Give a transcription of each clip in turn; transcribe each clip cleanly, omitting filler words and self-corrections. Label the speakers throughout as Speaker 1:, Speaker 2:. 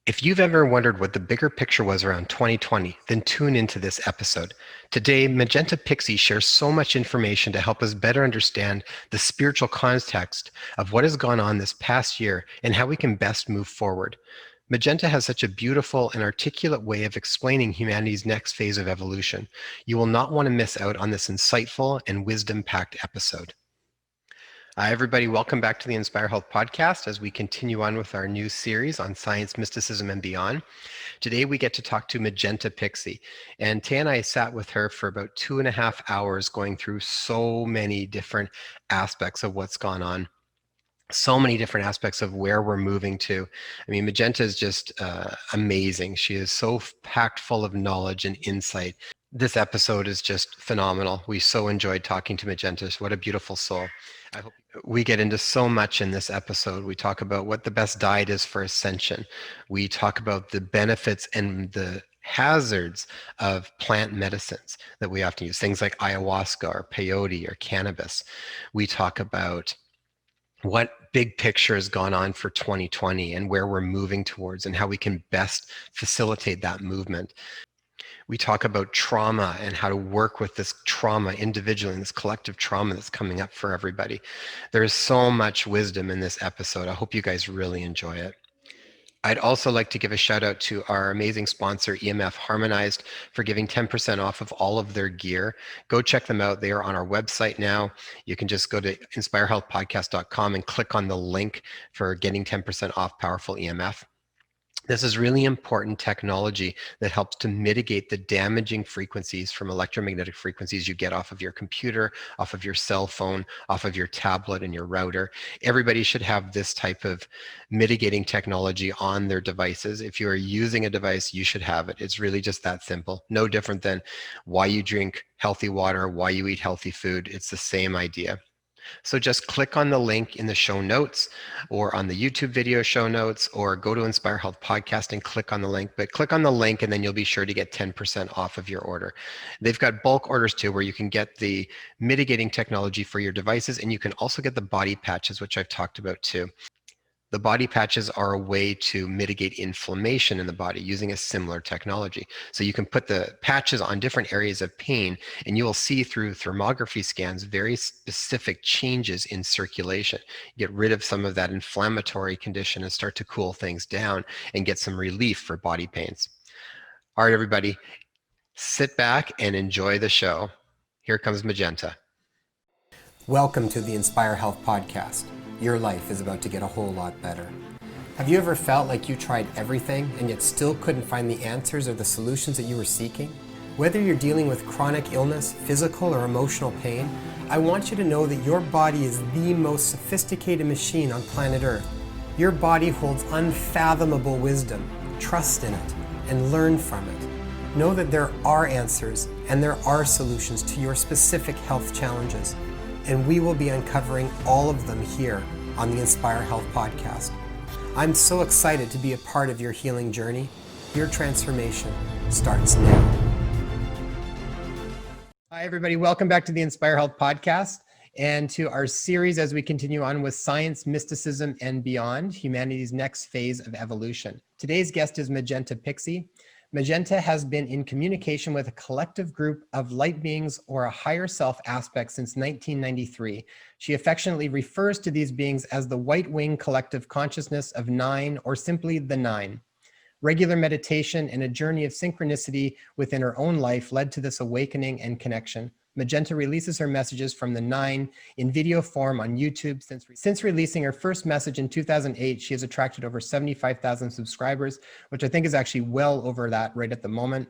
Speaker 1: If you've ever wondered what the bigger picture was around 2020, then tune into this episode. Today, Magenta Pixie shares so much information to help us better understand the spiritual context of what has gone on this past year and how we can best move forward. Magenta has such a beautiful and articulate way of explaining humanity's next phase of evolution. You will not want to miss out on this insightful and wisdom-packed episode. Hi, everybody. Welcome back to the Inspire Health podcast as we continue on with our new series on science, mysticism, and beyond. Today, we get to talk to Magenta Pixie. And Tay and I sat with her for about 2.5 hours going through so many different aspects of what's gone on. So many different aspects of where we're moving to. I mean, Magenta is just amazing. She is so packed full of knowledge and insight. This episode is just phenomenal. We so enjoyed talking to Magenta. What a beautiful soul. I hope we get into so much in this episode. We talk about what the best diet is for ascension. We talk about the benefits and the hazards of plant medicines that we often use, things like ayahuasca or peyote or cannabis. We talk about what big picture has gone on for 2020 and where we're moving towards and how we can best facilitate that movement. We talk about trauma and how to work with this trauma individually and this collective trauma that's coming up for everybody. There is so much wisdom in this episode. I hope you guys really enjoy it. I'd also like to give a shout out to our amazing sponsor, EMF Harmonized, for giving 10% off of all of their gear. Go check them out. They are on our website now. You can just go to inspirehealthpodcast.com and click on the link for getting 10% off Powerful EMF. This is really important technology that helps to mitigate the damaging frequencies from electromagnetic frequencies you get off of your computer, off of your cell phone, off of your tablet and your router. Everybody should have this type of mitigating technology on their devices. If you are using a device, you should have it. It's really just that simple. No different than why you drink healthy water, why you eat healthy food. It's the same idea. So just click on the link in the show notes or on the YouTube video show notes, or go to Inspire Health Podcast and click on the link. But click on the link and then you'll be sure to get 10% off of your order. They've got bulk orders too, where you can get the mitigating technology for your devices, and you can also get the body patches, which I've talked about too. The body patches are a way to mitigate inflammation in the body using a similar technology. So you can put the patches on different areas of pain, and you will see through thermography scans very specific changes in circulation. Get rid of some of that inflammatory condition and start to cool things down and get some relief for body pains. All right, everybody, sit back and enjoy the show. Here comes Magenta.
Speaker 2: Welcome to the Inspire Health Podcast. Your life is about to get a whole lot better. Have you ever felt like you tried everything and yet still couldn't find the answers or the solutions that you were seeking? Whether you're dealing with chronic illness, physical or emotional pain, I want you to know that your body is the most sophisticated machine on planet Earth. Your body holds unfathomable wisdom. Trust in it and learn from it. Know that there are answers and there are solutions to your specific health challenges. And we will be uncovering all of them here on the Inspire Health Podcast. I'm so excited to be a part of your healing journey. Your transformation starts now.
Speaker 1: Hi, everybody. Welcome back to the Inspire Health Podcast and to our series as we continue on with science, mysticism, and beyond, humanity's next phase of evolution. Today's guest is Magenta Pixie. Magenta has been in communication with a collective group of light beings or a higher self aspect since 1993. She affectionately refers to these beings as the White Wing Collective Consciousness of Nine, or simply the Nine. Regular meditation and a journey of synchronicity within her own life led to this awakening and connection. Magenta releases her messages from the Nine in video form on YouTube. Since releasing her first message in 2008, she has attracted over 75,000 subscribers, which I think is actually well over that right at the moment.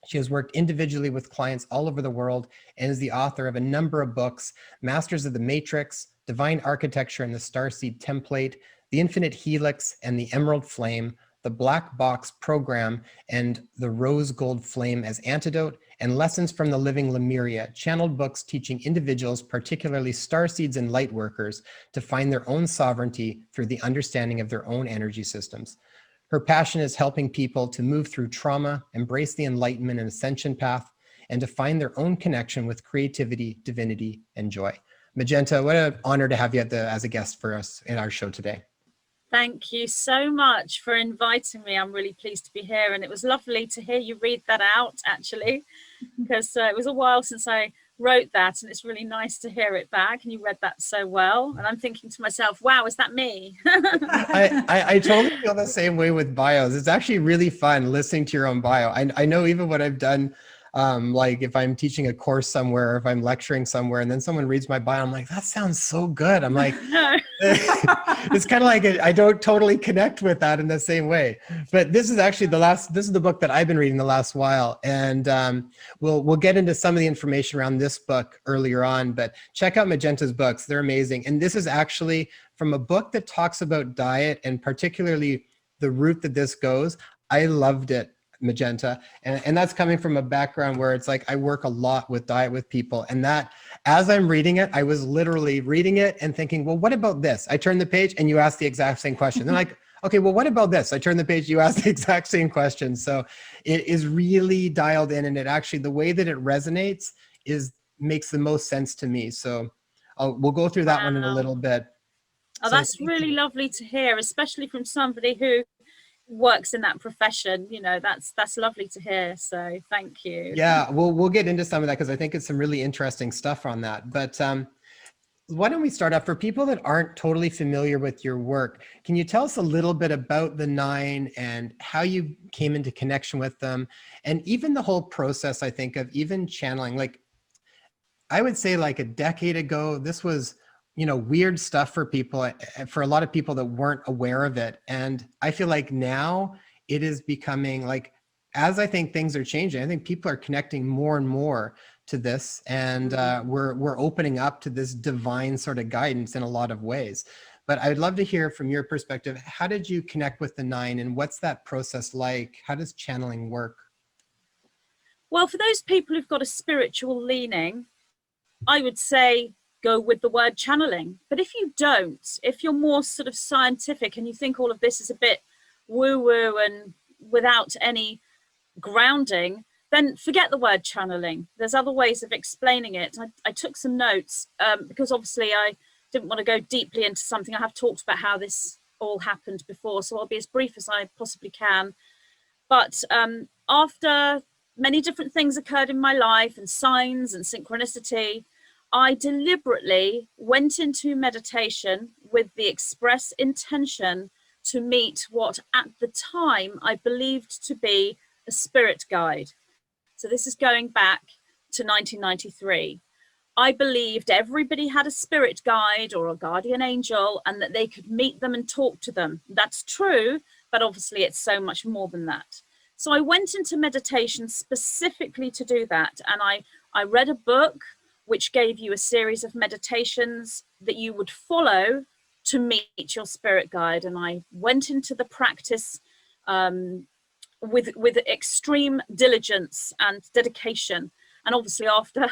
Speaker 1: She has worked individually with clients all over the world and is the author of a number of books: Masters of the Matrix, Divine Architecture and the Starseed Template, The Infinite Helix and the Emerald Flame, The Black Box Program, and The Rose Gold Flame as Antidote, and Lessons from the Living Lemuria, channeled books teaching individuals, particularly starseeds and light workers, to find their own sovereignty through the understanding of their own energy systems. Her passion is helping people to move through trauma, embrace the enlightenment and ascension path, and to find their own connection with creativity, divinity, and joy. Magenta, what an honor to have you as a guest for us in our show today.
Speaker 3: Thank you so much for inviting me. I'm really pleased to be here, and it was lovely to hear you read that out, actually, because it was a while since I wrote that, and it's really nice to hear it back, and you read that so well. And I'm thinking to myself, wow, is that me?
Speaker 1: I totally feel the same way with bios. It's actually really fun listening to your own bio. I know even what I've done, like if I'm teaching a course somewhere, or if I'm lecturing somewhere, and then someone reads my bio, I'm like, that sounds so good. I'm like, it's kind of like I don't totally connect with that in the same way. But this is actually this is the book that I've been reading the last while, and we'll get into some of the information around this book earlier on. But check out Magenta's books; they're amazing. And this is actually from a book that talks about diet, and particularly the route that this goes. I loved it, Magenta, and that's coming from a background where it's like I work a lot with diet with people, and that as I'm reading it, I was literally reading it and thinking, well, what about this? I turn the page and you ask the exact same question. They're like, okay, well, what about this? I turn the page, you ask the exact same question. So it is really dialed in, and it actually, the way that it resonates makes the most sense to me. So we'll go through that one in a little bit.
Speaker 3: Oh, so that's really lovely to hear, especially from somebody who works in that profession. You know, that's lovely to hear. So thank you.
Speaker 1: Yeah, we'll get into some of that, because I think it's some really interesting stuff on that. But why don't we start off, for people that aren't totally familiar with your work, can you tell us a little bit about the 9 and how you came into connection with them, and even the whole process, I think, of even channeling? Like, I would say like a decade ago, this was, weird stuff for people, for a lot of people that weren't aware of it. And I feel like now it is becoming like, as I think things are changing, I think people are connecting more and more to this, and we're opening up to this divine sort of guidance in a lot of ways. But I'd love to hear from your perspective, how did you connect with the 9, and what's that process like? How does channeling work?
Speaker 3: Well, for those people who've got a spiritual leaning, I would say go with the word channeling. But if you don't, if you're more sort of scientific and you think all of this is a bit woo-woo and without any grounding, then forget the word channeling. There's other ways of explaining it. I took some notes because obviously I didn't want to go deeply into something. I have talked about how this all happened before, so I'll be as brief as I possibly can. But after many different things occurred in my life, and signs and synchronicity, I deliberately went into meditation with the express intention to meet what at the time I believed to be a spirit guide. So this is going back to 1993. I believed everybody had a spirit guide or a guardian angel, and that they could meet them and talk to them. That's true, but obviously it's so much more than that. So I went into meditation specifically to do that. And I read a book which gave you a series of meditations that you would follow to meet your spirit guide. And I went into the practice with extreme diligence and dedication. And obviously after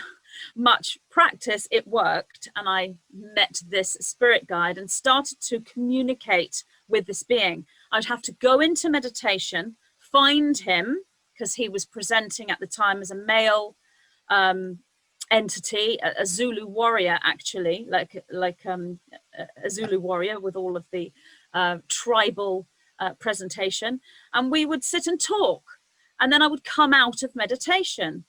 Speaker 3: much practice, it worked. And I met this spirit guide and started to communicate with this being. I'd have to go into meditation, find him, because he was presenting at the time as a male entity, a Zulu warrior, actually, like a Zulu warrior with all of the tribal presentation. And we would sit and talk, and then I would come out of meditation.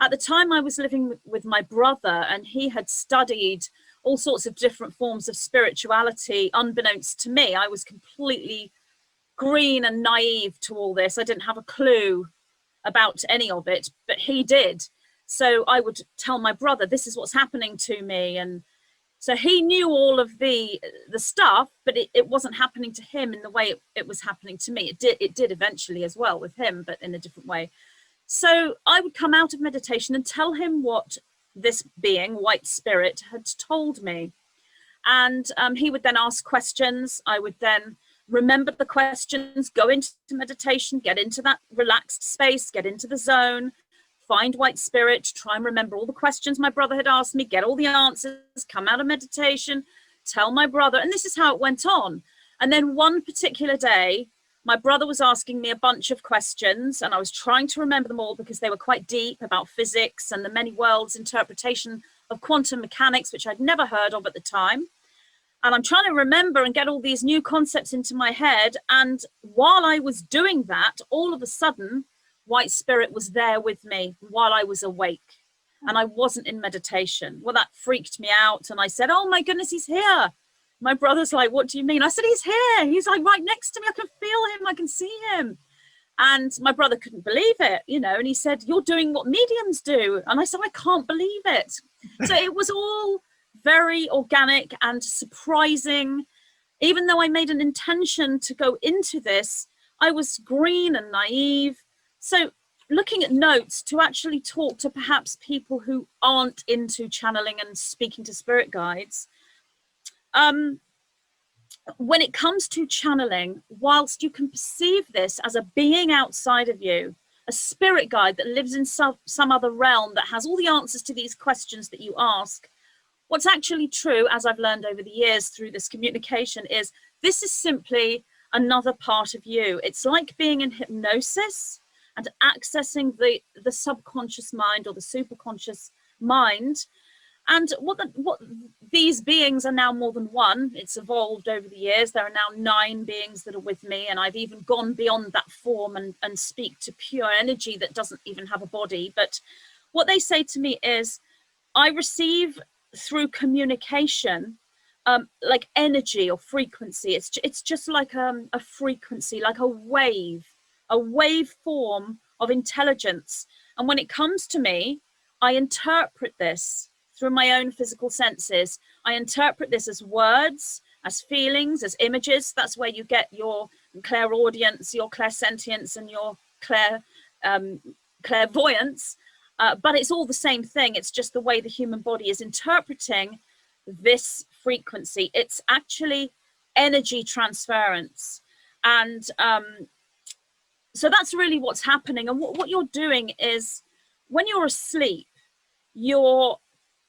Speaker 3: At the time I was living with my brother, and he had studied all sorts of different forms of spirituality. Unbeknownst to me, I was completely green and naive to all this. I didn't have a clue about any of it, but he did. So I would tell my brother, this is what's happening to me. And so he knew all of the stuff, but it wasn't happening to him in the way it was happening to me. It did eventually as well with him, but in a different way. So I would come out of meditation and tell him what this being, White Spirit, had told me. And he would then ask questions. I would then remember the questions, go into meditation, get into that relaxed space, get into the zone, find White Spirit, try and remember all the questions my brother had asked me, get all the answers, come out of meditation, tell my brother. And this is how it went on. And then one particular day, my brother was asking me a bunch of questions, and I was trying to remember them all because they were quite deep, about physics and the many worlds interpretation of quantum mechanics, which I'd never heard of at the time. And I'm trying to remember and get all these new concepts into my head. And while I was doing that, all of a sudden, White Spirit was there with me while I was awake. And I wasn't in meditation. Well, that freaked me out. And I said, oh my goodness, he's here. My brother's like, what do you mean? I said, he's here. He's like right next to me. I can feel him. I can see him. And my brother couldn't believe it, you know, and he said, you're doing what mediums do. And I said, I can't believe it. So it was all very organic and surprising. Even though I made an intention to go into this, I was green and naive. So looking at notes to actually talk to perhaps people who aren't into channeling and speaking to spirit guides, when it comes to channeling, whilst you can perceive this as a being outside of you, a spirit guide that lives in some other realm that has all the answers to these questions that you ask, what's actually true, as I've learned over the years through this communication, is this is simply another part of you. It's like being in hypnosis and accessing the subconscious mind or the superconscious mind. And what these beings are now more than one. It's evolved over the years. There are now 9 beings that are with me, and I've even gone beyond that form and speak to pure energy that doesn't even have a body. But what they say to me is, I receive through communication like energy or frequency. It's just like a frequency, like a wave form of intelligence. And when it comes to me, I interpret this through my own physical senses. I interpret this as words, as feelings, as images. That's where you get your clairaudience, your clairsentience, and your clairvoyance. But it's all the same thing. It's just the way the human body is interpreting this frequency. It's actually energy transference. And so that's really what's happening. And what you're doing is, when you're asleep, your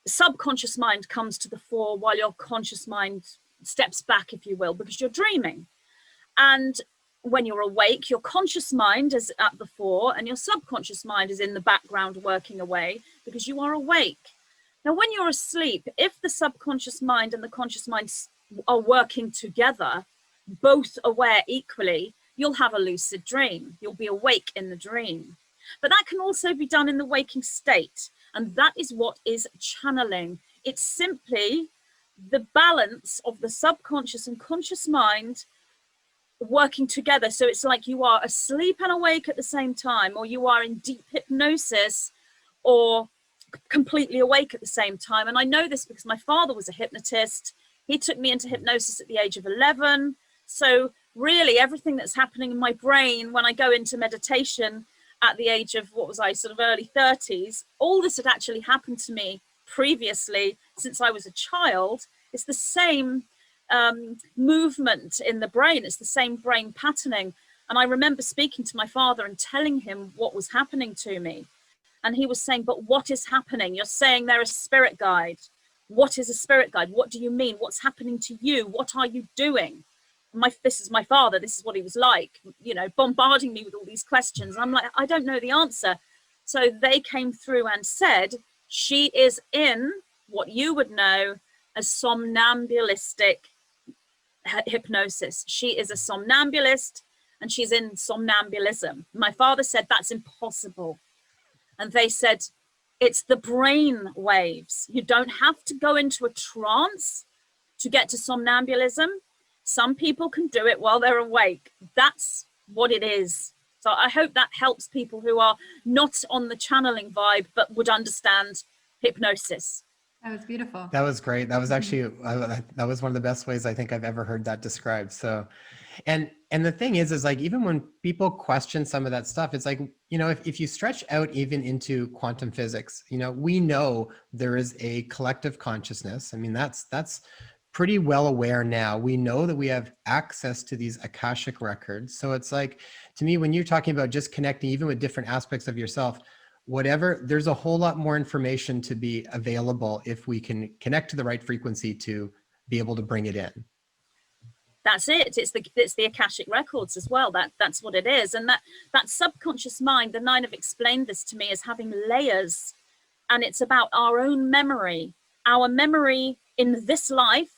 Speaker 3: subconscious mind comes to the fore while your conscious mind steps back, if you will, because you're dreaming. And when you're awake, your conscious mind is at the fore and your subconscious mind is in the background working away because you are awake. Now, when you're asleep, if the subconscious mind and the conscious mind are working together, both aware equally, you'll have a lucid dream. You'll be awake in the dream. But that can also be done in the waking state. And that is what is channeling. It's simply the balance of the subconscious and conscious mind working together. So it's like you are asleep and awake at the same time, or you are in deep hypnosis or completely awake at the same time. And I know this because my father was a hypnotist. He took me into hypnosis at the age of 11. So really everything that's happening in my brain when I go into meditation at the age of, what was I, sort of early 30s, all this had actually happened to me previously since I was a child. It's the same movement in the brain. It's the same brain patterning. And I remember speaking to my father and telling him what was happening to me. And he was saying, but what is happening? You're saying they're a spirit guide. What is a spirit guide? What do you mean? What's happening to you? What are you doing? This is my father. This is what he was like, you know, bombarding me with all these questions. And I'm like, I don't know the answer. So they came through and said, she is in what you would know as somnambulistic hypnosis. She is a somnambulist and she's in somnambulism. My father said, that's impossible. And they said, it's the brain waves. You don't have to go into a trance to get to somnambulism. Some people can do it while they're awake. That's what it is. So I hope that helps people who are not on the channeling vibe, but would understand hypnosis.
Speaker 4: That was beautiful.
Speaker 2: That was great. That was actually, that was one of the best ways I think I've ever heard that described. So, and the thing is like, even when people question some of that stuff, it's like, you know, if you stretch out even into quantum physics, you know, we know there is a collective consciousness. I mean, that's pretty well aware now. We know that we have access to these Akashic records. So it's like, to me, when you're talking about just connecting even with different aspects of yourself, whatever, there's a whole lot more information to be available if we can connect to the right frequency to be able to bring it in.
Speaker 3: That's it. It's the Akashic records as well. That's what it is. And that subconscious mind, the 9 have explained this to me as having layers, and it's about our own memory. Our memory in this life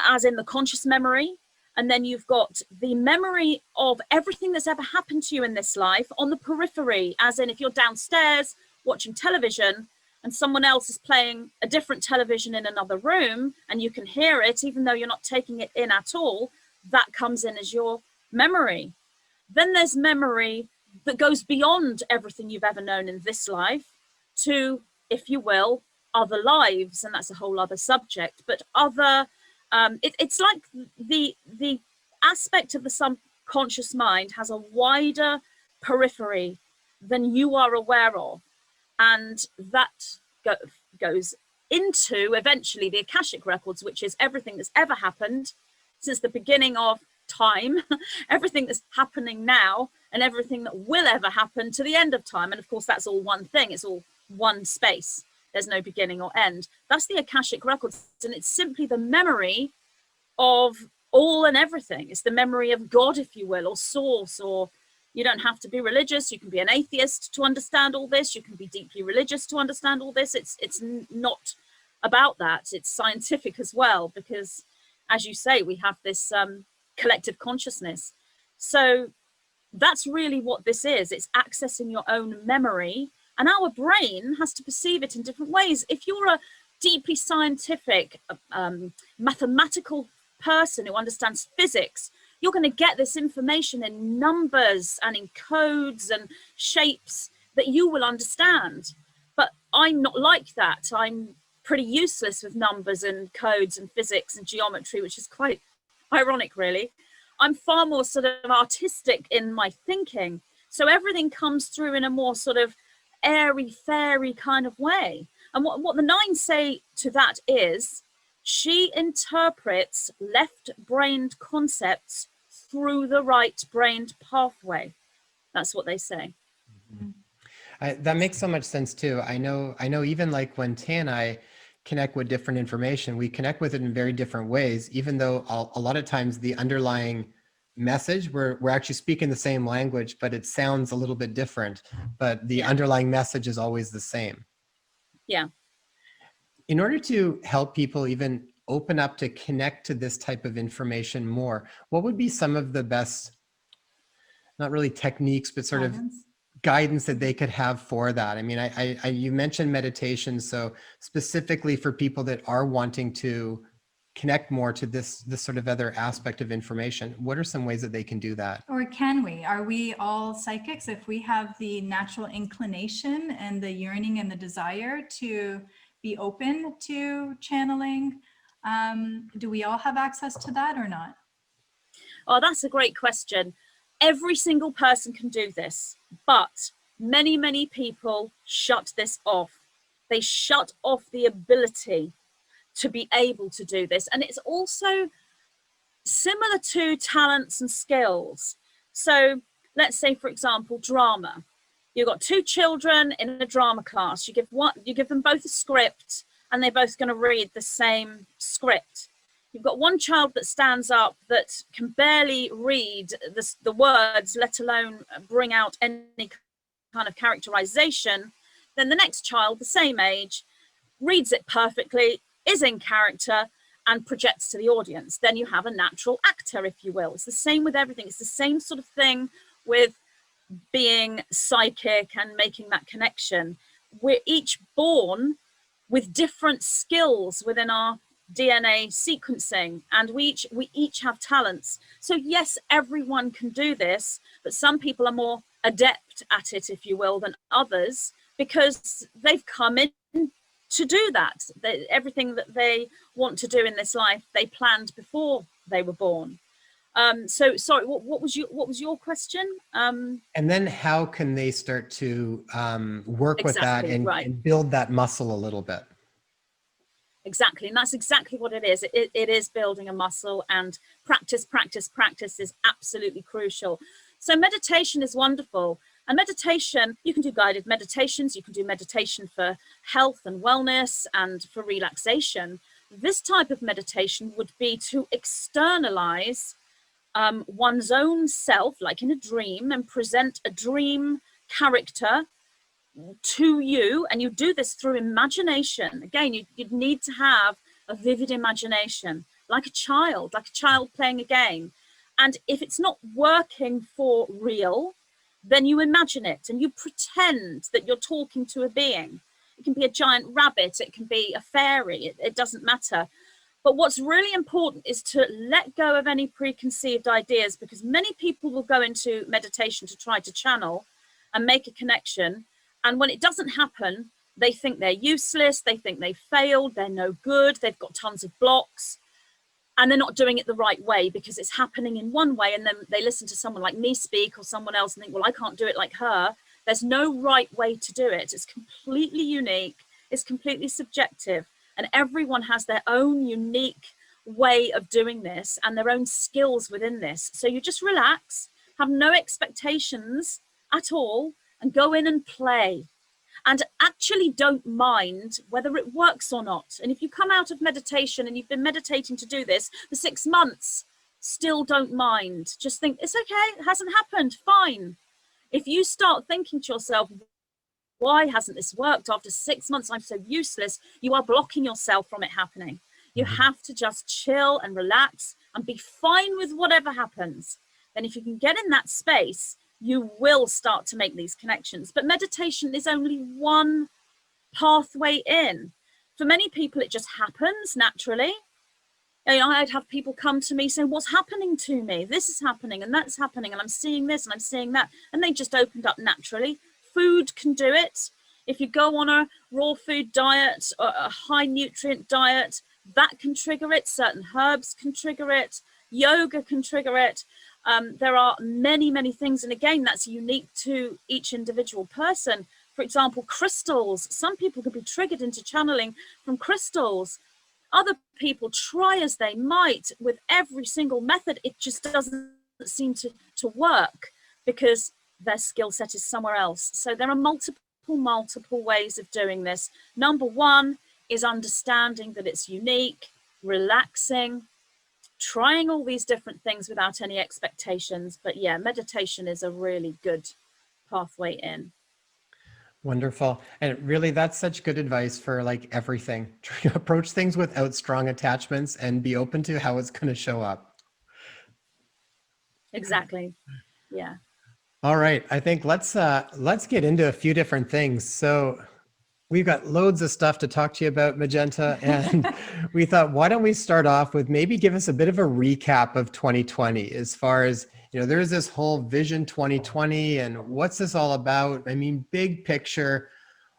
Speaker 3: as in the conscious memory. And then you've got the memory of everything that's ever happened to you in this life on the periphery, as in if you're downstairs watching television and someone else is playing a different television in another room and you can hear it, even though you're not taking it in at all, that comes in as your memory. Then there's memory that goes beyond everything you've ever known in this life to, if you will, other lives. And that's a whole other subject, but other, it's like the aspect of the subconscious mind has a wider periphery than you are aware of. And that goes into eventually the Akashic records, which is everything that's ever happened since the beginning of time, everything that's happening now, and everything that will ever happen to the end of time. And of course, that's all one thing. It's all one space. There's no beginning or end. That's the Akashic records. And it's simply the memory of all and everything. It's the memory of God, if you will, or source, or you don't have to be religious. You can be an atheist to understand all this. You can be deeply religious to understand all this. It's not about that. It's scientific as well, because as you say, we have this collective consciousness. So that's really what this is. It's accessing your own memory, and our brain has to perceive it in different ways. If you're a deeply scientific, mathematical person who understands physics, you're going to get this information in numbers and in codes and shapes that you will understand. But I'm not like that. I'm pretty useless with numbers and codes and physics and geometry, which is quite ironic, really. I'm far more sort of artistic in my thinking. So everything comes through in a more sort of airy, fairy kind of way. And what the nine say to that is, she interprets left-brained concepts through the right-brained pathway. That's what they say.
Speaker 2: That makes so much sense too. I know even like when Tay and I connect with different information, we connect with it in very different ways, even though a lot of times the underlying message, we're actually speaking the same language, but it sounds a little bit different, but the underlying message is always the same.
Speaker 3: Yeah.
Speaker 2: In order to help people even open up to connect to this type of information more, what would be some of the best, not really techniques, but sort of guidance that they could have for that? I mean, you mentioned meditation, so specifically for people that are wanting to connect more to this sort of other aspect of information, what are some ways that they can do that?
Speaker 4: Or can we? Are we all psychics? If we have the natural inclination and the yearning and the desire to be open to channeling, do we all have access to that or not?
Speaker 3: Oh, that's a great question. Every single person can do this, but many, many people shut this off. They shut off the ability to be able to do this. And it's also similar to talents and skills. So let's say, for example, drama. You've got two children in a drama class. You give them both a script, and they're both going to read the same script. You've got one child that stands up that can barely read the words, let alone bring out any kind of characterization. Then the next child, the same age, reads it perfectly, is in character, and projects to the audience. Then you have a natural actor, if you will. It's the same with everything. It's the same sort of thing with being psychic and making that connection. We're each born with different skills within our DNA sequencing, and we each have talents. So yes, everyone can do this, but some people are more adept at it, if you will, than others, because they've come in to do that. Everything that they want to do in this life, they planned before they were born. So sorry, what was your question?
Speaker 2: And then how can they start to work with that and build that muscle a little bit?
Speaker 3: Exactly. And that's exactly what it is. It is building a muscle, and practice is absolutely crucial. So meditation is wonderful. And meditation, you can do guided meditations. You can do meditation for health and wellness and for relaxation. This type of meditation would be to externalize one's own self, like in a dream, and present a dream character to you. And you do this through imagination. Again, you'd need to have a vivid imagination. like a child playing a game. And if it's not working for real, then you imagine it and you pretend that you're talking to a being. It can be a giant rabbit, it can be a fairy, it doesn't matter. But what's really important is to let go of any preconceived ideas, because many people will go into meditation to try to channel and make a connection. And when it doesn't happen, they think they're useless, they think they failed, they're no good, they've got tons of blocks, and they're not doing it the right way because it's happening in one way. And then they listen to someone like me speak or someone else and think, well, I can't do it like her. There's no right way to do it. It's completely unique. It's completely subjective. And everyone has their own unique way of doing this and their own skills within this. So you just relax, have no expectations at all, and go in and play. And actually don't mind whether it works or not. And if you come out of meditation and you've been meditating to do this for 6 months, still don't mind. Just think, it's okay, it hasn't happened, fine. If you start thinking to yourself, why hasn't this worked? After 6 months, I'm so useless. You are blocking yourself from it happening. You have to just chill and relax and be fine with whatever happens. Then if you can get in that space, you will start to make these connections. But meditation is only one pathway in. For many people, it just happens naturally. You know, I'd have people come to me saying, what's happening to me? This is happening and that's happening and I'm seeing this and I'm seeing that. And they just opened up naturally. Food can do it. If you go on a raw food diet or a high nutrient diet, that can trigger it. Certain herbs can trigger it. Yoga can trigger it. There are many, many things. And again, that's unique to each individual person. For example, crystals. Some people can be triggered into channeling from crystals. Other people, try as they might with every single method, it just doesn't seem to work because their skill set is somewhere else. So there are multiple ways of doing this. Number one is understanding that it's unique, relaxing, trying all these different things without any expectations. But yeah, meditation is a really good pathway in.
Speaker 2: Wonderful. And really, that's such good advice for like everything. Approach things without strong attachments and be open to how it's going to show up.
Speaker 3: Exactly. Yeah.
Speaker 2: All right. I think let's get into a few different things. So we've got loads of stuff to talk to you about, Magenta, and we thought, why don't we start off with maybe give us a bit of a recap of 2020 as far as, you know, there's this whole Vision 2020 and what's this all about? I mean, big picture,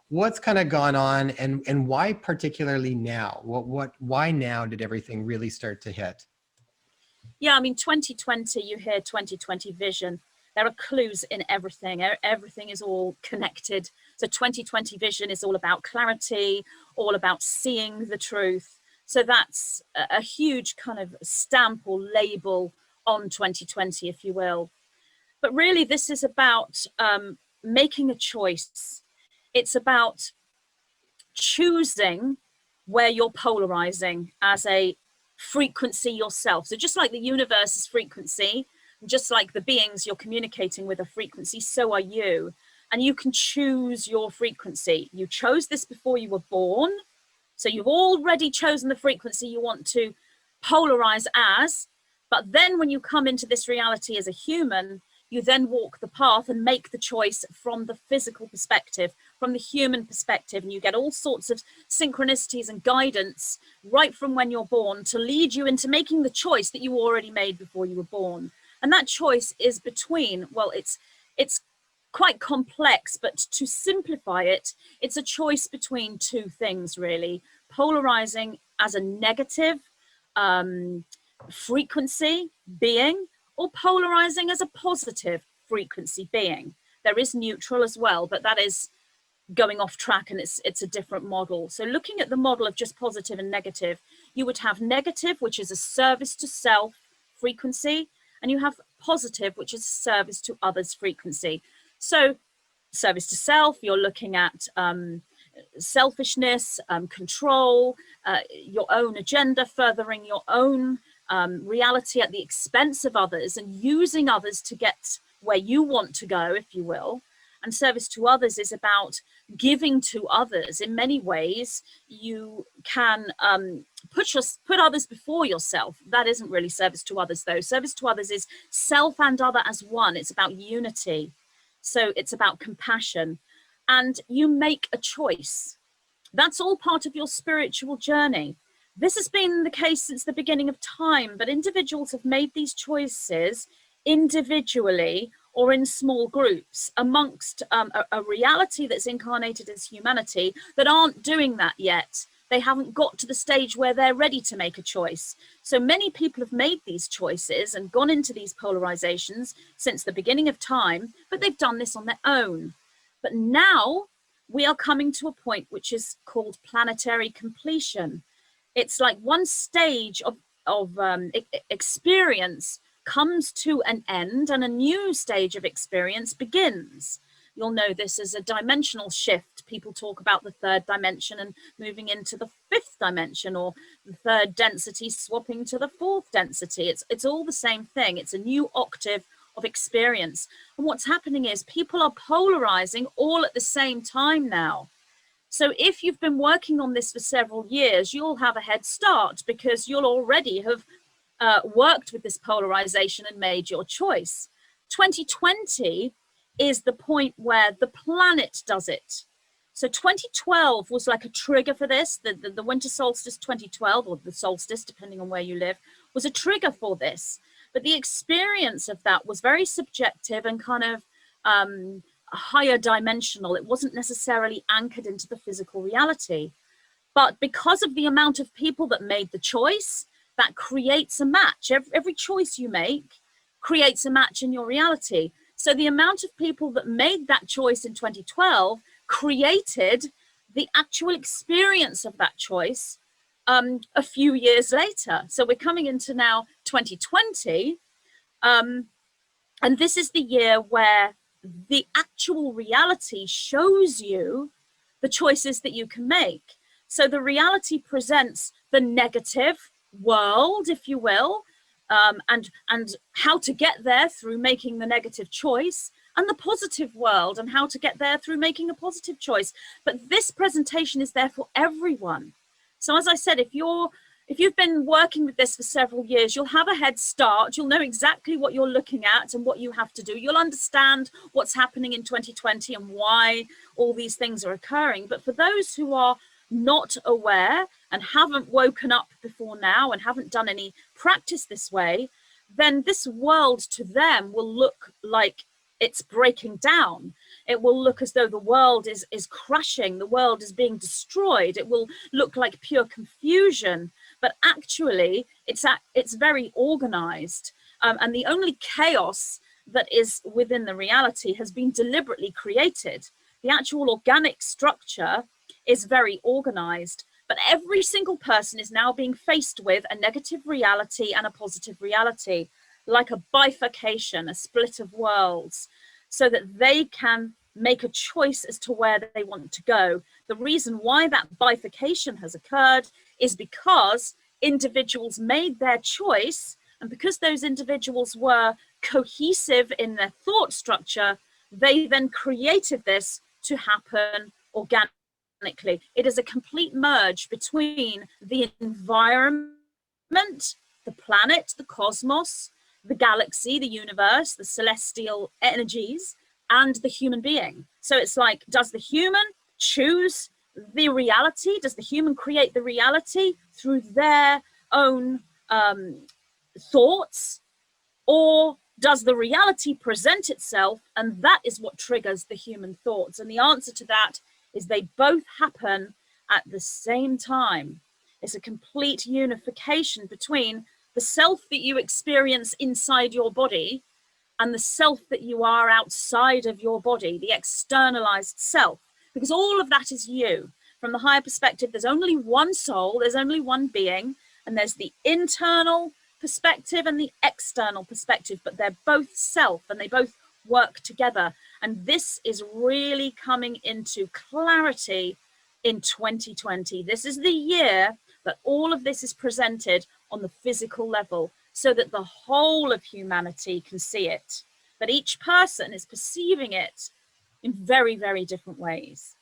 Speaker 2: what's kind of gone on and why particularly now? Why now did everything really start to hit?
Speaker 3: Yeah, I mean, 2020, you hear 2020 vision. There are clues in everything. Everything is all connected. So 2020 vision is all about clarity, all about seeing the truth. So that's a huge kind of stamp or label on 2020, if you will. But really, this is about making a choice. It's about choosing where you're polarizing as a frequency yourself. So just like the universe is frequency, just like the beings you're communicating with are frequency, so are you. And you can choose your frequency. You chose this before you were born. So you've already chosen the frequency you want to polarize as. But then when you come into this reality as a human, you then walk the path and make the choice from the physical perspective, from the human perspective. And you get all sorts of synchronicities and guidance right from when you're born to lead you into making the choice that you already made before you were born. And that choice is between, well, it's quite complex, but to simplify it, it's a choice between two things, really. Polarizing as a negative frequency being, or polarizing as a positive frequency being. There is neutral as well, but that is going off track and it's a different model. So looking at the model of just positive and negative, you would have negative, which is a service to self frequency, and you have positive, which is a service to others frequency. So service to self, you're looking at selfishness, control, your own agenda, furthering your own reality at the expense of others and using others to get where you want to go, if you will. And service to others is about giving to others. In many ways, you can put others before yourself. That isn't really service to others, though. Service to others is self and other as one. It's about unity. So it's about compassion. And you make a choice. That's all part of your spiritual journey. This has been the case since the beginning of time, but individuals have made these choices individually or in small groups amongst a reality that's incarnated as humanity that aren't doing that yet. They haven't got to the stage where they're ready to make a choice. So many people have made these choices and gone into these polarizations since the beginning of time, but they've done this on their own. But now we are coming to a point which is called planetary completion. It's like one stage of experience comes to an end and a new stage of experience begins. You'll know this as a dimensional shift. People talk about the third dimension and moving into the fifth dimension, or the third density swapping to the fourth density. It's all the same thing. It's a new octave of experience. And what's happening is people are polarizing all at the same time now. So if you've been working on this for several years, you'll have a head start because you'll already have worked with this polarization and made your choice. 2020 is the point where the planet does it. So 2012 was like a trigger for this. The winter solstice 2012, or the solstice, depending on where you live, was a trigger for this. But the experience of that was very subjective and kind of higher dimensional. It wasn't necessarily anchored into the physical reality. But because of the amount of people that made the choice, that creates a match. Every choice you make creates a match in your reality. So the amount of people that made that choice in 2012 created the actual experience of that choice a few years later. So we're coming into now 2020, and this is the year where the actual reality shows you the choices that you can make. So the reality presents the negative world, if you will, and how to get there through making the negative choice, and the positive world and how to get there through making a positive choice. But this presentation is there for everyone. So as I said, if you've been working with this for several years, you'll have a head start. You'll know exactly what you're looking at and what you have to do. You'll understand what's happening in 2020 and why all these things are occurring. But for those who are not aware and haven't woken up before now and haven't done any practice this way, then this world to them will look like it's breaking down. It will look as though the world is crashing, the world is being destroyed. It will look like pure confusion, but actually it's very organized. And the only chaos that is within the reality has been deliberately created. The actual organic structure is very organized, but every single person is now being faced with a negative reality and a positive reality, like a bifurcation, a split of worlds, so that they can make a choice as to where they want to go. The reason why that bifurcation has occurred is because individuals made their choice, and because those individuals were cohesive in their thought structure, they then created this to happen organically. It is a complete merge between the environment, the planet, the cosmos, the galaxy, the universe, the celestial energies, and the human being. So it's like, does the human choose the reality? Does the human create the reality through their own thoughts? Or does the reality present itself, and that is what triggers the human thoughts? And the answer to that is they both happen at the same time. It's a complete unification between the self that you experience inside your body and the self that you are outside of your body, the externalized self, because all of that is you. From the higher perspective, there's only one soul, there's only one being, and there's the internal perspective and the external perspective, but they're both self and they both work together. And this is really coming into clarity in 2020. This is the year that all of this is presented on the physical level, so that the whole of humanity can see it, that each person is perceiving it, in very, very different ways.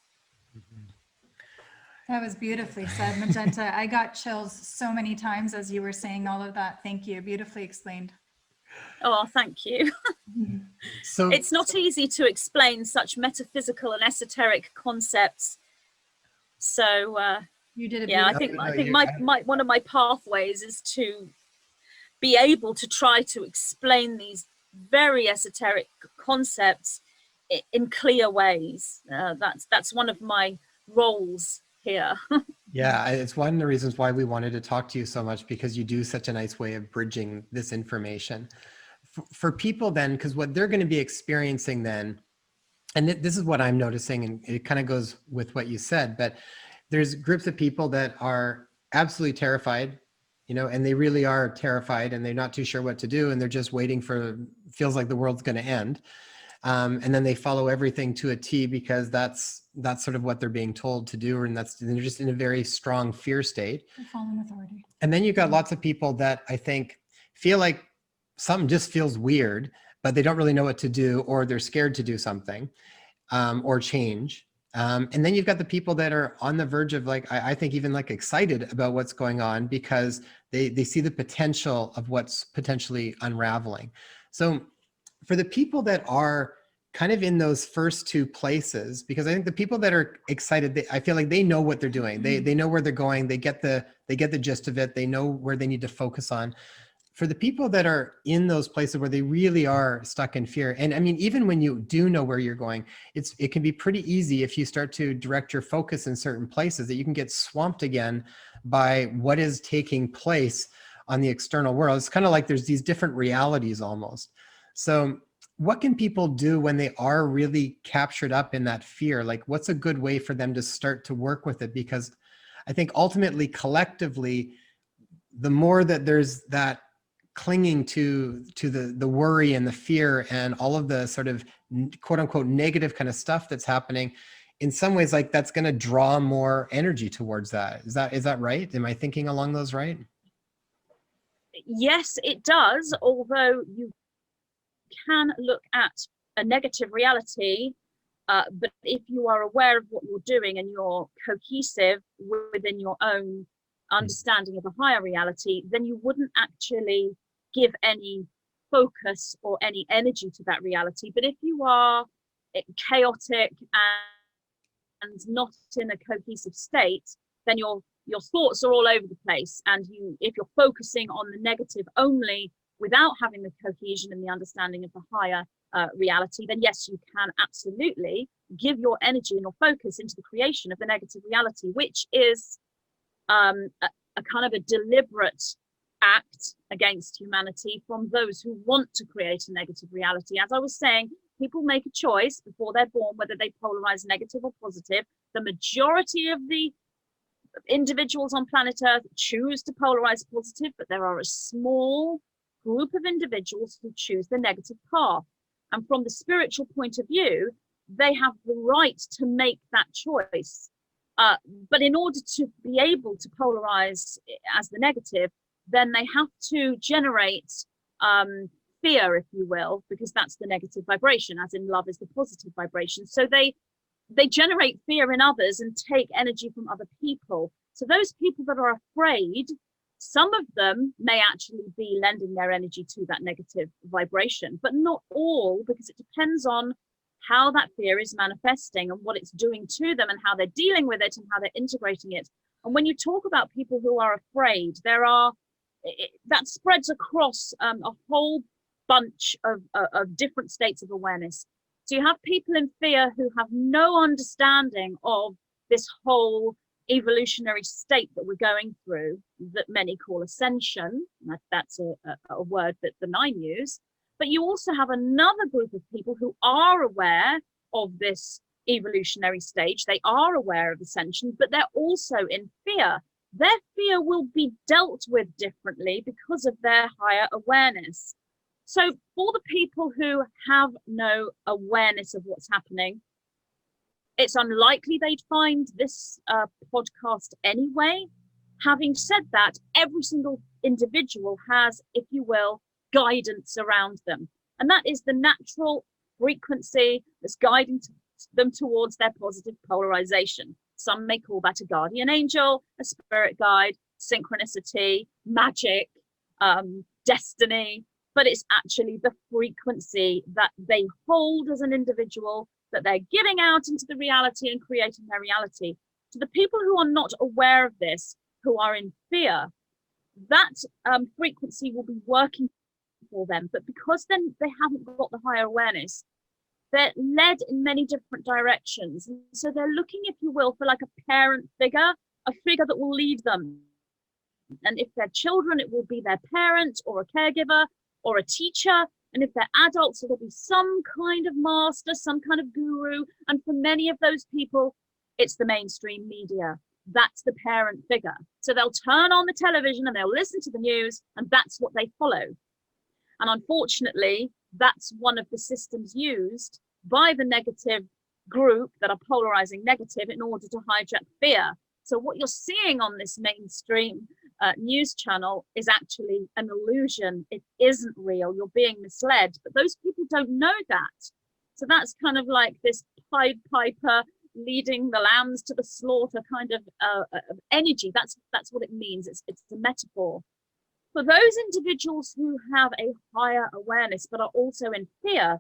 Speaker 4: That was beautifully said, Magenta. I got chills so many times as you were saying all of that. Thank you. Beautifully explained.
Speaker 3: Oh, thank you.
Speaker 1: So
Speaker 3: It's not easy to explain such metaphysical and esoteric concepts. So
Speaker 4: You did it.
Speaker 3: yeah, I think my one of my pathways is to be able to try to explain these very esoteric concepts in clear ways. That's one of my roles here.
Speaker 1: yeah, it's one of the reasons why we wanted to talk to you so much, because you do such a nice way of bridging this information. For people then, because what they're going to be experiencing then, and this is what I'm noticing, and it kind of goes with what you said, but there's groups of people that are absolutely terrified, and they really are terrified, and they're not too sure what to do, and they're just waiting feels like the world's going to end. And then they follow everything to a T because that's sort of what they're being told to do, and they're just in a very strong fear state.
Speaker 4: They're following authority.
Speaker 1: And then you've got lots of people that I think feel like something just feels weird, but they don't really know what to do, or they're scared to do something or change. And then you've got the people that are on the verge of, like, I think even like excited about what's going on because they see the potential of what's potentially unraveling. So for the people that are kind of in those first two places, because I think the people that are excited, I feel like they know what they're doing. They know where they're going. They get the gist of it. They know where they need to focus on. For the people that are in those places where they really are stuck in fear, and I mean, even when you do know where you're going, it can be pretty easy if you start to direct your focus in certain places that you can get swamped again by what is taking place on the external world. It's kind of like there's these different realities almost. So what can people do when they are really captured up in that fear? Like, what's a good way for them to start to work with it? Because I think ultimately, collectively, the more that there's that clinging to the worry and the fear and all of the sort of quote unquote negative kind of stuff that's happening, in some ways, like, that's going to draw more energy towards that. Is that right? Am I thinking along those right?
Speaker 3: Yes, it does. Although you can look at a negative reality, but if you are aware of what you're doing and you're cohesive within your own understanding of a higher reality, then you wouldn't actually give any focus or any energy to that reality. But if you are chaotic and not in a cohesive state, then your thoughts are all over the place. And if you're focusing on the negative only without having the cohesion and the understanding of the higher reality, then yes, you can absolutely give your energy and your focus into the creation of the negative reality, which is a kind of a deliberate act against humanity from those who want to create a negative reality. As I was saying, people make a choice before they're born whether they polarize negative or positive. The majority of the individuals on planet Earth choose to polarize positive, but there are a small group of individuals who choose the negative path. And from the spiritual point of view, they have the right to make that choice. But in order to be able to polarize as the negative, then they have to generate fear, if you will, because that's the negative vibration, as in love is the positive vibration. So they generate fear in others and take energy from other people. So those people that are afraid, some of them may actually be lending their energy to that negative vibration, but not all, because it depends on how that fear is manifesting and what it's doing to them and how they're dealing with it and how they're integrating it. And when you talk about people who are afraid, that spreads across a whole bunch of different states of awareness. So you have people in fear who have no understanding of this whole evolutionary state that we're going through, that many call ascension. That's a word that the Nine use. But you also have another group of people who are aware of this evolutionary stage. They are aware of ascension, but they're also in fear. Their fear will be dealt with differently because of their higher awareness. So for the people who have no awareness of what's happening, it's unlikely they'd find this podcast anyway. Having said that, every single individual has, if you will, guidance around them. And that is the natural frequency that's guiding them towards their positive polarization. Some may call that a guardian angel, a spirit guide, synchronicity, magic, destiny, but it's actually the frequency that they hold as an individual, that they're giving out into the reality and creating their reality. To the people who are not aware of this, who are in fear, that frequency will be working for them. But because then they haven't got the higher awareness, they're led in many different directions. And so they're looking, if you will, for like a parent figure, a figure that will lead them. And if they're children, it will be their parent or a caregiver or a teacher. And if they're adults, it'll be some kind of master, some kind of guru. And for many of those people, it's the mainstream media. That's the parent figure. So they'll turn on the television and they'll listen to the news, and that's what they follow. And unfortunately, that's one of the systems used by the negative group that are polarizing negative in order to hijack fear. So what you're seeing on this mainstream news channel is actually an illusion. It isn't real. You're being misled, but those people don't know that. So that's kind of like this Pied Piper leading the lambs to the slaughter kind of energy. That's what it means. It's a metaphor. For those individuals who have a higher awareness but are also in fear,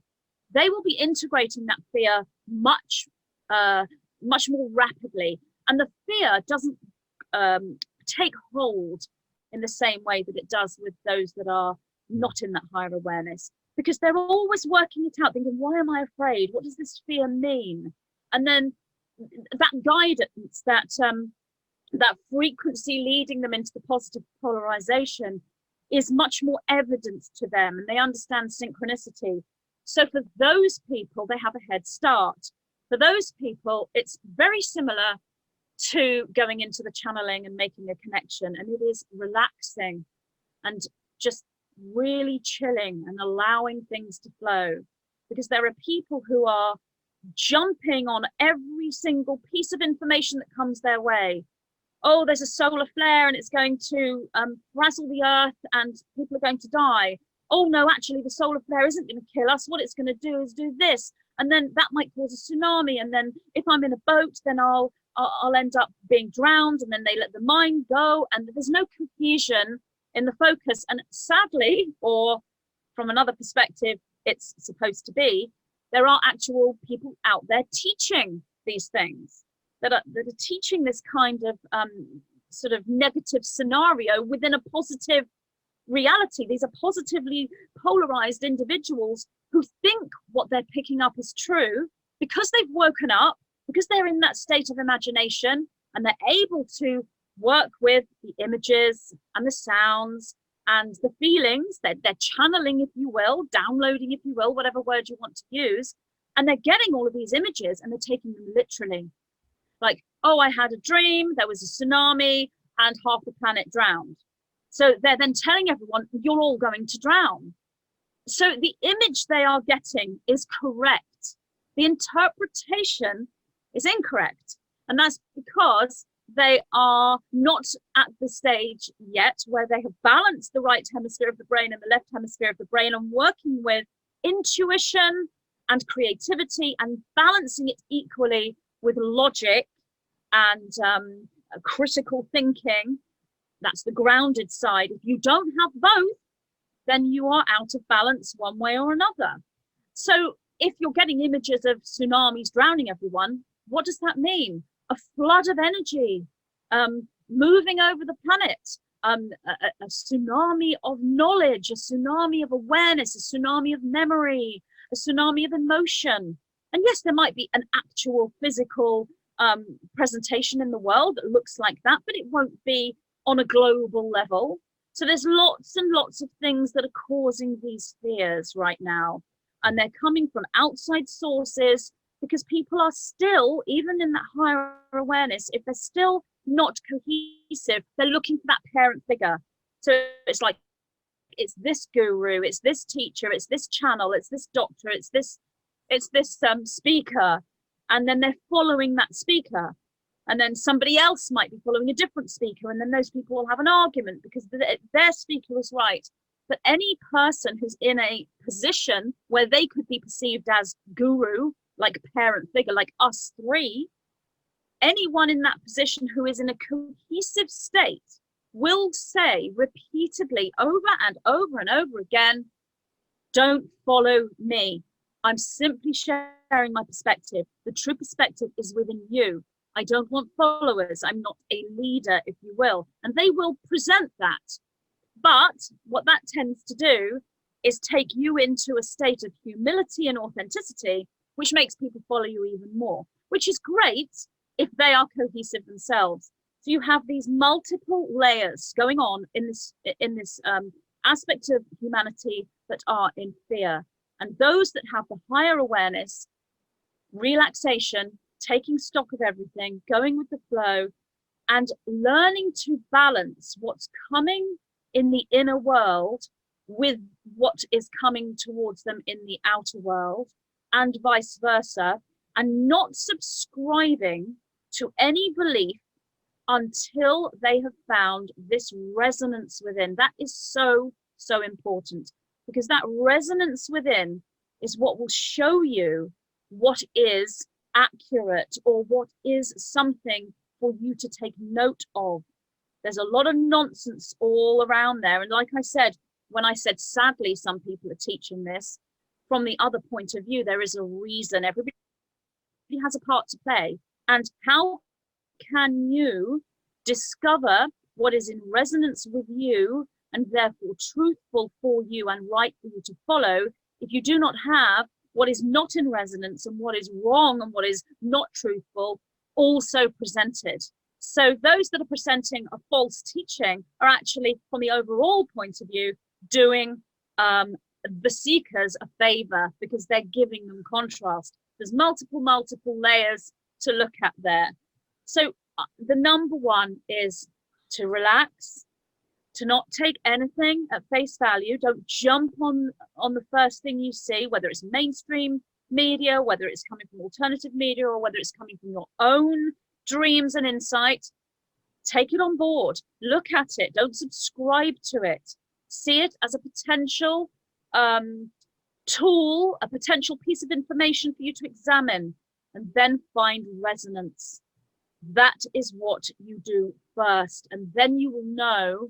Speaker 3: they will be integrating that fear much more rapidly. And the fear doesn't take hold in the same way that it does with those that are not in that higher awareness, because they're always working it out, thinking, why am I afraid? What does this fear mean? And then that guidance, that frequency leading them into the positive polarization is much more evident to them, and they understand synchronicity. So for those people, they have a head start. For those people, it's very similar to going into the channeling and making a connection, and it is relaxing and just really chilling and allowing things to flow, because there are people who are jumping on every single piece of information that comes their way. Oh, there's a solar flare and it's going to frazzle the earth and people are going to die. Oh no, actually the solar flare isn't going to kill us. What it's going to do is do this, and then that might cause a tsunami, and then if I'm in a boat, then I'll end up being drowned, and then they let the mind go, and there's no cohesion in the focus. And sadly, or from another perspective, it's supposed to be, there are actual people out there teaching these things, that are teaching this kind of sort of negative scenario within a positive reality. These are positively polarized individuals who think what they're picking up is true because they've woken up, because they're in that state of imagination, and they're able to work with the images and the sounds and the feelings. They're channeling, if you will, downloading, if you will, whatever word you want to use, and they're getting all of these images and they're taking them literally. Like, oh, I had a dream, there was a tsunami and half the planet drowned. So they're then telling everyone, you're all going to drown. So the image they are getting is correct. The interpretation is incorrect. And that's because they are not at the stage yet where they have balanced the right hemisphere of the brain and the left hemisphere of the brain, and working with intuition and creativity and balancing it equally with logic and critical thinking. That's the grounded side. If you don't have both, then you are out of balance one way or another. So if you're getting images of tsunamis drowning everyone, what does that mean? A flood of energy moving over the planet, a tsunami of knowledge, a tsunami of awareness, a tsunami of memory, a tsunami of emotion. And yes, there might be an actual physical presentation in the world that looks like that, but it won't be on a global level. So there's lots and lots of things that are causing these fears right now. And they're coming from outside sources, because people are still, even in that higher awareness, if they're still not cohesive, they're looking for that parent figure. So it's like, it's this guru, it's this teacher, it's this channel, it's this doctor, it's this speaker. And then they're following that speaker. And then somebody else might be following a different speaker, and then those people will have an argument because their speaker is right. But any person who's in a position where they could be perceived as guru like parent figure, like us three, anyone in that position who is in a cohesive state will say repeatedly over and over and over again, don't follow me. I'm simply sharing my perspective. The true perspective is within you. I don't want followers. I'm not a leader, if you will. And they will present that. But what that tends to do is take you into a state of humility and authenticity, which makes people follow you even more, which is great if they are cohesive themselves. So you have these multiple layers going on in this aspect of humanity that are in fear. And those that have the higher awareness, relaxation, taking stock of everything, going with the flow, and learning to balance what's coming in the inner world with what is coming towards them in the outer world, and vice versa, and not subscribing to any belief until they have found this resonance within. That is so, so important, because that resonance within is what will show you what is accurate or what is something for you to take note of. There's a lot of nonsense all around there. And like I said, when I said, sadly, some people are teaching this from the other point of view, there is a reason. Everybody has a part to play. And how can you discover what is in resonance with you and therefore truthful for you and right for you to follow if you do not have what is not in resonance and what is wrong and what is not truthful also presented? So those that are presenting a false teaching are actually, from the overall point of view, doing the seekers a favor, because they're giving them contrast. There's multiple layers to look at there. So the number one is to relax, to not take anything at face value. Don't jump on the first thing you see, whether it's mainstream media, whether it's coming from alternative media, or whether it's coming from your own dreams and insight. Take it on board, look at it, don't subscribe to it. See it as a potential tool, a potential piece of information for you to examine, and then find resonance. That is what you do first, and then you will know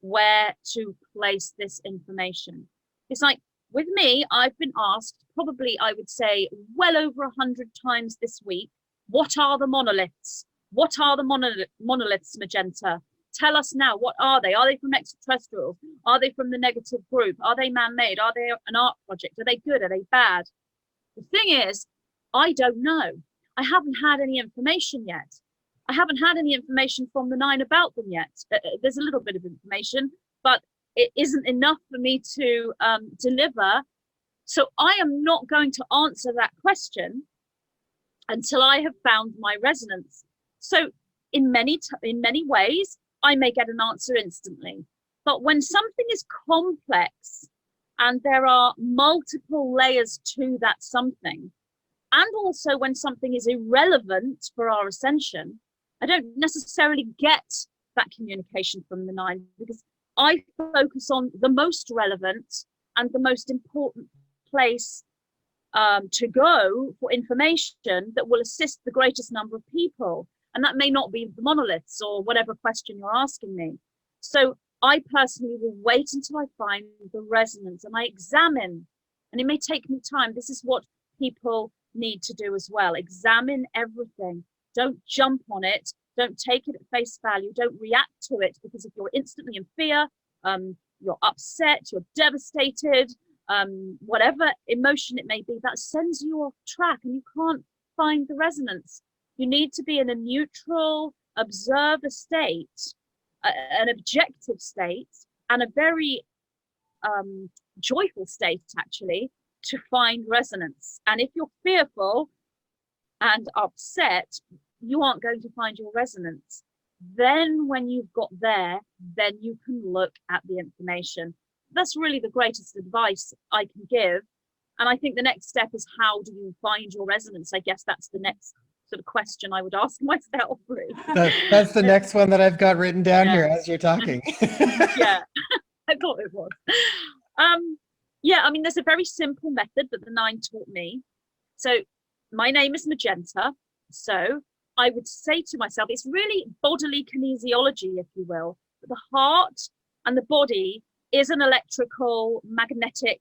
Speaker 3: where to place this information. It's like with me, I've been asked, probably I would say well over 100 times this week, what are the monoliths? What are the monoliths, Magenta? Tell us now, what are they? Are they from extraterrestrials? Are they from the negative group? Are they man-made? Are they an art project? Are they good? Are they bad? The thing is, I don't know. I haven't had any information yet. I haven't had any information from the nine about them yet. There's a little bit of information, but it isn't enough for me to deliver. So I am not going to answer that question until I have found my resonance. So in many ways, I may get an answer instantly. But when something is complex and there are multiple layers to that something, and also when something is irrelevant for our ascension, I don't necessarily get that communication from the nine, because I focus on the most relevant and the most important place to go for information that will assist the greatest number of people. And that may not be the monoliths or whatever question you're asking me. So I personally will wait until I find the resonance and I examine, and it may take me time. This is what people need to do as well. Examine everything. Don't jump on it. Don't take it at face value. Don't react to it, because if you're instantly in fear, you're upset, you're devastated, whatever emotion it may be, that sends you off track and you can't find the resonance. You need to be in a neutral, observer state, an objective state, and a very joyful state, actually, to find resonance. And if you're fearful and upset, you aren't going to find your resonance. Then when you've got there, then you can look at the information. That's really the greatest advice I can give. And I think the next step is, how do you find your resonance? I guess that's the next sort of question I would ask myself. Really.
Speaker 2: That's the next one that I've got written down here as you're talking.
Speaker 3: Yeah, I thought it was. Yeah, I mean, there's a very simple method that the nine taught me. So my name is Magenta. So I would say to myself, it's really bodily kinesiology, if you will. The heart and the body is an electrical magnetic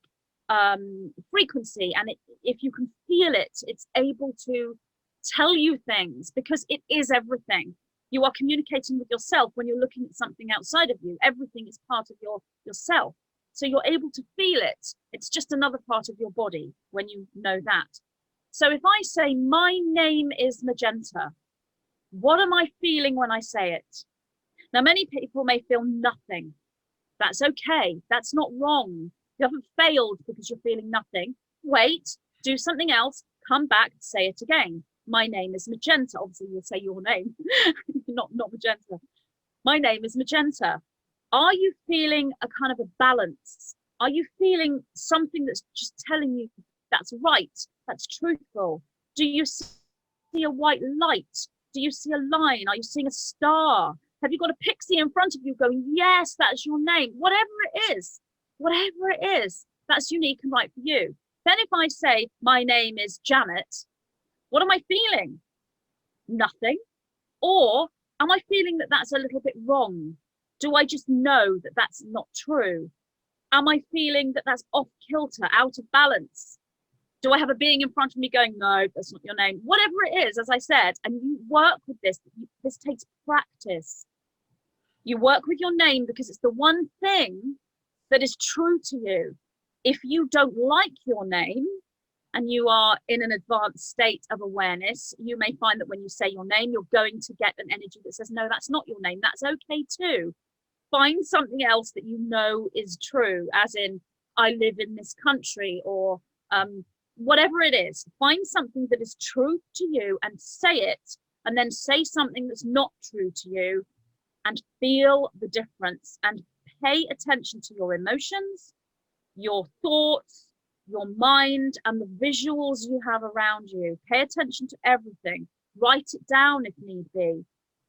Speaker 3: frequency. And if you can feel it, it's able to tell you things, because it is everything. You are communicating with yourself when you're looking at something outside of you. Everything is part of yourself. So you're able to feel it. It's just another part of your body when you know that. So if I say, my name is Magenta, what am I feeling when I say it? Now, many people may feel nothing. That's okay. That's not wrong. You haven't failed because you're feeling nothing. Wait, do something else, come back, say it again. My name is Magenta. Obviously, you'll say your name, not Magenta. My name is Magenta. Are you feeling a kind of a balance? Are you feeling something that's just telling you that's right, that's truthful? Do you see a white light? Do you see a line? Are you seeing a star? Have you got a pixie in front of you going, yes, that's your name? Whatever it is, that's unique and right for you. Then if I say, my name is Janet, what am I feeling? Nothing. Or am I feeling that that's a little bit wrong? Do I just know that that's not true? Am I feeling that that's off kilter, out of balance? Do I have a being in front of me going, no, that's not your name? Whatever it is, as I said, and you work with this. This takes practice. You work with your name because it's the one thing that is true to you. If you don't like your name and you are in an advanced state of awareness, you may find that when you say your name, you're going to get an energy that says, no, that's not your name. That's okay too. Find something else that you know is true, as in, I live in this country, or whatever it is. Find something that is true to you and say it, and then say something that's not true to you and feel the difference, and pay attention to your emotions, your thoughts, your mind, and the visuals you have around you. Pay attention to everything. Write it down if need be,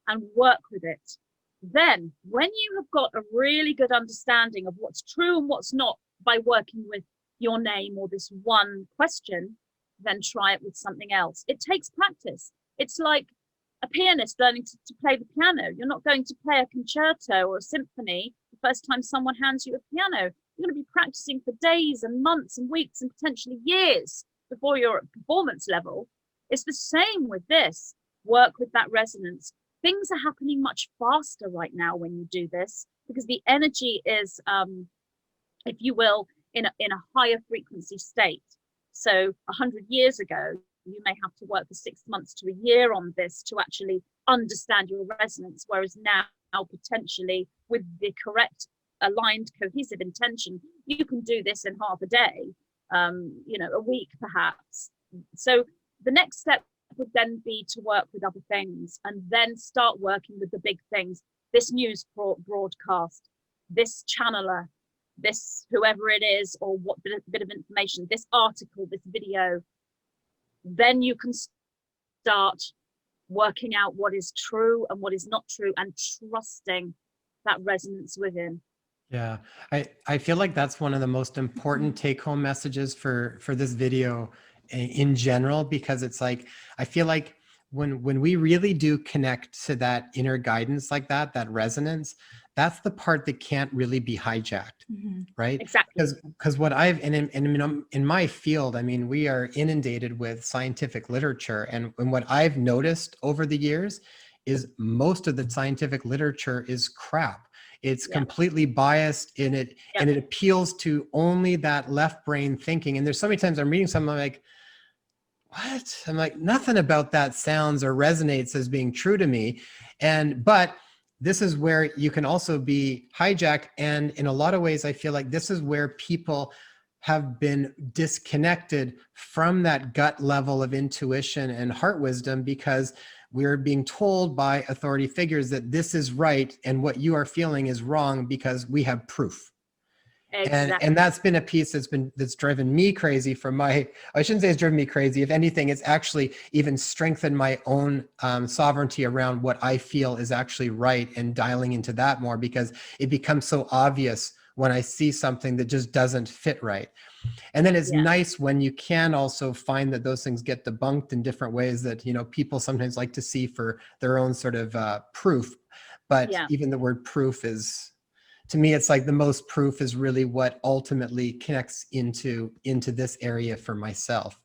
Speaker 3: and work with it. Then, when you have got a really good understanding of what's true and what's not by working with your name or this one question, then try it with something else. It takes practice. It's like a pianist learning to play the piano. You're not going to play a concerto or a symphony the first time someone hands you a piano. You're going to be practicing for days and months and weeks and potentially years before you're at performance level. It's the same with this. Work with that resonance. Things are happening much faster right now when you do this, because the energy is, if you will, in a higher frequency state. So 100 years ago, you may have to work for 6 months to a year on this to actually understand your resonance, whereas now potentially with the correct aligned cohesive intention, you can do this in half a day, a week perhaps. So the next step would then be to work with other things, and then start working with the big things. This news broadcast, this channeler, this whoever it is, or what bit of information, this article, this video. Then you can start working out what is true and what is not true, and trusting that resonance within.
Speaker 2: Yeah, I feel like that's one of the most important take-home messages for this video in general, because it's like, I feel like when we really do connect to that inner guidance like that resonance, that's the part that can't really be hijacked, right?
Speaker 3: Exactly.
Speaker 2: Because what I've, in my field, I mean, we are inundated with scientific literature, and what I've noticed over the years is most of the scientific literature is crap. It's completely biased in it, and it appeals to only that left brain thinking. And there's so many times I'm reading something, I'm like, what? I'm like, nothing about that sounds or resonates as being true to me. But this is where you can also be hijacked. And in a lot of ways, I feel like this is where people have been disconnected from that gut level of intuition and heart wisdom, because we're being told by authority figures that this is right and what you are feeling is wrong because we have proof. Exactly. And that's been a piece that's driven me crazy I shouldn't say it's driven me crazy. If anything, it's actually even strengthened my own sovereignty around what I feel is actually right, and dialing into that more, because it becomes so obvious when I see something that just doesn't fit right. And then it's
Speaker 3: Yeah.
Speaker 2: nice when you can also find that those things get debunked in different ways that, people sometimes like to see for their own sort of proof. But
Speaker 3: Yeah.
Speaker 2: even the word proof is, to me, it's like the most proof is really what ultimately connects into this area for myself.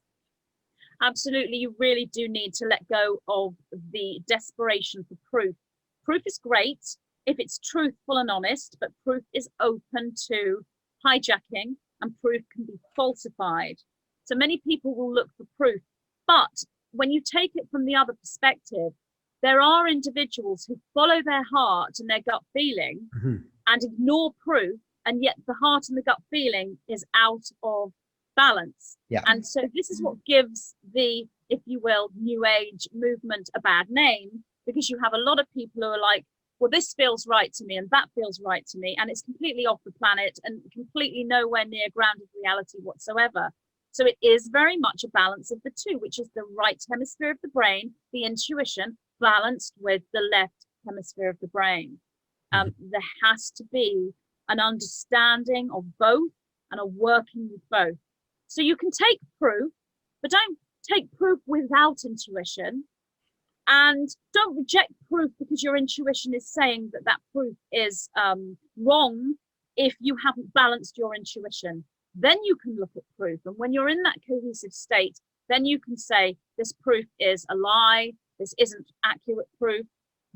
Speaker 3: Absolutely. You really do need to let go of the desperation for proof. Proof is great if it's truthful and honest, but proof is open to hijacking and proof can be falsified. So many people will look for proof, but when you take it from the other perspective, there are individuals who follow their heart and their gut feeling and ignore proof, and yet the heart and the gut feeling is out of balance.
Speaker 2: Yeah.
Speaker 3: And so this is what gives the, if you will, New Age movement a bad name, because you have a lot of people who are like, well, this feels right to me and that feels right to me, and it's completely off the planet and completely nowhere near grounded reality whatsoever. So it is very much a balance of the two, which is the right hemisphere of the brain, the intuition, balanced with the left hemisphere of the brain. There has to be an understanding of both and a working with both. So you can take proof, but don't take proof without intuition. And don't reject proof because your intuition is saying that that proof is wrong if you haven't balanced your intuition. Then you can look at proof. And when you're in that cohesive state, then you can say, this proof is a lie, this isn't accurate proof.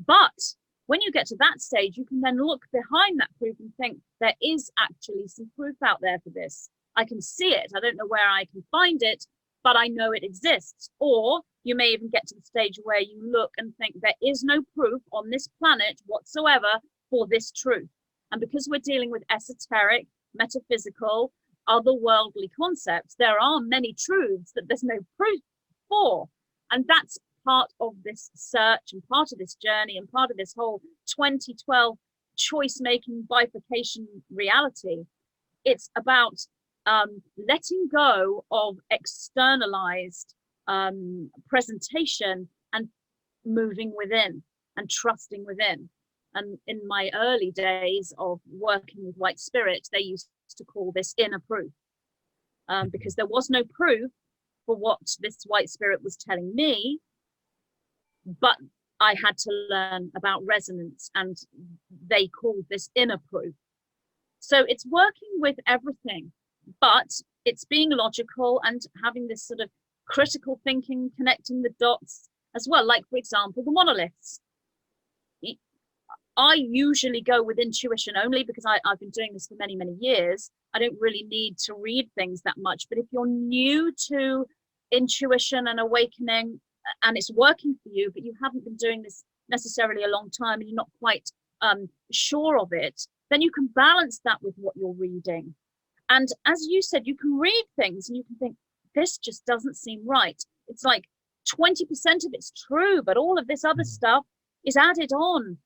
Speaker 3: But when you get to that stage, you can then look behind that proof and think, there is actually some proof out there for this. I can see it. I don't know where I can find it, but I know it exists. Or you may even get to the stage where you look and think there is no proof on this planet whatsoever for this truth. And because we're dealing with esoteric, metaphysical, otherworldly concepts, there are many truths that there's no proof for. And that's part of this search and part of this journey and part of this whole 2012 choice-making bifurcation reality. It's about letting go of externalized presentation and moving within and trusting within. And in my early days of working with white spirit, they used to call this inner proof, because there was no proof for what this white spirit was telling me, but I had to learn about resonance, and they called this inner proof. So it's working with everything, but it's being logical and having this sort of critical thinking, connecting the dots as well. Like, for example, the monoliths. I usually go with intuition only because I've been doing this for many, many years. I don't really need to read things that much. But if you're new to intuition and awakening and it's working for you, but you haven't been doing this necessarily a long time and you're not quite sure of it, then you can balance that with what you're reading. And as you said, you can read things and you can think, this just doesn't seem right. It's like 20% of it's true, but all of this other stuff is added on.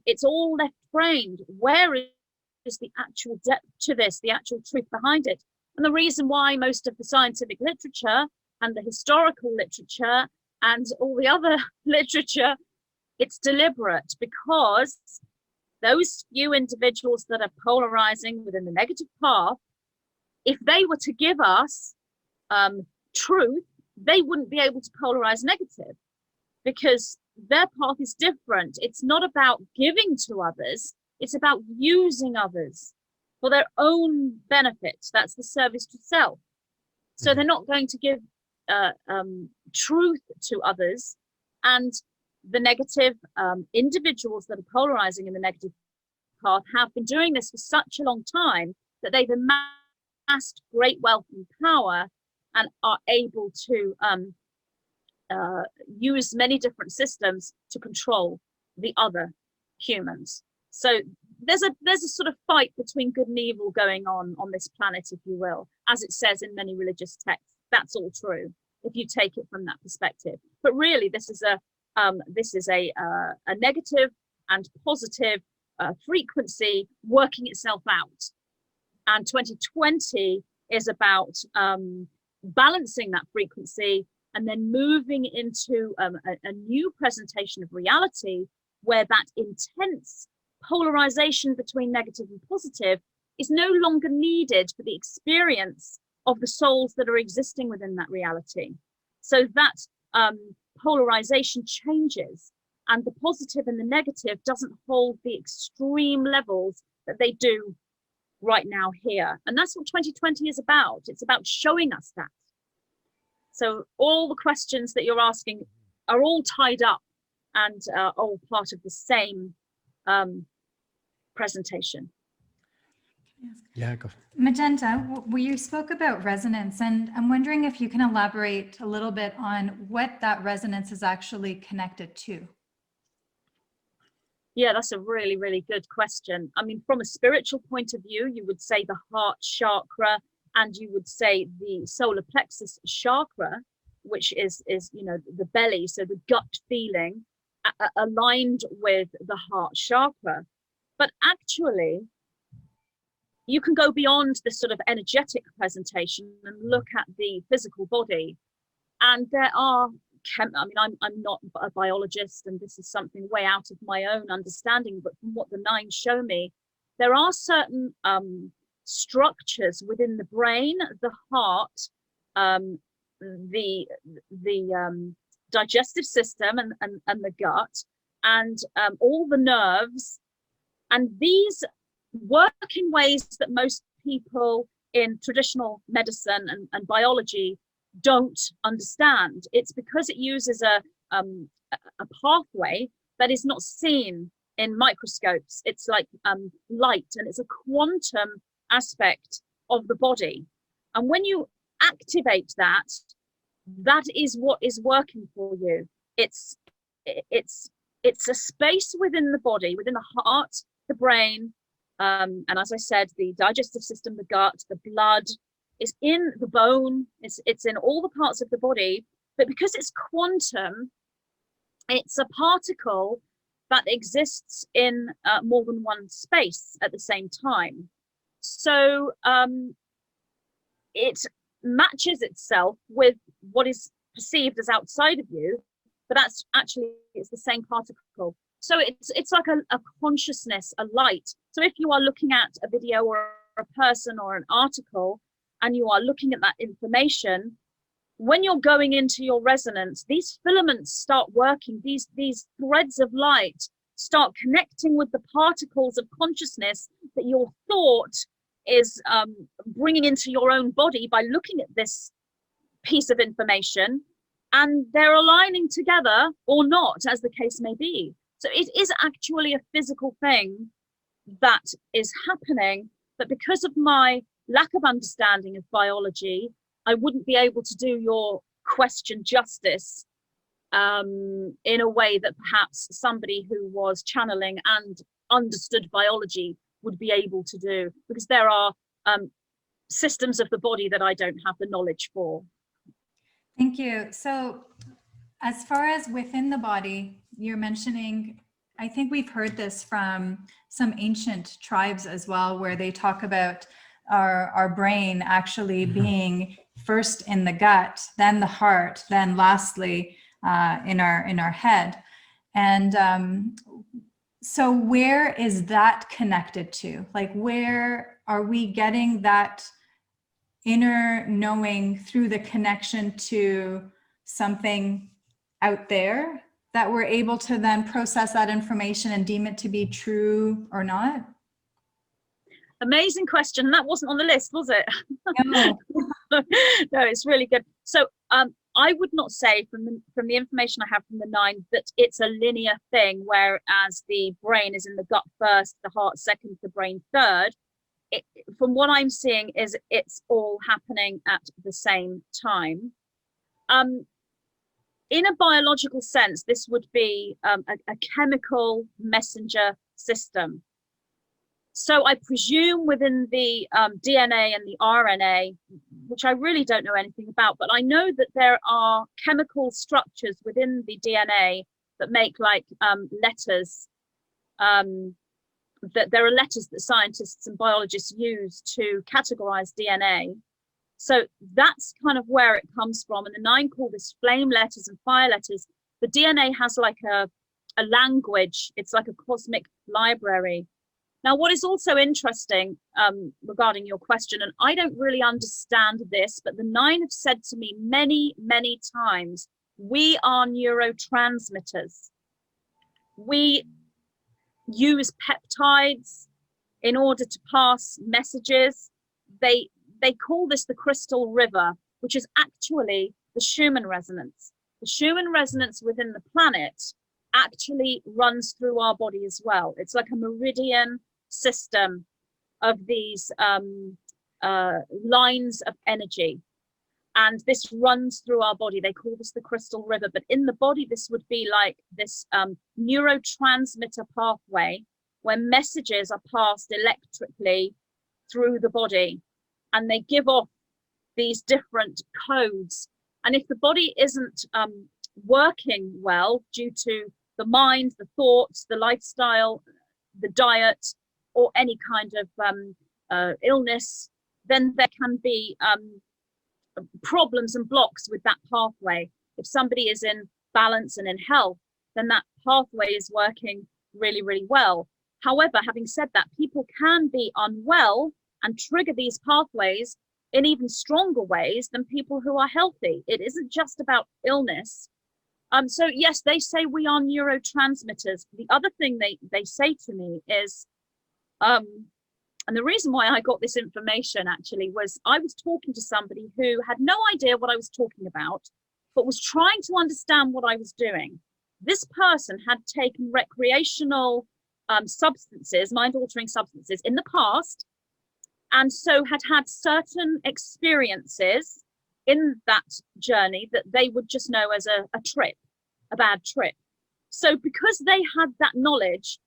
Speaker 3: It's all left-brained. Where is the actual depth to this, the actual truth behind it? And the reason why most of the scientific literature and the historical literature and all the other literature, it's deliberate, because those few individuals that are polarizing within the negative path, if they were to give us truth, they wouldn't be able to polarize negative, because their path is different. It's not about giving to others, it's about using others for their own benefit. That's the service to self. So they're not going to give truth to others. And the negative individuals that are polarizing in the negative path have been doing this for such a long time that they've amassed great wealth and power and are able to use many different systems to control the other humans. So there's a sort of fight between good and evil going on this planet, if you will, as it says in many religious texts. That's all true if you take it from that perspective. But really, this is a negative and positive frequency working itself out. And 2020 is about balancing that frequency and then moving into a new presentation of reality where that intense polarization between negative and positive is no longer needed for the experience of the souls that are existing within that reality. So that polarization changes, and the positive and the negative doesn't hold the extreme levels that they do right now here. And that's what 2020 is about. It's about showing us that. So all the questions that you're asking are all tied up and all part of the same presentation.
Speaker 1: Yeah, go.
Speaker 4: Magenta, you spoke about resonance, and I'm wondering if you can elaborate a little bit on what that resonance is actually connected to.
Speaker 3: Yeah, that's a really, really good question. I mean, from a spiritual point of view, you would say the heart chakra, and you would say the solar plexus chakra, which is the belly, so the gut feeling, aligned with the heart chakra. But actually, you can go beyond this sort of energetic presentation and look at the physical body. And there are, I'm not a biologist, and this is something way out of my own understanding, but from what the nine show me, there are certain structures within the brain, the heart, the digestive system and the gut, and all the nerves, and these work in ways that most people in traditional medicine and biology don't understand. It's because it uses a pathway that is not seen in microscopes. It's like light, and it's a quantum aspect of the body. And when you activate that, that is what is working for you. It's a space within the body, within the heart, the brain, and as I said, the digestive system, the gut, the blood, is in the bone, it's in all the parts of the body. But because it's quantum, it's a particle that exists in more than one space at the same time. So it matches itself with what is perceived as outside of you, but that's actually, it's the same particle. So it's like a consciousness, a light. So if you are looking at a video or a person or an article, and you are looking at that information, when you're going into your resonance, these filaments start working, these threads of light start connecting with the particles of consciousness that your thought is bringing into your own body by looking at this piece of information, and they're aligning together or not, as the case may be. So it is actually a physical thing that is happening, but because of my lack of understanding of biology, I wouldn't be able to do your question justice in a way that perhaps somebody who was channeling and understood biology would be able to do, because there are systems of the body that I don't have the knowledge for.
Speaker 4: Thank you. So as far as within the body, you're mentioning, I think we've heard this from some ancient tribes as well, where they talk about our brain actually being first in the gut, then the heart, then lastly in our head. And so where is that connected to? Like, where are we getting that inner knowing through the connection to something out there, that we're able to then process that information and deem it to be true or not?
Speaker 3: Amazing question. That wasn't on the list, was it?
Speaker 4: No.
Speaker 3: No, it's really good. So I would not say from the information I have from the nine that it's a linear thing, whereas the brain is in the gut first, the heart second, the brain third. From what I'm seeing is it's all happening at the same time. In a biological sense, this would be a chemical messenger system. So I presume within the DNA and the RNA, which I really don't know anything about, but I know that there are chemical structures within the DNA that make like letters. That there are letters that scientists and biologists use to categorize DNA. So that's kind of where it comes from. And the nine call this flame letters and fire letters. The DNA has like a language. It's like a cosmic library. Now, what is also interesting regarding your question, and I don't really understand this, but the nine have said to me many, many times, we are neurotransmitters. We use peptides in order to pass messages. They call this the crystal river, which is actually the Schumann resonance. The Schumann resonance within the planet actually runs through our body as well. It's like a meridian system of these lines of energy, and this runs through our body. They call this the crystal river, but in the body this would be like this neurotransmitter pathway where messages are passed electrically through the body, and they give off these different codes. And if the body isn't working well due to the mind, the thoughts, the lifestyle, the diet, or any kind of illness, then there can be problems and blocks with that pathway. If somebody is in balance and in health, then that pathway is working really, really well. However, having said that, people can be unwell and trigger these pathways in even stronger ways than people who are healthy. It isn't just about illness. So yes, they say we are neurotransmitters. The other thing they say to me is, and the reason why I got this information actually was I was talking to somebody who had no idea what I was talking about, but was trying to understand what I was doing. This person had taken recreational substances, mind-altering substances in the past, and so had certain experiences in that journey that they would just know as a trip, a bad trip. So because they had that knowledge,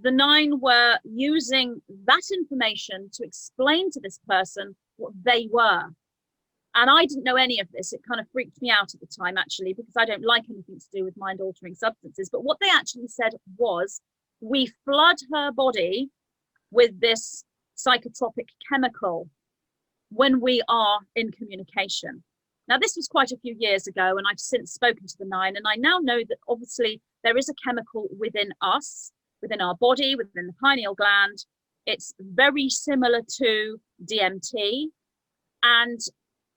Speaker 3: the nine were using that information to explain to this person what they were. And I didn't know any of this. It kind of freaked me out at the time, actually, because I don't like anything to do with mind-altering substances. But what they actually said was, we flood her body with this psychotropic chemical when we are in communication. Now, this was quite a few years ago, and I've since spoken to the nine, and I now know that obviously there is a chemical within us, within our body, within the pineal gland. It's very similar to DMT. And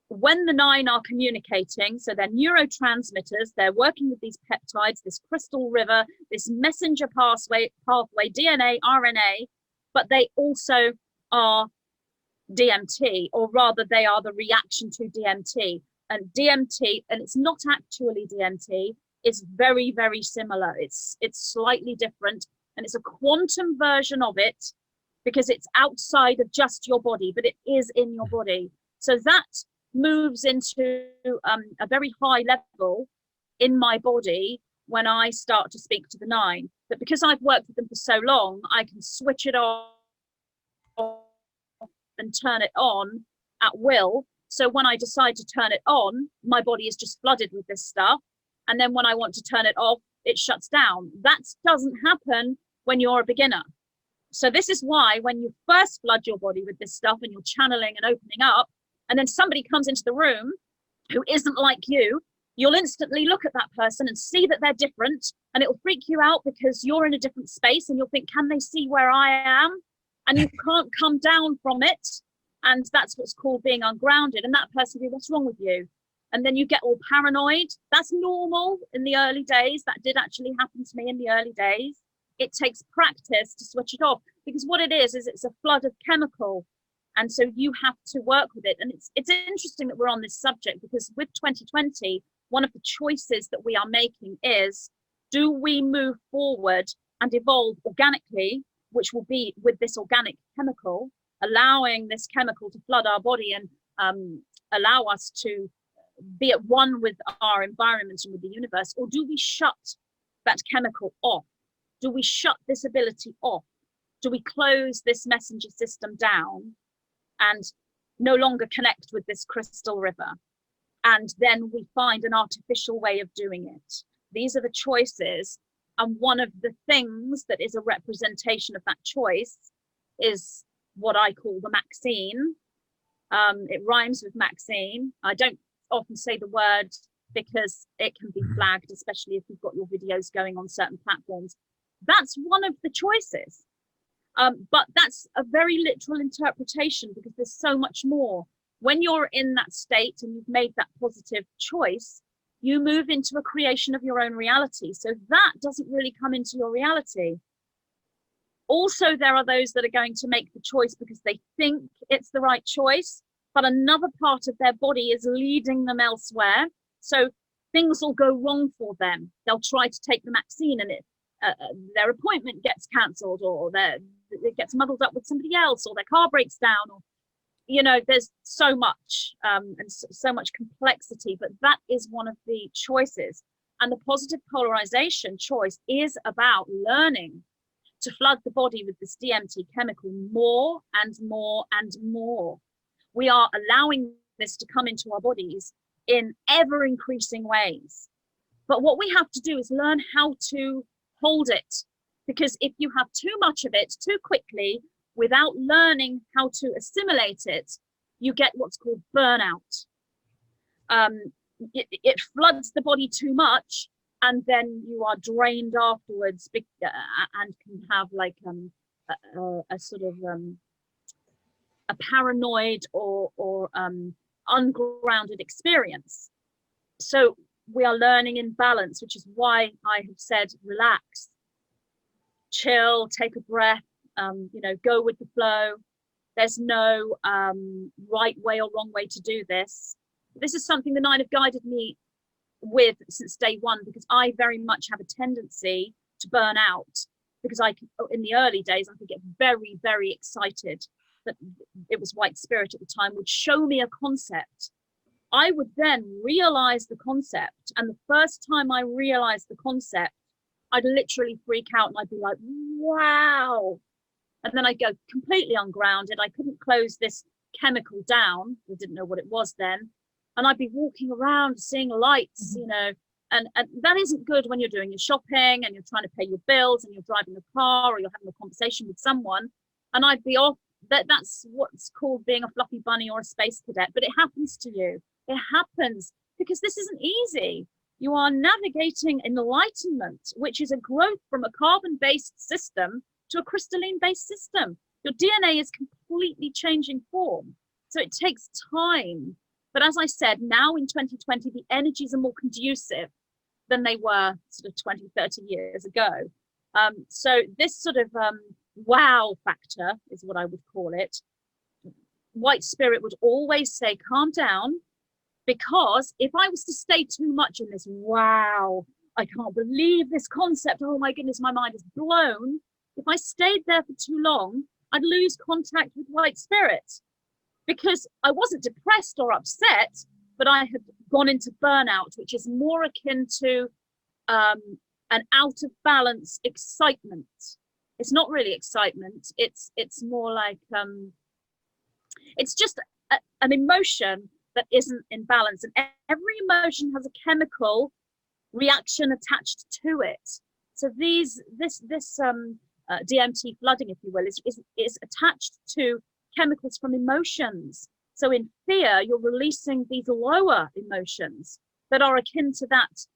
Speaker 3: when the nine are communicating, so they're neurotransmitters, they're working with these peptides, this crystal river, this messenger pathway, DNA, RNA, but they also are DMT, or rather they are the reaction to DMT. And DMT, and it's not actually DMT, is very, very similar. It's slightly different, and it's a quantum version of it because it's outside of just your body, but it is in your body. So that moves into a very high level in my body when I start to speak to the nine. But because I've worked with them for so long, I can switch it off and turn it on at will. So when I decide to turn it on, my body is just flooded with this stuff. And then when I want to turn it off, it shuts down. That doesn't happen when you're a beginner. So this is why when you first flood your body with this stuff and you're channeling and opening up, and then somebody comes into the room who isn't like you, you'll instantly look at that person and see that they're different, and it'll freak you out because you're in a different space, and you'll think, can they see where I am? And you can't come down from it. And that's what's called being ungrounded. And that person will be, what's wrong with you? And then you get all paranoid. That's normal in the early days. That did actually happen to me in the early days. It takes practice to switch it off, because what it is it's a flood of chemical. And so you have to work with it. And it's interesting that we're on this subject, because with 2020, one of the choices that we are making is, do we move forward and evolve organically, which will be with this organic chemical, allowing this chemical to flood our body and allow us to be at one with our environment and with the universe? Or do we shut that chemical off? Do we shut this ability off? Do we close this messenger system down and no longer connect with this crystal river? And then we find an artificial way of doing it. These are the choices. And one of the things that is a representation of that choice is what I call the Maxine. It rhymes with Maxine. I don't often say the word because it can be flagged, especially if you've got your videos going on certain platforms. That's one of the choices. But that's a very literal interpretation, because there's so much more. When you're in that state and you've made that positive choice, you move into a creation of your own reality. So that doesn't really come into your reality. Also, there are those that are going to make the choice because they think it's the right choice, but another part of their body is leading them elsewhere. So things will go wrong for them. They'll try to take the vaccine and their appointment gets cancelled, or it gets muddled up with somebody else, or their car breaks down, or, you know, there's so much and so much complexity, but that is one of the choices. And the positive polarization choice is about learning to flood the body with this DMT chemical more and more and more. We are allowing this to come into our bodies in ever increasing ways. But what we have to do is learn how to hold it, because if you have too much of it too quickly without learning how to assimilate it, you get what's called burnout. It floods the body too much, and then you are drained afterwards, and can have like a sort of a paranoid or ungrounded experience. So we are learning in balance, which is why I have said relax, chill, take a breath, you know, go with the flow. There's no right way or wrong way to do this. This is something the Nine have guided me with since day one, because I very much have a tendency to burn out, because in the early days, I could get very, very excited that it was White Spirit at the time would show me a concept. I would then realize the concept, and the first time I realized the concept, I'd literally freak out and I'd be like, wow. And then I'd go completely ungrounded. I couldn't close this chemical down. I didn't know what it was then. And I'd be walking around seeing lights, you know, and that isn't good when you're doing your shopping and you're trying to pay your bills and you're driving a car or you're having a conversation with someone. And I'd be off. That's what's called being a fluffy bunny or a space cadet. But it happens to you. It happens because this isn't easy. You are navigating enlightenment, which is a growth from a carbon-based system to a crystalline-based system. Your DNA is completely changing form. So it takes time. But as I said, now in 2020, the energies are more conducive than they were sort of 20, 30 years ago. So this sort of wow factor is what I would call it. White Spirit would always say, calm down, because if I was to stay too much in this, wow, I can't believe this concept, oh my goodness, my mind is blown. If I stayed there for too long, I'd lose contact with White Spirit, because I wasn't depressed or upset, but I had gone into burnout, which is more akin to an out of balance excitement. It's not really excitement. It's more like, it's just an emotion that isn't in balance. And every emotion has a chemical reaction attached to it. So this DMT flooding, if you will, is attached to chemicals from emotions. So in fear, you're releasing these lower emotions that are akin to that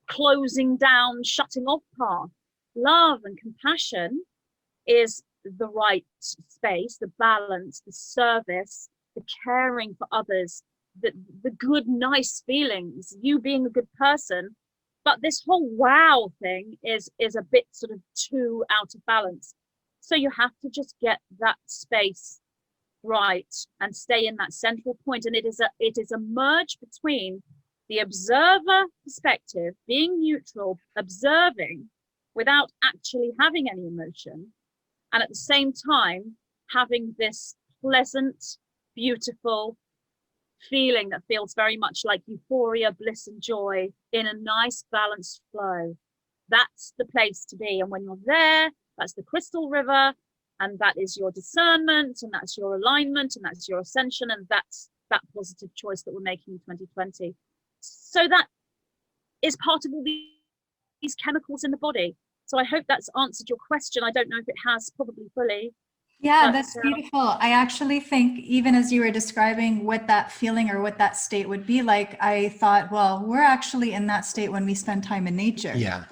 Speaker 3: closing down, shutting off path. Love and compassion is the right space, the balance, the service, the caring for others, the good, nice feelings, you being a good person. But this whole wow thing is a bit sort of too out of balance. So you have to just get that space right and stay in that central point. And it is a merge between the observer perspective, being neutral, observing without actually having any emotion, and at the same time having this pleasant, beautiful feeling that feels very much like euphoria, bliss and joy in a nice balanced flow. That's the place to be. And when you're there, that's the crystal river, and that is your discernment, and that's your alignment, and that's your ascension, and that's that positive choice that we're making in 2020. So that is part of all these chemicals in the body. So I hope that's answered your question. I don't know if it has, probably fully.
Speaker 4: Yeah,
Speaker 3: But,
Speaker 4: that's beautiful. I actually think even as you were describing what that feeling or what that state would be like, I thought, well, we're actually in that state when we spend time in nature.
Speaker 1: Yeah.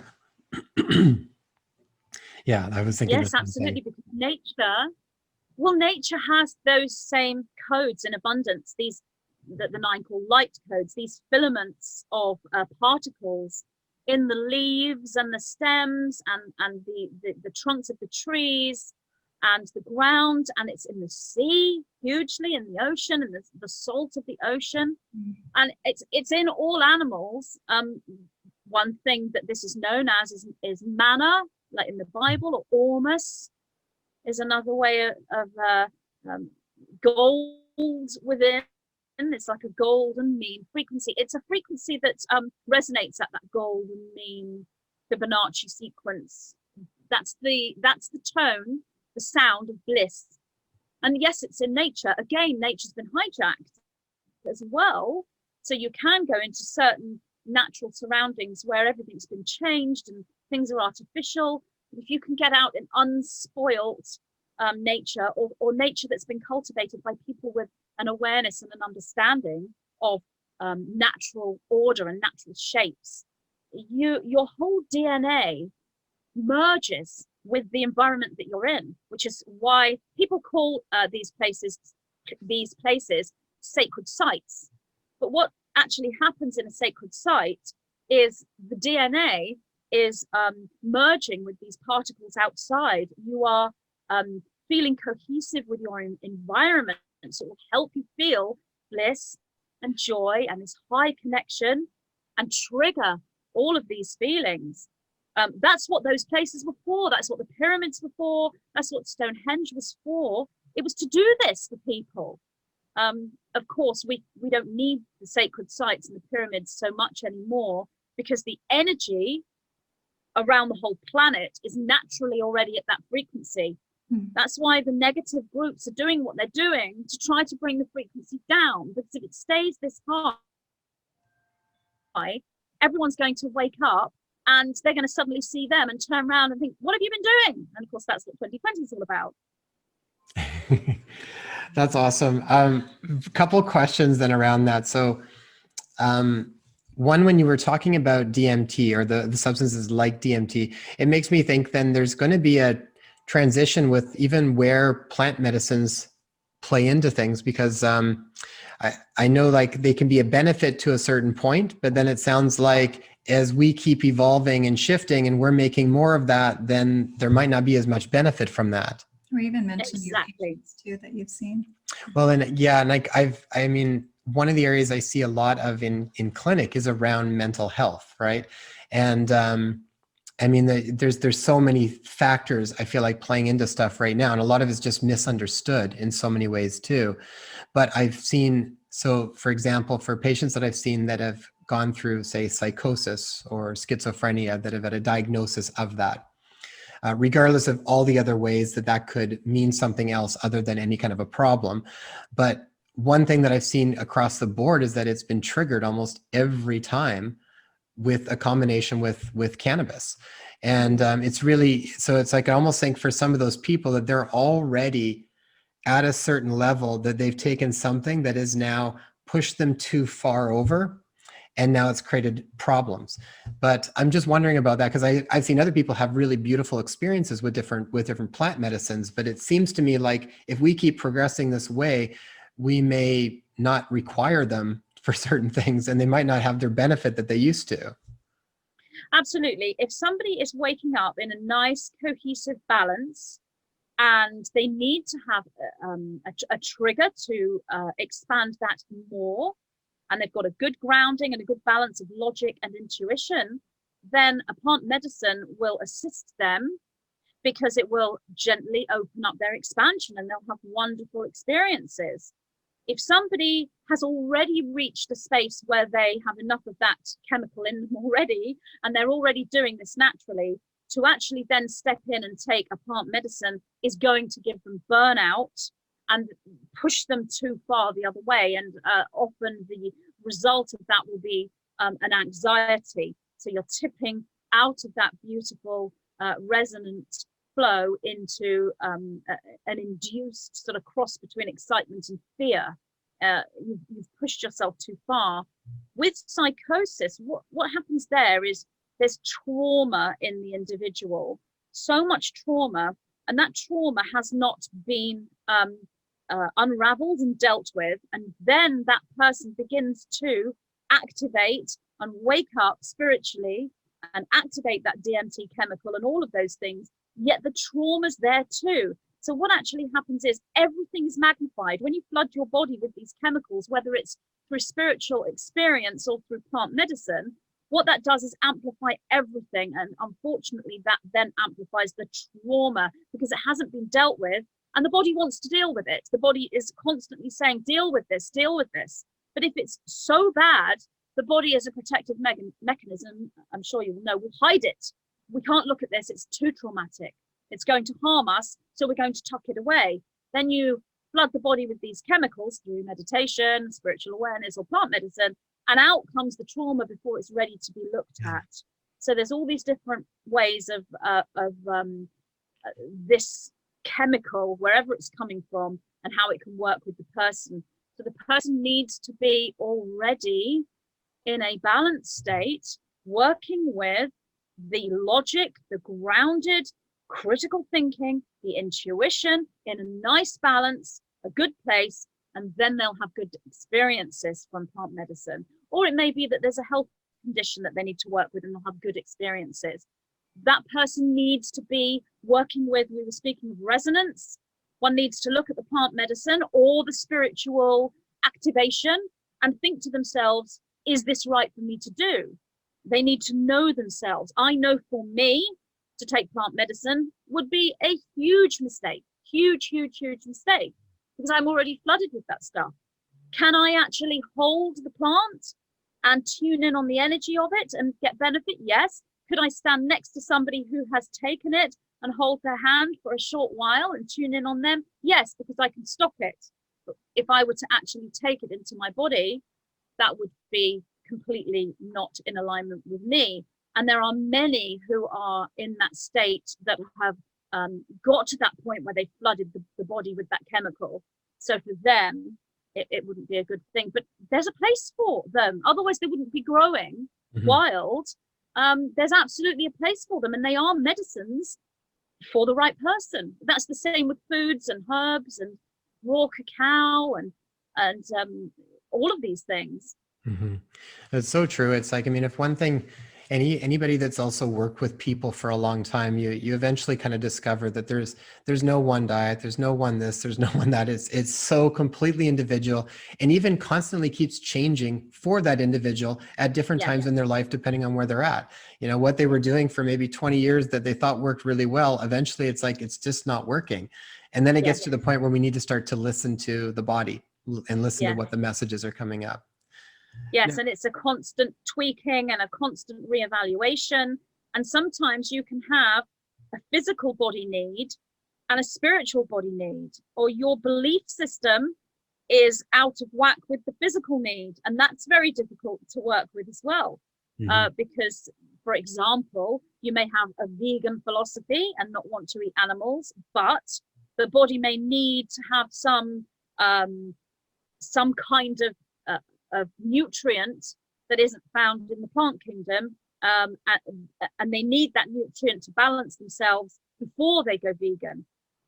Speaker 2: Yeah, I was thinking the
Speaker 3: Yes,
Speaker 2: same thing.
Speaker 3: absolutely, because nature has those same codes in abundance. These, the nine called light codes, these filaments of particles in the leaves and the stems and the trunks of the trees and the ground, and it's in the sea hugely, in the ocean, and the salt of the ocean, and it's in all animals. One thing that this is known as is manna, like in the Bible, or ormus is another way of gold within. It's like a golden mean frequency. It's a frequency that resonates at that golden mean Fibonacci sequence. That's the tone, the sound of bliss. And yes, it's in nature. Again, nature's been hijacked as well. So you can go into certain natural surroundings where everything's been changed and things are artificial. If you can get out in unspoilt nature, or nature that's been cultivated by people with an awareness and an understanding of natural order and natural shapes, your whole DNA merges with the environment that you're in, which is why people call these places sacred sites. But what actually happens in a sacred site is the DNA is merging with these particles outside. You are feeling cohesive with your environment, so it will help you feel bliss and joy and this high connection and trigger all of these feelings. That's what those places were for. That's what the pyramids were for. That's what Stonehenge was for. It was to do this for people. Of course, we don't need the sacred sites and the pyramids so much anymore, because the energy around the whole planet is naturally already at that frequency. That's why the negative groups are doing what they're doing, to try to bring the frequency down, because if it stays this high, everyone's going to wake up and they're going to suddenly see them and turn around and think, what have you been doing? And of course, that's what 2020 is all about.
Speaker 2: That's awesome. A couple questions then around that. So one, when you were talking about DMT or the substances like DMT, it makes me think then there's going to be a transition with even where plant medicines play into things, because I know like they can be a benefit to a certain point, but then it sounds like as we keep evolving and shifting and we're making more of that, then there might not be as much benefit from that.
Speaker 4: Or even mention
Speaker 3: Exactly.
Speaker 4: your patients too that you've seen.
Speaker 2: Well, and yeah, and like I mean, one of the areas I see a lot of in clinic is around mental health, right? And I mean, there's so many factors I feel like playing into stuff right now, and a lot of it's just misunderstood in so many ways too. But I've seen, so for example, for patients that I've seen that have gone through, say, psychosis or schizophrenia, that have had a diagnosis of that, regardless of all the other ways that could mean something else other than any kind of a problem. But one thing that I've seen across the board is that it's been triggered almost every time with a combination with cannabis. And it's really, so it's like, I almost think for some of those people that they're already at a certain level, that they've taken something that has now pushed them too far over, and now it's created problems. But I'm just wondering about that, because I've seen other people have really beautiful experiences with different plant medicines. But it seems to me like if we keep progressing this way, we may not require them for certain things, and they might not have their benefit that they used to.
Speaker 3: Absolutely. If somebody is waking up in a nice, cohesive balance, and they need to have a trigger to expand that more, and they've got a good grounding and a good balance of logic and intuition, then a plant medicine will assist them, because it will gently open up their expansion and they'll have wonderful experiences. If somebody has already reached a space where they have enough of that chemical in them already, and they're already doing this naturally, to actually then step in and take a plant medicine is going to give them burnout and push them too far the other way. And often the result of that will be an anxiety. So you're tipping out of that beautiful resonant flow into an induced sort of cross between excitement and fear. You've pushed yourself too far. With psychosis, what happens there is there's trauma in the individual. so much trauma, and that trauma has not been unraveled and dealt with, and then that person begins to activate and wake up spiritually and activate that DMT chemical and all of those things, yet the trauma's there too. So what actually happens is everything is magnified. When you flood your body with these chemicals, whether it's through spiritual experience or through plant medicine, what that does is amplify everything. And unfortunately, that then amplifies the trauma because it hasn't been dealt with, and the body wants to deal with it. The body is constantly saying, deal with this, deal with this. But if it's so bad, the body as a protective mechanism, I'm sure you will know, will hide it. We can't look at this, it's too traumatic. It's going to harm us, so we're going to tuck it away. Then you flood the body with these chemicals through meditation, spiritual awareness, or plant medicine, and out comes the trauma before it's ready to be looked at. So there's all these different ways of this chemical, wherever it's coming from, and how it can work with the person. So the person needs to be already in a balanced state, working with the logic, the grounded, critical thinking, the intuition in a nice balance, a good place, and then they'll have good experiences from plant medicine. Or it may be that there's a health condition that they need to work with and they'll have good experiences. That person needs to be working with, we were speaking of resonance, one needs to look at the plant medicine or the spiritual activation and think to themselves, is this right for me to do? They need to know themselves. I know for me, to take plant medicine would be a huge mistake, huge mistake, because I'm already flooded with that stuff. Can I actually hold the plant and tune in on the energy of it and get benefit? Yes. Could I stand next to somebody who has taken it and hold their hand for a short while and tune in on them? Yes, because I can stop it. But if I were to actually take it into my body, that would be completely not in alignment with me. And there are many who are in that state that have got to that point where they flooded the body with that chemical. So for them, it wouldn't be a good thing. But there's a place for them. Otherwise, they wouldn't be growing wild. There's absolutely a place for them. And they are medicines for the right person. That's the same with foods and herbs and raw cacao and all of these things.
Speaker 2: It's so true. It's like, I mean, if one thing, anybody that's also worked with people for a long time, you eventually kind of discover that there's no one diet, there's no one this, there's no one that. It's so completely individual, and even constantly keeps changing for that individual at different times in their life, depending on where they're at. You know, what they were doing for maybe 20 years that they thought worked really well, eventually it's like, it's just not working. And then it gets to the point where we need to start to listen to the body and listen to what the messages are coming up.
Speaker 3: Yes, and it's a constant tweaking and a constant reevaluation. And sometimes you can have a physical body need and a spiritual body need, or your belief system is out of whack with the physical need. And that's very difficult to work with as well. Because, for example, you may have a vegan philosophy and not want to eat animals, but the body may need to have some kind of nutrient that isn't found in the plant kingdom, and they need that nutrient to balance themselves before they go vegan.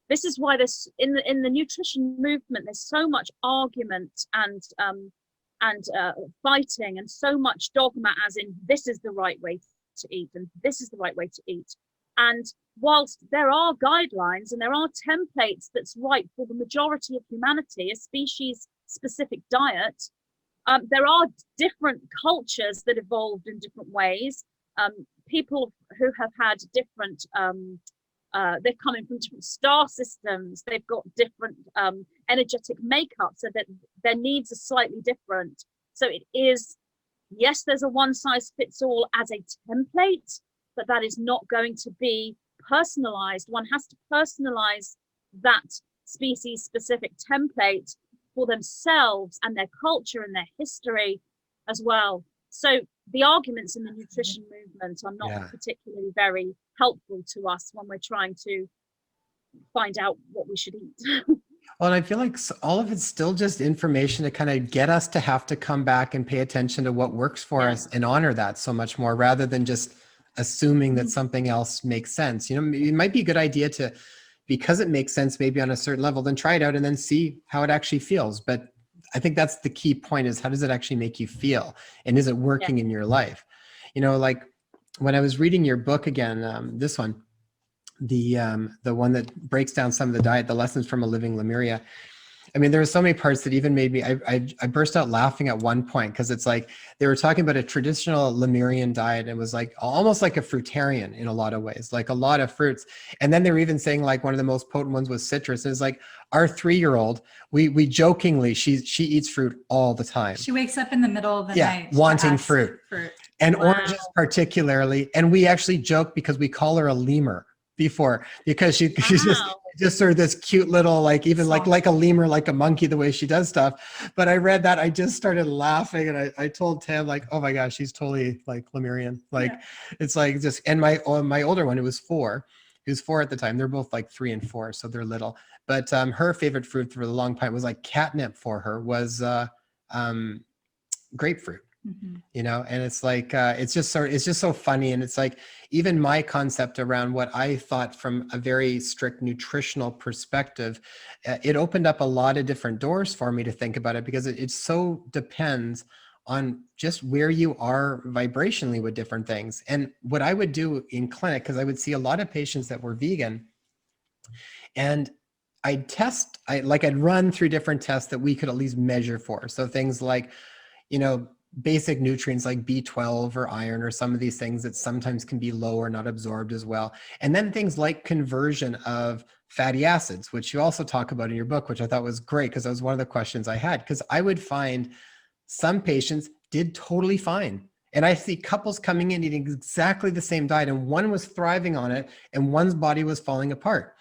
Speaker 3: This is why there's in the nutrition movement there's so much argument and fighting and so much dogma, as in this is the right way to eat and this is the right way to eat. And whilst there are guidelines and there are templates that's right for the majority of humanity, a species specific diet, there are different cultures that evolved in different ways. People who have had different, they're coming from different star systems, they've got different energetic makeup, so that their needs are slightly different. So it is, yes, there's a one size fits all as a template, but that is not going to be personalized. One has to personalize that species specific template for themselves and their culture and their history as well. So the arguments in the nutrition movement are not particularly very helpful to us when we're trying to find out what we should eat.
Speaker 2: Well, and I feel like all of it's still just information to kind of get us to have to come back and pay attention to what works for us and honor that so much more, rather than just assuming that something else makes sense. You know, it might be a good idea to, because it makes sense maybe on a certain level, then try it out and then see how it actually feels. But I think that's the key point, is how does it actually make you feel? And is it working in your life? You know, like when I was reading your book again, this one, the one that breaks down some of the diet, the lessons from a living Lemuria. I mean, there were so many parts that even made me, I burst out laughing at one point, because it's like they were talking about a traditional Lemurian diet. And it was like almost like a fruitarian in a lot of ways, like a lot of fruits. And then they were even saying like one of the most potent ones was citrus. And it's like our 3-year-old, we jokingly, she eats fruit all the time.
Speaker 4: She wakes up in the middle of the night
Speaker 2: wanting fruit. And oranges particularly. And we actually joke because we call her a lemur before, because she's just sort of this cute little, like even like a lemur, like a monkey, the way she does stuff. But I read that, I just started laughing, and I told Tam, like, oh my gosh, she's totally like Lemurian. Like it's like just, and my older one, who was 4 at the time, they're both like 3 and 4, so they're little. But her favorite fruit for the long time was like catnip for her was grapefruit. You know, and it's like it's just so funny. And it's like even my concept around what I thought from a very strict nutritional perspective, it opened up a lot of different doors for me to think about it, because it so depends on just where you are vibrationally with different things. And what I would do in clinic, because I would see a lot of patients that were vegan, and I'd run through different tests that we could at least measure for. So things like, you know, basic nutrients like B12 or iron, or some of these things that sometimes can be low or not absorbed as well. And then things like conversion of fatty acids, which you also talk about in your book, which I thought was great, because that was one of the questions I had, because I would find some patients did totally fine. And I see couples coming in eating exactly the same diet, and one was thriving on it and one's body was falling apart.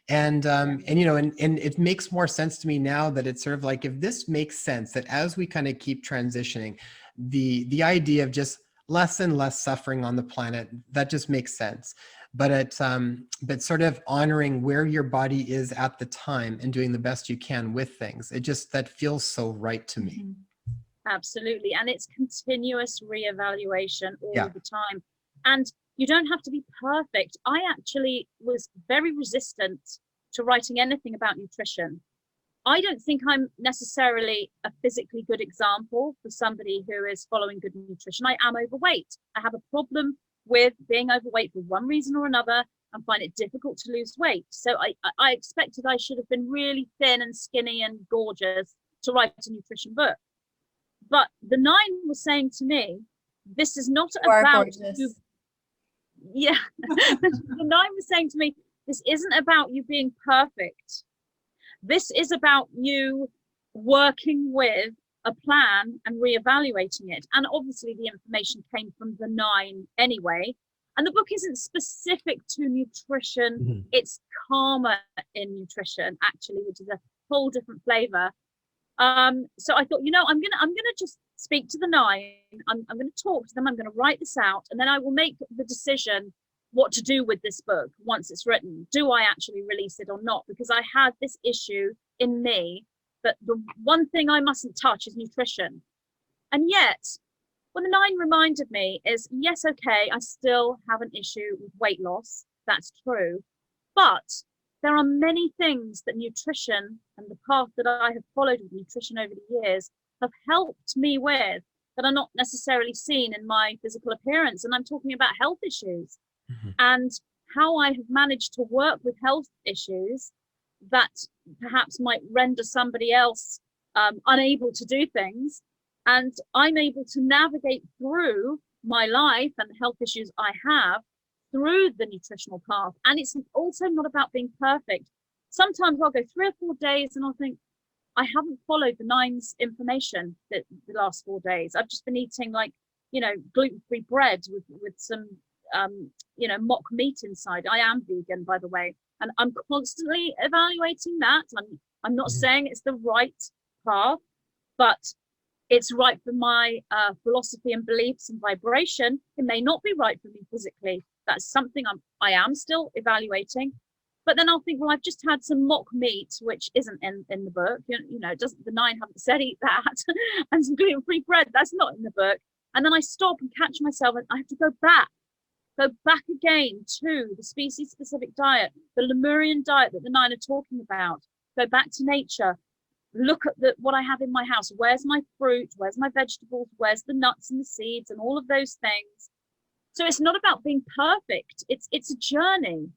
Speaker 2: And you know, and it makes more sense to me now that it's sort of like, if this makes sense, that as we kind of keep transitioning, the idea of just less and less suffering on the planet, that just makes sense. But but sort of honoring where your body is at the time and doing the best you can with things, that feels so right to me.
Speaker 3: Absolutely. And it's continuous reevaluation all the time. And you don't have to be perfect. I actually was very resistant to writing anything about nutrition. I don't think I'm necessarily a physically good example for somebody who is following good nutrition. I am overweight. I have a problem with being overweight for one reason or another, and find it difficult to lose weight. So I expected I should have been really thin and skinny and gorgeous to write a nutrition book. But the 9 was saying to me, this is not about you. Yeah, the 9 was saying to me, this isn't about you being perfect. This is about you working with a plan and reevaluating it. And obviously the information came from the 9 anyway. And the book isn't specific to nutrition. It's karma in nutrition, actually, which is a whole different flavor. So I thought, you know, I'm gonna just speak to the 9. I'm gonna talk to them. I'm gonna write this out, and then I will make the decision what to do with this book once it's written. Do I actually release it or not? Because I had this issue in me that the one thing I mustn't touch is nutrition. And yet, what the 9 reminded me is, yes, okay, I still have an issue with weight loss. That's true. But there are many things that nutrition and the path that I have followed with nutrition over the years have helped me with that are not necessarily seen in my physical appearance. And I'm talking about health issues and how I have managed to work with health issues that perhaps might render somebody else unable to do things. And I'm able to navigate through my life and the health issues I have through the nutritional path. And it's also not about being perfect. Sometimes I'll go 3 or 4 days and I'll think, I haven't followed the 9's information the last 4 days. I've just been eating, like, you know, gluten-free bread with some, you know, mock meat inside. I am vegan, by the way. And I'm constantly evaluating that. I'm not saying it's the right path, but it's right for my philosophy and beliefs and vibration. It may not be right for me physically. That's something I am still evaluating. But then I'll think, well, I've just had some mock meat, which isn't in the book. You know, doesn't the 9 haven't said eat that, and some gluten-free bread, that's not in the book. And then I stop and catch myself, and I have to go back Go back again to the species-specific diet, the Lemurian diet that the 9 are talking about. Go back to nature. Look at what I have in my house. Where's my fruit? Where's my vegetables? Where's the nuts and the seeds and all of those things? So it's not about being perfect. It's a journey.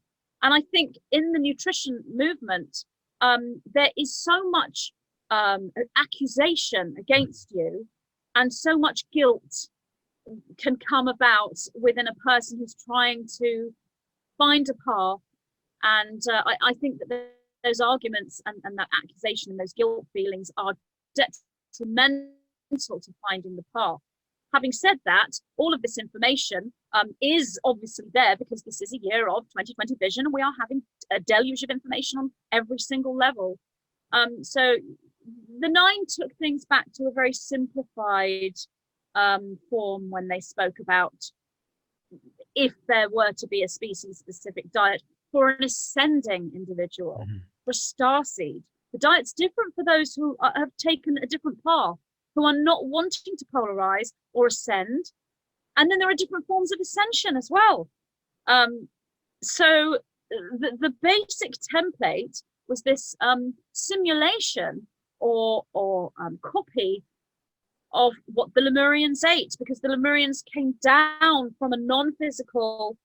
Speaker 3: And I think in the nutrition movement, there is so much accusation against you, and so much guilt can come about within a person who's trying to find a path. And I think that those arguments and that accusation and those guilt feelings are detrimental to finding the path. Having said that, all of this information is obviously there because this is a year of 2020 vision, and we are having a deluge of information on every single level. So the 9 took things back to a very simplified form when they spoke about if there were to be a species-specific diet for an ascending individual, for starseed. The diet's different for those who have taken a different path, who are not wanting to polarize or ascend. And then there are different forms of ascension as well. So the basic template was this simulation or copy of what the Lemurians ate, because the Lemurians came down from a non-physical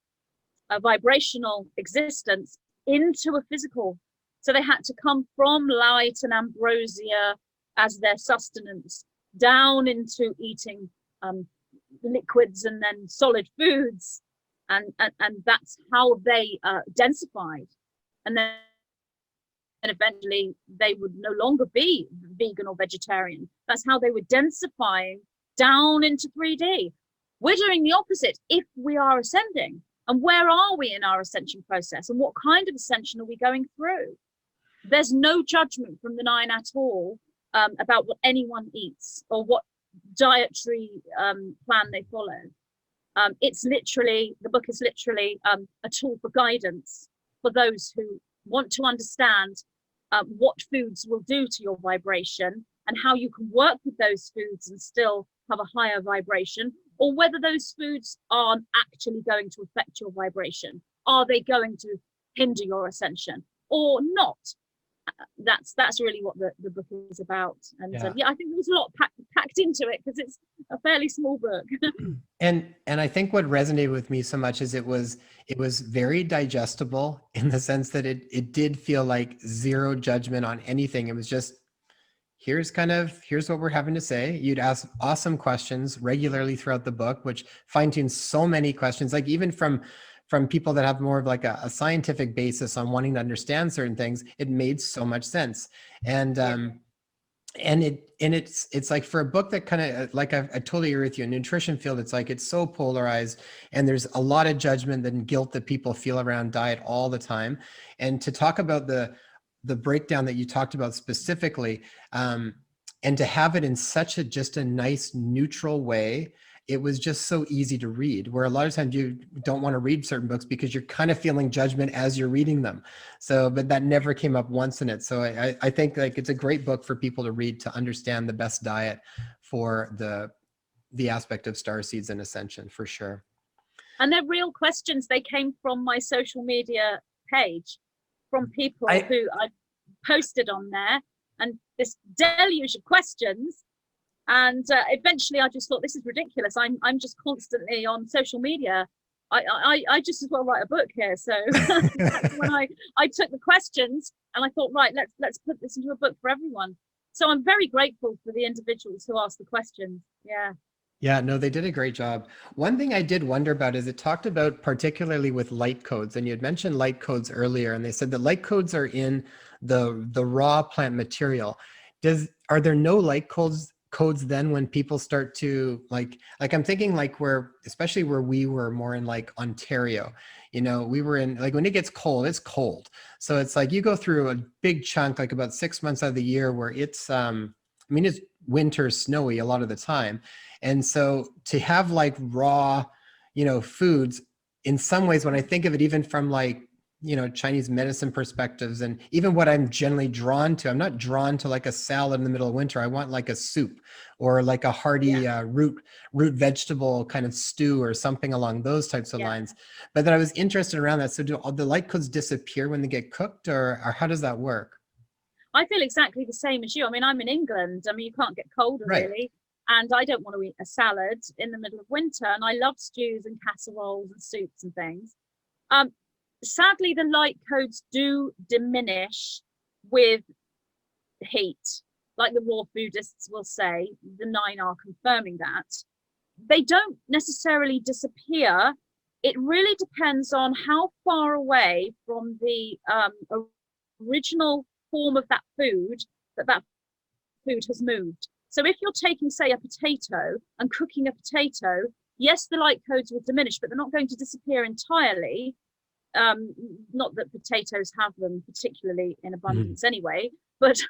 Speaker 3: vibrational existence into a physical. So they had to come from light and ambrosia as their sustenance down into eating liquids and then solid foods, and that's how they densified. And then eventually they would no longer be vegan or vegetarian. That's how they were densifying down into 3D. We're doing the opposite if we are ascending. And where are we in our ascension process? And what kind of ascension are we going through? There's no judgment from the 9 at all about what anyone eats or what dietary plan they follow. It's literally, the book is literally a tool for guidance for those who want to understand what foods will do to your vibration and how you can work with those foods and still have a higher vibration, or whether those foods aren't actually going to affect your vibration. Are they going to hinder your ascension or not? That's really what the book is about. And I think there was a lot packed into it because it's a fairly small book.
Speaker 2: And I think what resonated with me so much is it was very digestible in the sense that it did feel like zero judgment on anything. It was just, here's what we're having to say. You'd ask awesome questions regularly throughout the book, which fine-tunes so many questions, like even from people that have more of like a scientific basis on wanting to understand certain things. It made so much sense. And it's like, for a book that kind of, like I totally agree with you, in the nutrition field, it's like, it's so polarized and there's a lot of judgment and guilt that people feel around diet all the time. And to talk about the breakdown that you talked about specifically, and to have it in such just a nice neutral way, it was just so easy to read, where a lot of times you don't want to read certain books because you're kind of feeling judgment as you're reading them. So, but that never came up once in it. So I think like it's a great book for people to read to understand the best diet for the aspect of starseeds and ascension, for sure.
Speaker 3: And they're real questions. They came from my social media page, from people who I posted on there, and this deluge of questions. And eventually I just thought, this is ridiculous. I'm just constantly on social media. I just as well write a book here. So that's when I took the questions and I thought, right, let's put this into a book for everyone. So I'm very grateful for the individuals who asked the questions. Yeah.
Speaker 2: Yeah, no, they did a great job. One thing I did wonder about is it talked about particularly with light codes, and you had mentioned light codes earlier, and they said that light codes are in the raw plant material. Are there no light codes then when people start to like I'm thinking like especially where we were more in like Ontario, we were in, like, when it gets cold, it's cold. So it's like you go through a big chunk, like about 6 months out of the year where it's, it's winter, snowy a lot of the time. And so to have like raw, foods, in some ways, when I think of it, even from like Chinese medicine perspectives, and even what I'm generally drawn to. I'm not drawn to like a salad in the middle of winter. I want like a soup or like a hearty root vegetable kind of stew or something along those types of lines. But then I was interested around that. So do all the light codes disappear when they get cooked, or how does that work?
Speaker 3: I feel exactly the same as you. I mean, I'm in England. I mean, you can't get colder really. And I don't want to eat a salad in the middle of winter. And I love stews and casseroles and soups and things. Sadly, the light codes do diminish with heat. Like the raw foodists will say, the 9 are confirming that. They don't necessarily disappear. It really depends on how far away from the original form of that food that food has moved. So if you're taking, say, a potato and cooking a potato, yes, the light codes will diminish, but they're not going to disappear entirely. Not that potatoes have them particularly in abundance anyway, but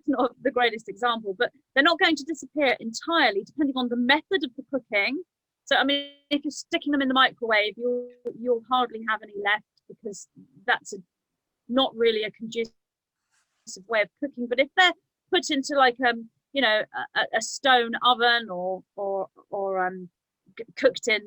Speaker 3: not the greatest example, but they're not going to disappear entirely depending on the method of the cooking. So, I mean, if you're sticking them in the microwave, you'll hardly have any left, because that's not really a conducive way of cooking. But if they're put into like a stone oven or cooked in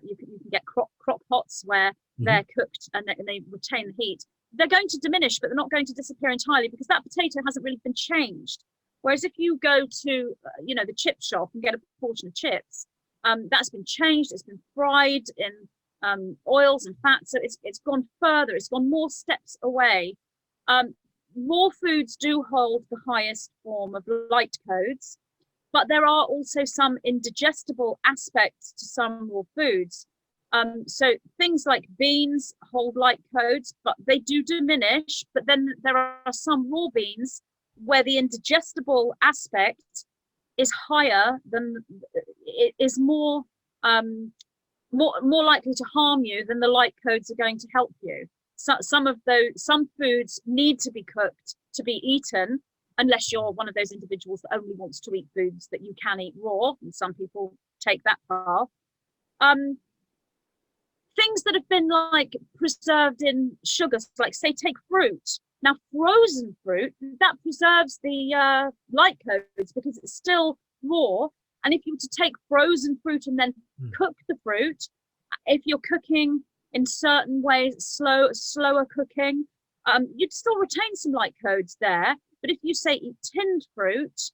Speaker 3: you can get crock pots where they're cooked and they retain the heat, they're going to diminish, but they're not going to disappear entirely, because that potato hasn't really been changed. Whereas if you go to the chip shop and get a portion of chips, that's been changed, it's been fried in oils and fats, so it's gone further, it's gone more steps away. Raw foods do hold the highest form of light codes, but there are also some indigestible aspects to some raw foods. So things like beans hold light codes, but they do diminish. But then there are some raw beans where the indigestible aspect is higher than, it is more likely to harm you than the light codes are going to help you. So some foods need to be cooked to be eaten, unless you're one of those individuals that only wants to eat foods that you can eat raw, and some people take that path. Things that have been like preserved in sugars, like say take fruit. Now frozen fruit, that preserves the light codes because it's still raw. And if you were to take frozen fruit and then cook the fruit, if you're cooking in certain ways, slower cooking, you'd still retain some light codes there. But if you say eat tinned fruit,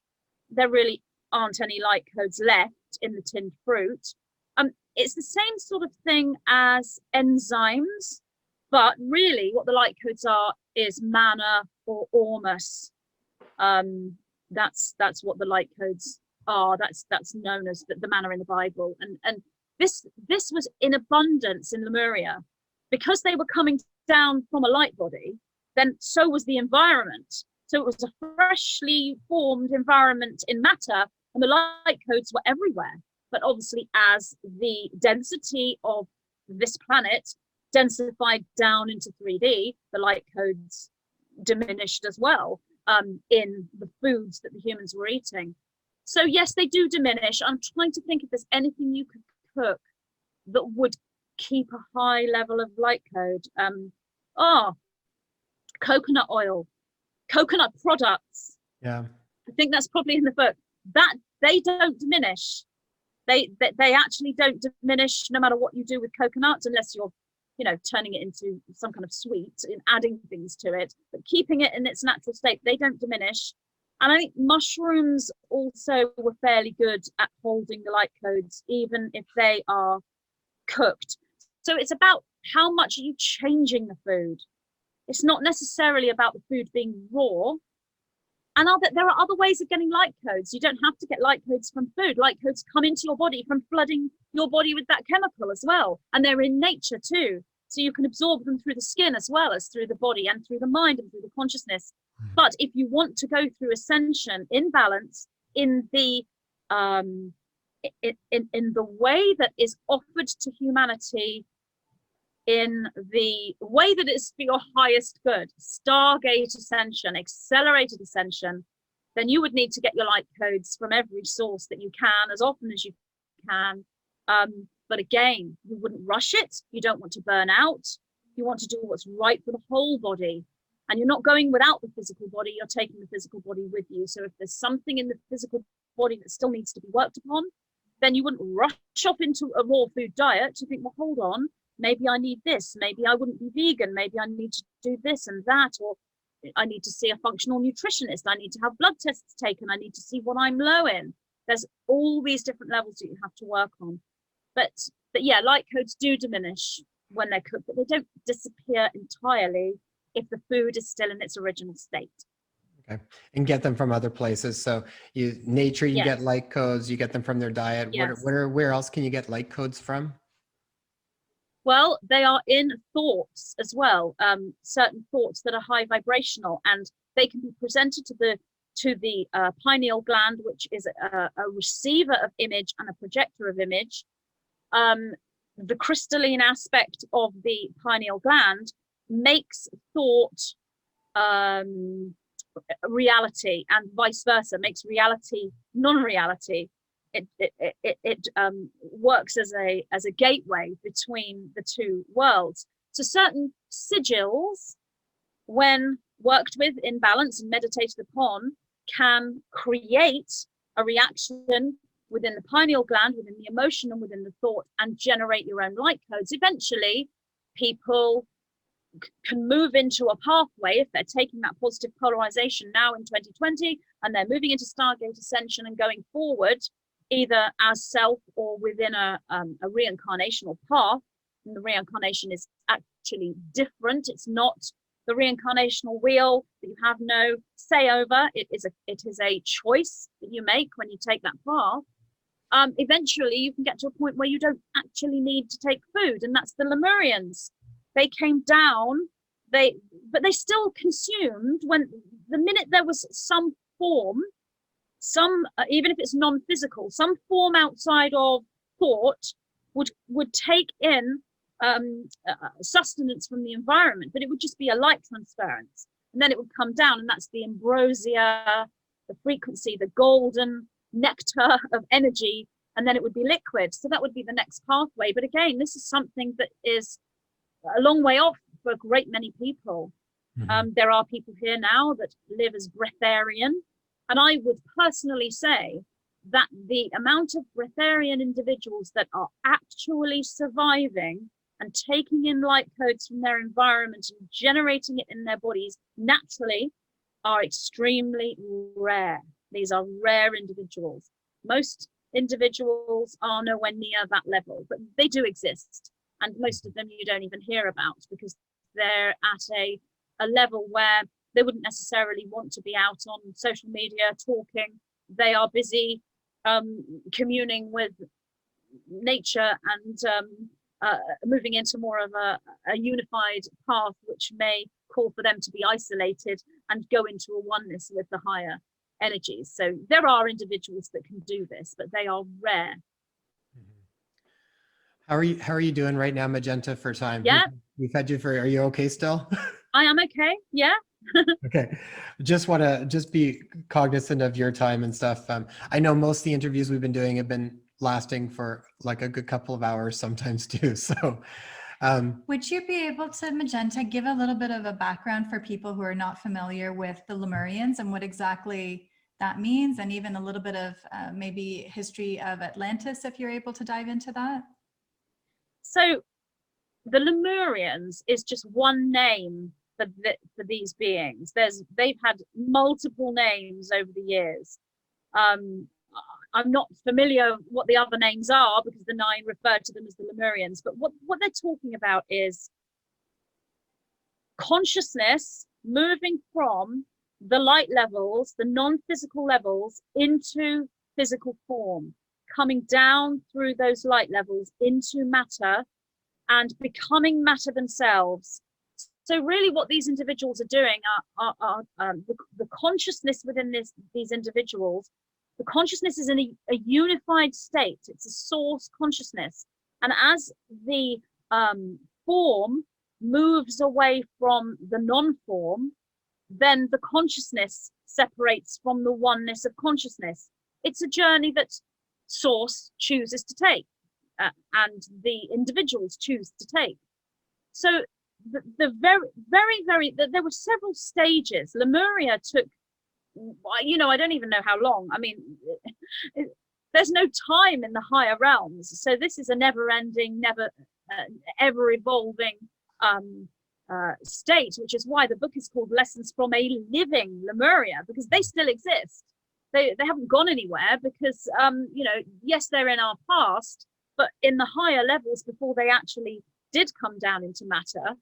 Speaker 3: there really aren't any light codes left in the tinned fruit. It's the same sort of thing as enzymes, but really what the light codes are is manna or ormus. That's what the light codes are. That's known as the manna in the Bible. And this was in abundance in Lemuria, because they were coming down from a light body. Then so was the environment. So it was a freshly formed environment in matter, and the light codes were everywhere. But obviously, as the density of this planet densified down into 3D, the light codes diminished as well in the foods that the humans were eating. So yes, they do diminish. I'm trying to think if there's anything you could cook that would keep a high level of light code. Coconut oil, coconut products.
Speaker 2: Yeah,
Speaker 3: I think that's probably in the book. That they don't diminish. They actually don't diminish no matter what you do with coconuts, unless you're turning it into some kind of sweet and adding things to it. But keeping it in its natural state, they don't diminish. And I think mushrooms also were fairly good at holding the light codes, even if they are cooked. So it's about how much are you changing the food. It's not necessarily about the food being raw. And there are other ways of getting light codes. You don't have to get light codes from food. Light codes come into your body from flooding your body with that chemical as well. And they're in nature too. So you can absorb them through the skin as well as through the body and through the mind and through the consciousness. But if you want to go through ascension in balance, in the in the way that is offered to humanity, in the way that is for your highest good, Stargate ascension, accelerated ascension, then you would need to get your light codes from every source that you can, as often as you can. But again, you wouldn't rush it. You don't want to burn out. You want to do what's right for the whole body. And you're not going without the physical body, you're taking the physical body with you. So if there's something in the physical body that still needs to be worked upon, then you wouldn't rush off into a raw food diet. You think, well, hold on, maybe I need this. Maybe I wouldn't be vegan. Maybe I need to do this and that. Or I need to see a functional nutritionist. I need to have blood tests taken. I need to see what I'm low in. There's all these different levels that you have to work on. But yeah, light codes do diminish when they're cooked, but they don't disappear entirely if the food is still in its original state.
Speaker 2: Okay. And get them from other places. So nature, you get light codes, you get them from their diet.
Speaker 3: Yes.
Speaker 2: Where else can you get light codes from?
Speaker 3: Well, they are in thoughts as well. Certain thoughts that are high vibrational, and they can be presented to the pineal gland, which is a receiver of image and a projector of image. The crystalline aspect of the pineal gland makes thought reality, and vice versa, makes reality non-reality. It works as a gateway between the two worlds. So certain sigils, when worked with in balance and meditated upon, can create a reaction within the pineal gland, within the emotion and within the thought, and generate your own light codes. Eventually, people can move into a pathway if they're taking that positive polarization now in 2020, and they're moving into Stargate Ascension and going forward, either as self or within a reincarnational path. And the reincarnation is actually different. It's not the reincarnational wheel that you have no say over. It is a choice that you make when you take that path. Eventually, you can get to a point where you don't actually need to take food, and that's the Lemurians. They came down, but they still consumed when the minute there was some form, even if it's non-physical, some form outside of thought would take in sustenance from the environment, but it would just be a light transference, and then it would come down, and that's the ambrosia, the frequency, the golden nectar of energy, and then it would be liquid. So that would be the next pathway. But again, this is something that is a long way off for a great many people. Mm-hmm. There are people here now that live as breatharian, and I would personally say that the amount of breatharian individuals that are actually surviving and taking in light codes from their environment and generating it in their bodies naturally are extremely rare. These are rare individuals. Most individuals are nowhere near that level, but they do exist. And most of them you don't even hear about, because they're at a level where they wouldn't necessarily want to be out on social media talking. They are busy communing with nature and moving into more of a unified path, which may call for them to be isolated and go into a oneness with the higher energies. So there are individuals that can do this, but they are rare.
Speaker 2: How are you doing right now, Magenta, for time?
Speaker 3: Yeah.
Speaker 2: We've had you for, are you okay still?
Speaker 3: I am okay, yeah.
Speaker 2: Okay. Just want to be cognizant of your time and stuff. I know most of the interviews we've been doing have been lasting for like a good couple of hours sometimes too. So
Speaker 4: would you be able to, Magenta, give a little bit of a background for people who are not familiar with the Lemurians and what exactly that means, and even a little bit of maybe history of Atlantis, if you're able to dive into that?
Speaker 3: So the Lemurians is just one name for these beings. They've had multiple names over the years. I'm not familiar what the other names are, because the Nine referred to them as the Lemurians, but what they're talking about is consciousness moving from the light levels, the non-physical levels, into physical form, coming down through those light levels into matter and becoming matter themselves. So really what these individuals are doing are the consciousness within these individuals. The consciousness is in a unified state. It's a source consciousness. And as the form moves away from the non-form, then the consciousness separates from the oneness of consciousness. It's a journey that source chooses to take, and the individuals choose to take. So the there were several stages. Lemuria took, I don't even know how long. I mean, there's no time in the higher realms, so this is a never-ending, ever evolving state, which is why the book is called Lessons from a Living Lemuria, because they still exist. They haven't gone anywhere, because yes, they're in our past, but in the higher levels, before they actually did come down into matter,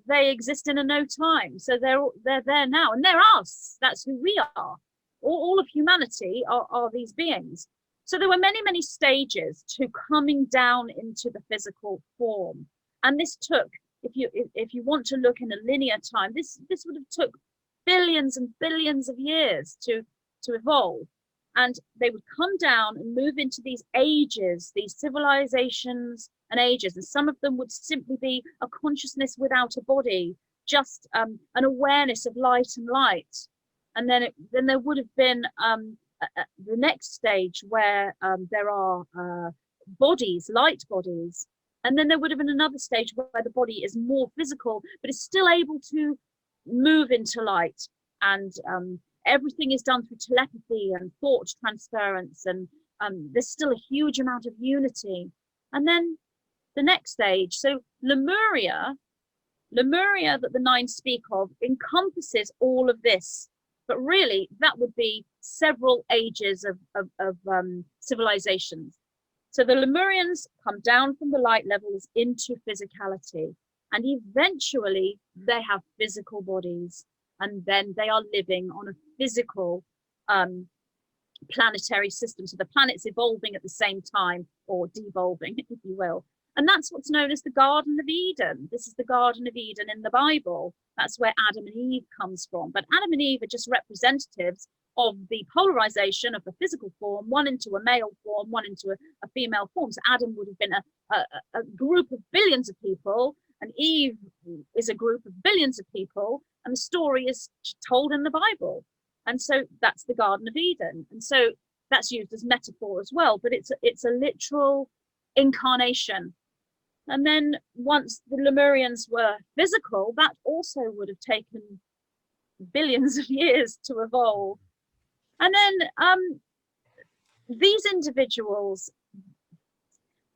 Speaker 3: they exist in a no time. So they're there now, and they're us. That's who we are. All of humanity are these beings. So there were many stages to coming down into the physical form, and this took, if you want to look in a linear time, this would have took billions and billions of years to evolve. And they would come down and move into these ages, these civilizations and ages. And some of them would simply be a consciousness without a body, just an awareness of light and light. And then there would have been the next stage where there are bodies, light bodies. And then there would have been another stage where the body is more physical, but is still able to move into light. And everything is done through telepathy and thought transference, and there's still a huge amount of unity. And then the next stage, so Lemuria that the nine speak of, encompasses all of this, but really that would be several ages of civilizations. So the Lemurians come down from the light levels into physicality, and eventually they have physical bodies, and then they are living on a physical planetary system. So the planet's evolving at the same time, or devolving, if you will. And that's what's known as the Garden of Eden. This is the Garden of Eden in the Bible. That's where Adam and Eve comes from. But Adam and Eve are just representatives of the polarization of the physical form, one into a male form, one into a female form. So Adam would have been a group of billions of people, and Eve is a group of billions of people, and the story is told in the Bible. And so that's the Garden of Eden. And so that's used as metaphor as well, but it's a literal incarnation. And then once the Lemurians were physical, that also would have taken billions of years to evolve. And then these individuals,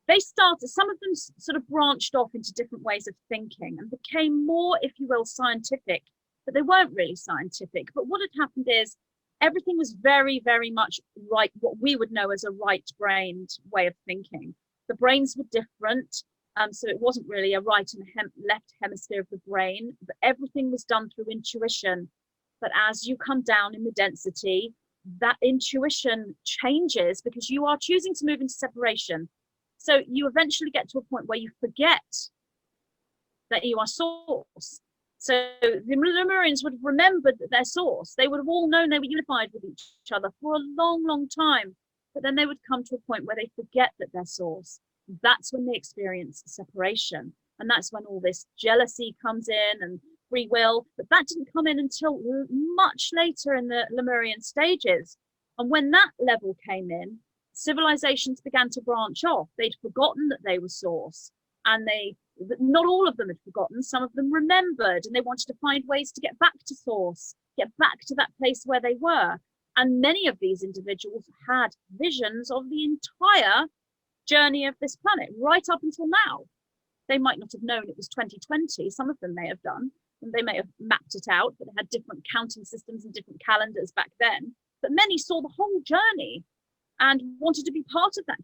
Speaker 3: some of them sort of branched off into different ways of thinking and became more, if you will, scientific, but they weren't really scientific. But what had happened is everything was very, very much right, what we would know as a right-brained way of thinking. The brains were different, so it wasn't really a right and left hemisphere of the brain, but everything was done through intuition. But as you come down in the density, that intuition changes because you are choosing to move into separation. So you eventually get to a point where you forget that you are source. So the Lemurians would have remembered their source. They would have all known they were unified with each other for a long, long time. But then they would come to a point where they forget that they're source. That's when they experience separation. And that's when all this jealousy comes in and free will. But that didn't come in until much later in the Lemurian stages. And when that level came in, civilizations began to branch off. They'd forgotten that they were source, and not all of them had forgotten. Some of them remembered, and they wanted to find ways to get back to source, get back to that place where they were. And many of these individuals had visions of the entire journey of this planet right up until now. They might not have known it was 2020. Some of them may have done, and they may have mapped it out, but they had different counting systems and different calendars back then. But many saw the whole journey and wanted to be part of that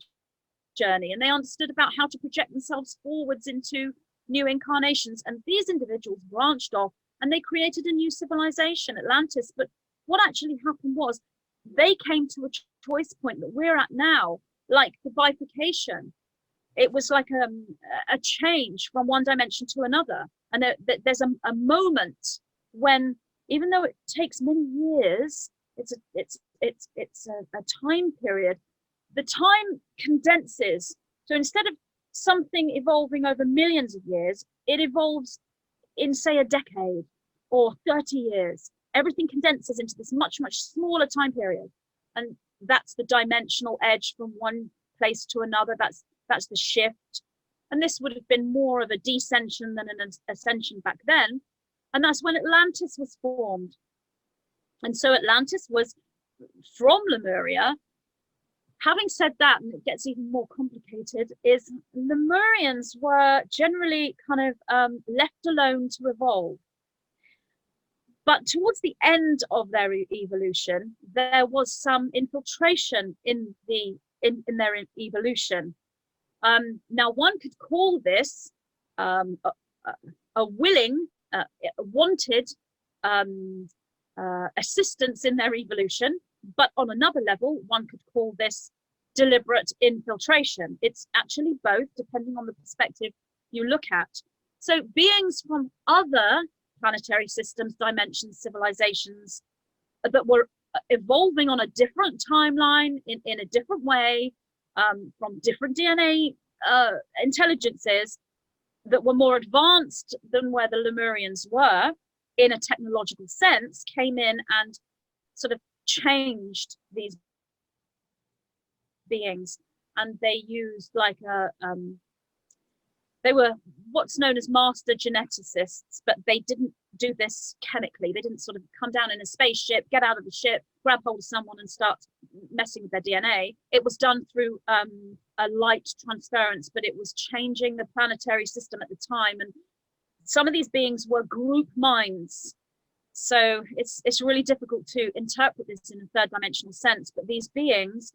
Speaker 3: journey, and they understood about how to project themselves forwards into new incarnations. And these individuals branched off and they created a new civilization, Atlantis. But what actually happened was they came to a choice point that we're at now, like the bifurcation. It was like a change from one dimension to another. And there's a moment when, even though it takes many years, it's a time period. The time condenses. So instead of something evolving over millions of years, it evolves in, say, a decade or 30 years. Everything condenses into this much, much smaller time period. And that's the dimensional edge from one place to another. That's the shift. And this would have been more of a descension than an ascension back then. And that's when Atlantis was formed. And so Atlantis was from Lemuria. Having said that, and it gets even more complicated, is Lemurians were generally kind of left alone to evolve. But towards the end of their evolution, there was some infiltration in their evolution. Now, one could call this a willing, wanted assistance in their evolution, but on another level, one could call this deliberate infiltration. It's actually both, depending on the perspective you look at. So beings from other planetary systems, dimensions, civilizations that were evolving on a different timeline, in a different way, from different DNA intelligences that were more advanced than where the Lemurians were in a technological sense, came in and sort of changed these beings. And they used like they were what's known as master geneticists, but they didn't do this chemically. They didn't sort of come down in a spaceship, get out of the ship, grab hold of someone and start messing with their DNA. It was done through a light transference, but it was changing the planetary system at the time. And some of these beings were group minds. So it's really difficult to interpret this in a third dimensional sense, but these beings,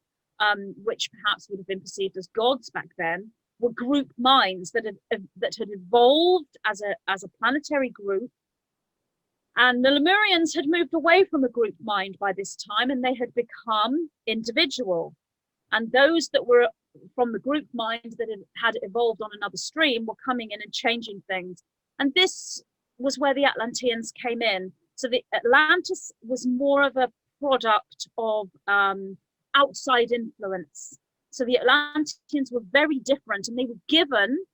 Speaker 3: which perhaps would have been perceived as gods back then, were group minds that had evolved as a planetary group. And the Lemurians had moved away from a group mind by this time, and they had become individual. And those that were from the group mind that had evolved on another stream were coming in and changing things. And this was where the Atlanteans came in. So the Atlantis was more of a product of outside influence. So the Atlanteans were very different, and they were given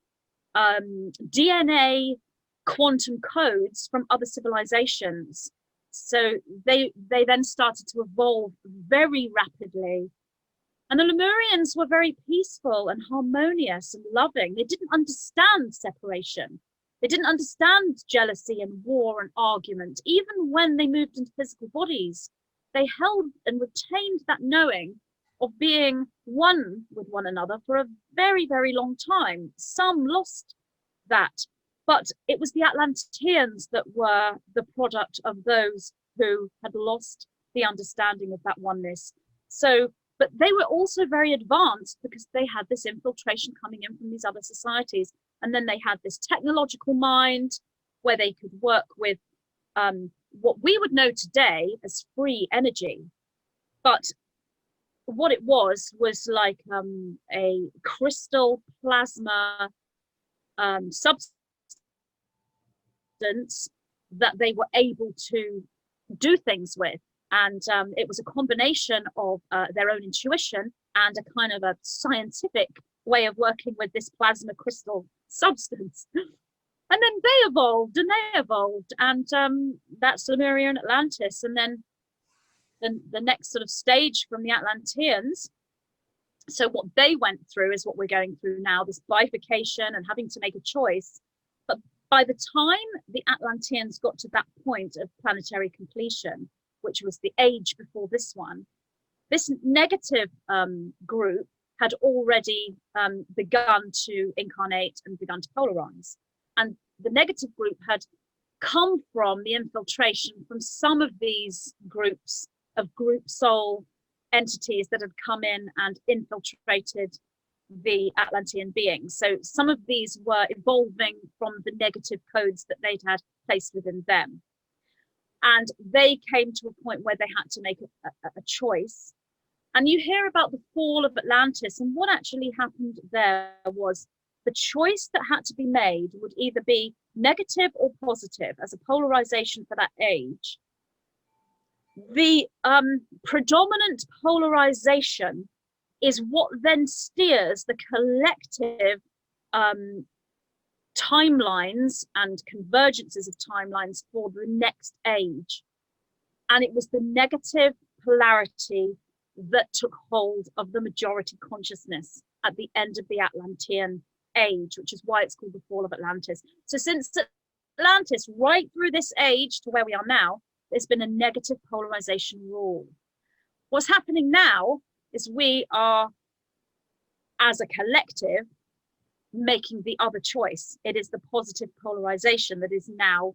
Speaker 3: DNA quantum codes from other civilizations. So they then started to evolve very rapidly. And the Lemurians were very peaceful and harmonious and loving. They didn't understand separation. They didn't understand jealousy and war and argument. Even when they moved into physical bodies, they held and retained that knowing of being one with one another for a very, very long time. Some lost that, but it was the Atlanteans that were the product of those who had lost the understanding of that oneness. So, but they were also very advanced because they had this infiltration coming in from these other societies. And then they had this technological mind where they could work with what we would know today as free energy. But what it was like a crystal plasma substance that they were able to do things with. And it was a combination of their own intuition and a kind of a scientific way of working with this plasma crystal substance. And then they evolved, and that's Lemuria and Atlantis. And then the next sort of stage from the Atlanteans, so what they went through is what we're going through now, this bifurcation and having to make a choice. But by the time the Atlanteans got to that point of planetary completion, which was the age before this one, this negative group had already begun to incarnate and begun to polarize. And the negative group had come from the infiltration from some of these groups of group soul entities that had come in and infiltrated the Atlantean beings. So some of these were evolving from the negative codes that they'd had placed within them. And they came to a point where they had to make a choice. And you hear about the fall of Atlantis, and what actually happened there was the choice that had to be made would either be negative or positive as a polarization for that age. The predominant polarization is what then steers the collective timelines and convergences of timelines for the next age. And it was the negative polarity that took hold of the majority consciousness at the end of the Atlantean age, which is why it's called the fall of Atlantis. So since Atlantis, right through this age to where we are now, there's been a negative polarization rule. What's happening now is we are, as a collective, making the other choice. It is the positive polarization that is now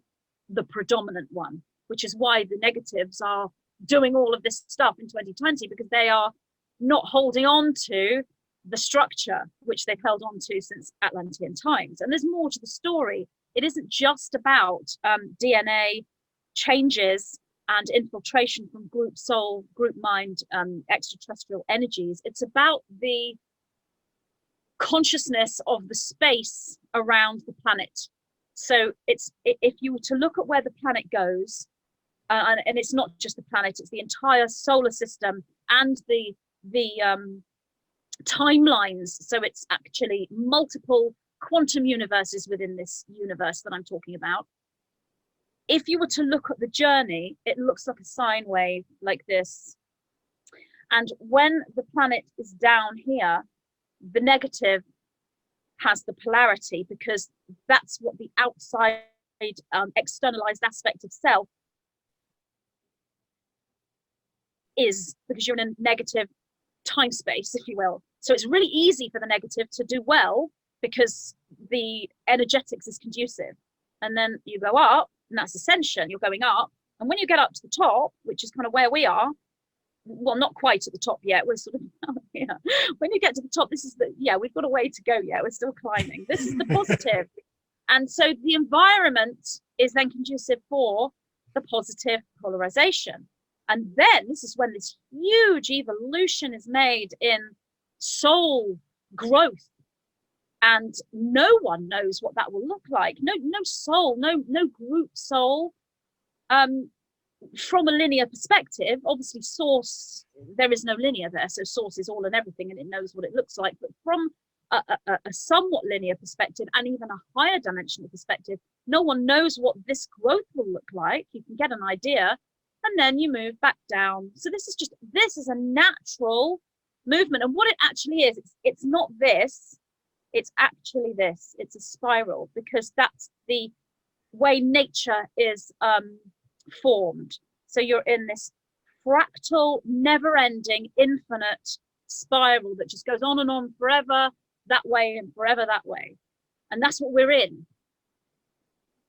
Speaker 3: the predominant one, which is why the negatives are doing all of this stuff in 2020, because they are not holding on to the structure which they've held on to since Atlantean times. And there's more to the story. It isn't just about DNA changes and infiltration from group soul, group mind, extraterrestrial energies. It's about the consciousness of the space around the planet. So it's, if you were to look at where the planet goes, and it's not just the planet, it's the entire solar system and the timelines. So it's actually multiple quantum universes within this universe that I'm talking about. If you were to look at the journey, it looks like a sine wave like this. And when the planet is down here, the negative has the polarity, because that's what the outside externalized aspect of self is, because you're in a negative time space, if you will. So it's really easy for the negative to do well because the energetics is conducive. And then you go up, and that's ascension, you're going up. And when you get up to the top, which is kind of where we are, well, not quite at the top yet, we're sort of here. When you get to the top, this is the, yeah, we've got a way to go yet, we're still climbing. This is the positive. And so the environment is then conducive for the positive polarization. And then this is when this huge evolution is made in soul growth. And no one knows what that will look like. No soul, no group soul. From a linear perspective, obviously source, there is no linear there. So source is all and everything, and it knows what it looks like. But from a somewhat linear perspective, and even a higher dimensional perspective, no one knows what this growth will look like. You can get an idea, and then you move back down. So this is a natural movement. And what it actually is, it's not this, it's actually this. It's a spiral, because that's the way nature is formed. So you're in this fractal, never-ending, infinite spiral that just goes on and on forever that way and forever that way. And that's what we're in.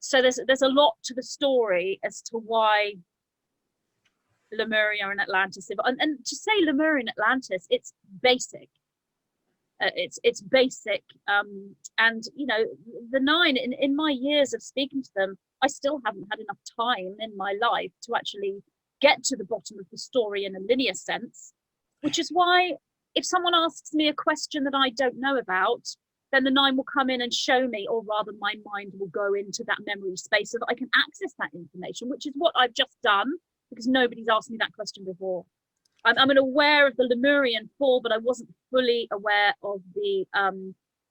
Speaker 3: So there's a lot to the story as to why Lemuria and Atlantis, and to say Lemuria and Atlantis, it's basic. It's basic, and you know, the nine, in my years of speaking to them, I still haven't had enough time in my life to actually get to the bottom of the story in a linear sense, which is why if someone asks me a question that I don't know about, then the nine will come in and show me, or rather my mind will go into that memory space so that I can access that information, which is what I've just done, because nobody's asked me that question before. I'm aware of the Lemurian fall, but I wasn't fully aware of the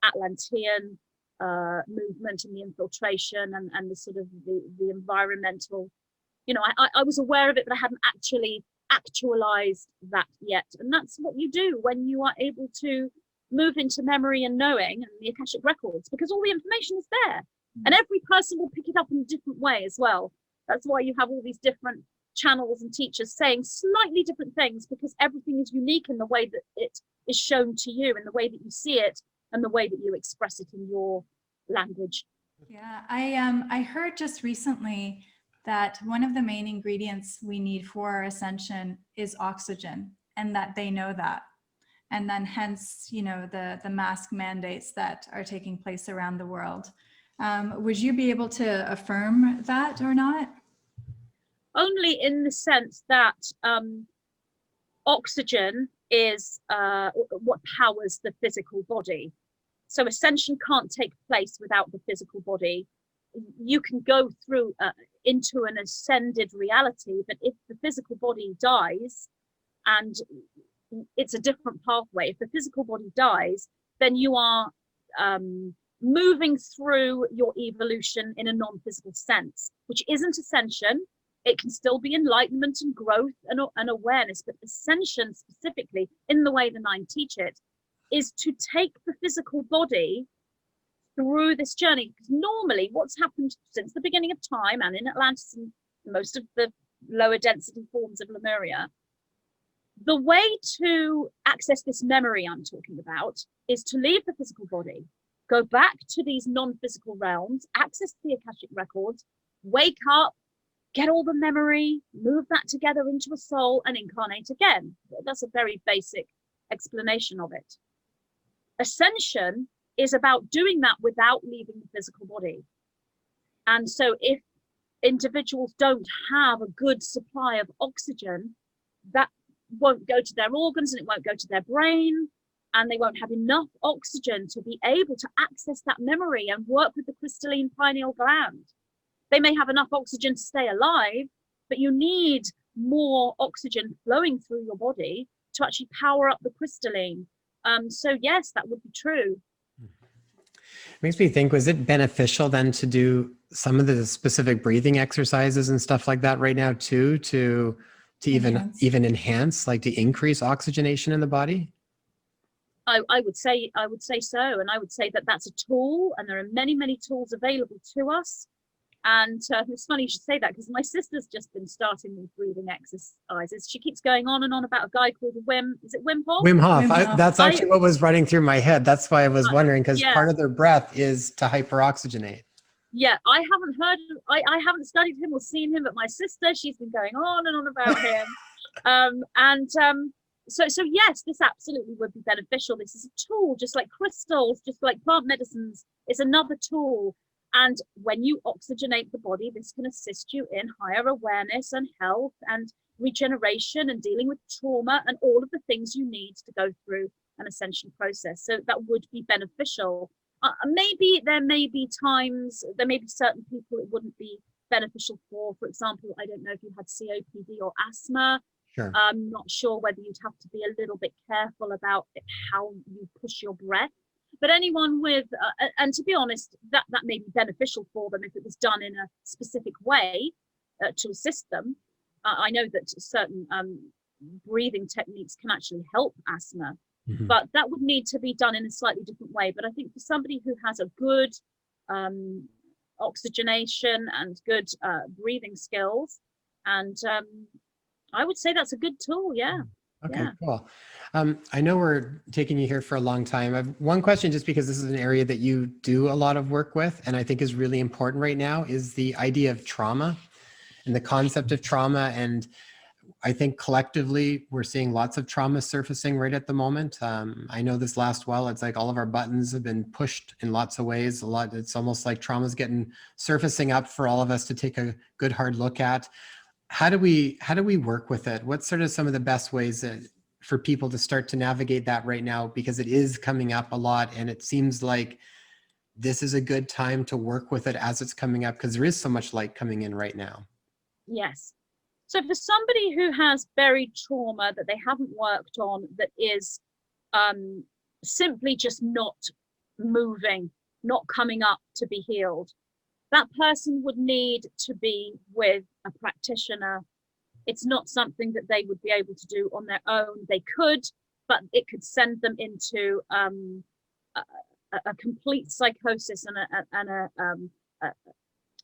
Speaker 3: Atlantean movement and the infiltration and the sort of the environmental, you know, I was aware of it, but I hadn't actually actualized that yet. And that's what you do when you are able to move into memory and knowing and the Akashic records, because all the information is there, and every person will pick it up in a different way as well. That's why you have all these different channels and teachers saying slightly different things, because everything is unique in the way that it is shown to you, in the way that you see it, and the way that you express it in your language.
Speaker 4: Yeah, I heard just recently that one of the main ingredients we need for our ascension is oxygen, and that they know that. And then hence, you know, the mask mandates that are taking place around the world. Would you be able to affirm that or not?
Speaker 3: Only in the sense that oxygen is what powers the physical body. So ascension can't take place without the physical body. You can go through into an ascended reality, but if the physical body dies, and it's a different pathway, if the physical body dies, then you are moving through your evolution in a non-physical sense, which isn't ascension. It can still be enlightenment and growth and awareness, but ascension specifically, in the way the nine teach it, is to take the physical body through this journey. Because normally what's happened since the beginning of time and in Atlantis and most of the lower density forms of Lemuria, the way to access this memory I'm talking about is to leave the physical body, go back to these non-physical realms, access the Akashic records, wake up, get all the memory, move that together into a soul and incarnate again. That's a very basic explanation of it. Ascension is about doing that without leaving the physical body. And so if individuals don't have a good supply of oxygen, that won't go to their organs and it won't go to their brain, and they won't have enough oxygen to be able to access that memory and work with the crystalline pineal gland. They may have enough oxygen to stay alive, but you need more oxygen flowing through your body to actually power up the crystalline. So yes, that would be true.
Speaker 2: Makes me think, was it beneficial then to do some of the specific breathing exercises and stuff like that right now too, to even enhance, like to increase oxygenation in the body?
Speaker 3: I would say so, and I would say that that's a tool, and there are many tools available to us. And it's funny you should say that, because my sister's just been starting these breathing exercises. She keeps going on and on about a guy called is it Wim Hof?
Speaker 2: Wim Hof. That's actually what was running through my head. That's why I was wondering, because part of their breath is to hyperoxygenate.
Speaker 3: Yeah, I haven't heard, I haven't studied him or seen him, but my sister, she's been going on and on about him. So yes, this absolutely would be beneficial. This is a tool, just like crystals, just like plant medicines. It's another tool. And when you oxygenate the body, this can assist you in higher awareness and health and regeneration and dealing with trauma and all of the things you need to go through an ascension process. So that would be beneficial. Maybe there may be certain people it wouldn't be beneficial for. For example, I don't know if you had COPD or asthma.
Speaker 2: Sure.
Speaker 3: I'm not sure whether you'd have to be a little bit careful about how you push your breath. But anyone with, and to be honest, that may be beneficial for them if it was done in a specific way to assist them. I know that certain breathing techniques can actually help asthma, but that would need to be done in a slightly different way. But I think for somebody who has a good oxygenation and good breathing skills, and I would say that's a good tool, yeah.
Speaker 2: Okay, cool. I know we're taking you here for a long time. I have one question, just because this is an area that you do a lot of work with, and I think is really important right now, is the idea of trauma and the concept of trauma. And I think collectively we're seeing lots of trauma surfacing right at the moment. I know this last while, it's like all of our buttons have been pushed in lots of ways. It's almost like trauma's getting surfacing up for all of us to take a good hard look at. How do we work with it? What's sort of some of the best ways for people to start to navigate that right now? Because it is coming up a lot, and it seems like this is a good time to work with it as it's coming up, because there is so much light coming in right now.
Speaker 3: Yes. So for somebody who has buried trauma that they haven't worked on, that is simply just not moving, not coming up to be healed, that person would need to be with a practitioner. It's not something that they would be able to do on their own. They could, but it could send them into a complete psychosis and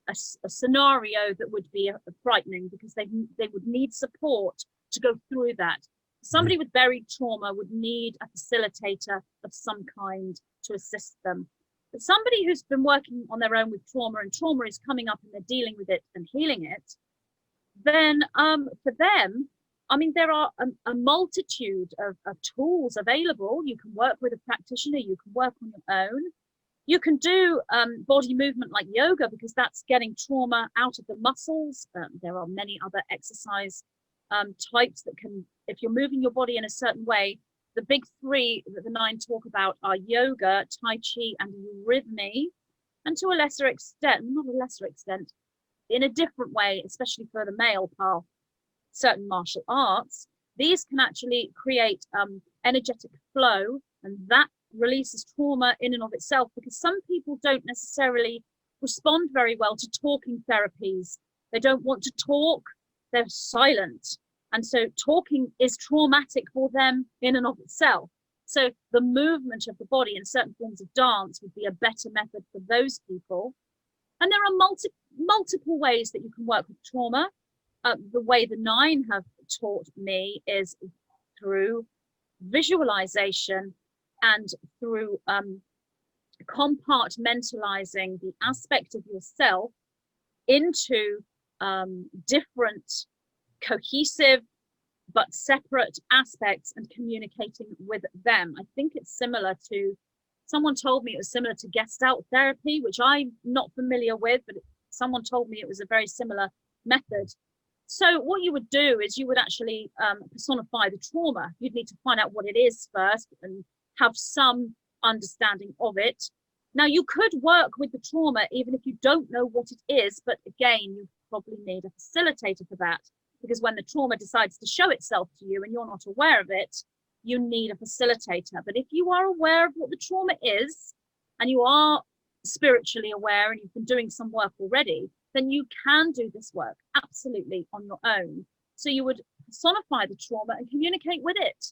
Speaker 3: a scenario that would be frightening, because they would need support to go through that. Somebody with buried trauma would need a facilitator of some kind to assist them. But somebody who's been working on their own with trauma, and trauma is coming up and they're dealing with it and healing it, then for them, I mean, there are a multitude of tools available. You can work with a practitioner, you can work on your own. You can do body movement like yoga, because that's getting trauma out of the muscles. There are many other exercise types that can, if you're moving your body in a certain way. The big three that the 9 talk about are yoga, Tai Chi, and eurythmy. And to a lesser extent, not a lesser extent, in a different way, especially for the male path, certain martial arts, these can actually create energetic flow, and that releases trauma in and of itself, because some people don't necessarily respond very well to talking therapies. They don't want to talk, they're silent. And so talking is traumatic for them in and of itself. So the movement of the body in certain forms of dance would be a better method for those people. And there are multiple ways that you can work with trauma. The way the 9 have taught me is through visualization and through compartmentalizing the aspect of yourself into different cohesive but separate aspects and communicating with them. I think it's similar to, someone told me it was similar to Gestalt therapy, which I'm not familiar with, but someone told me it was a very similar method. So what you would do is you would actually personify the trauma. You'd need to find out what it is first and have some understanding of it. Now, you could work with the trauma even if you don't know what it is, but again, you probably need a facilitator for that, because when the trauma decides to show itself to you and you're not aware of it, you need a facilitator. But if you are aware of what the trauma is and you are spiritually aware and you've been doing some work already, then you can do this work absolutely on your own. So you would personify the trauma and communicate with it.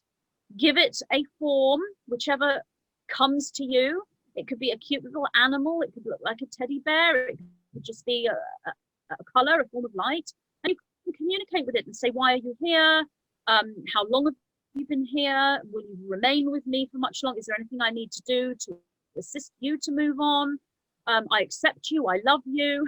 Speaker 3: Give it a form, whichever comes to you. It could be a cute little animal. It could look like a teddy bear. It could just be a color, a form of light. And you can communicate with it and say, why are you here? How long have you been here? Will you remain with me for much longer? Is there anything I need to do to assist you to move on? I accept you, I love you.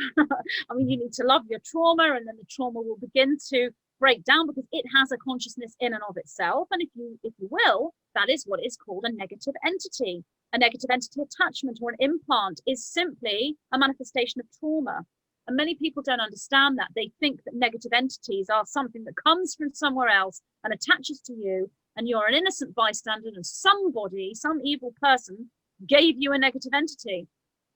Speaker 3: I mean, you need to love your trauma, and then the trauma will begin to break down because it has a consciousness in and of itself. And if you will, that is what is called a negative entity. A negative entity attachment or an implant is simply a manifestation of trauma. And many people don't understand that. They think that negative entities are something that comes from somewhere else and attaches to you, and you're an innocent bystander, and somebody, some evil person, gave you a negative entity.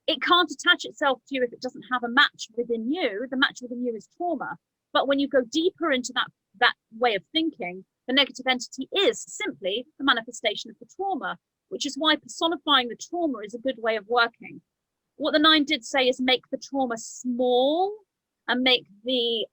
Speaker 3: It can't attach itself to you if it doesn't have a match within you. The match within you is trauma. But when you go deeper into that way of thinking, the negative entity is simply the manifestation of the trauma, which is why personifying the trauma is a good way of working. What the 9 did say is make the trauma small and make the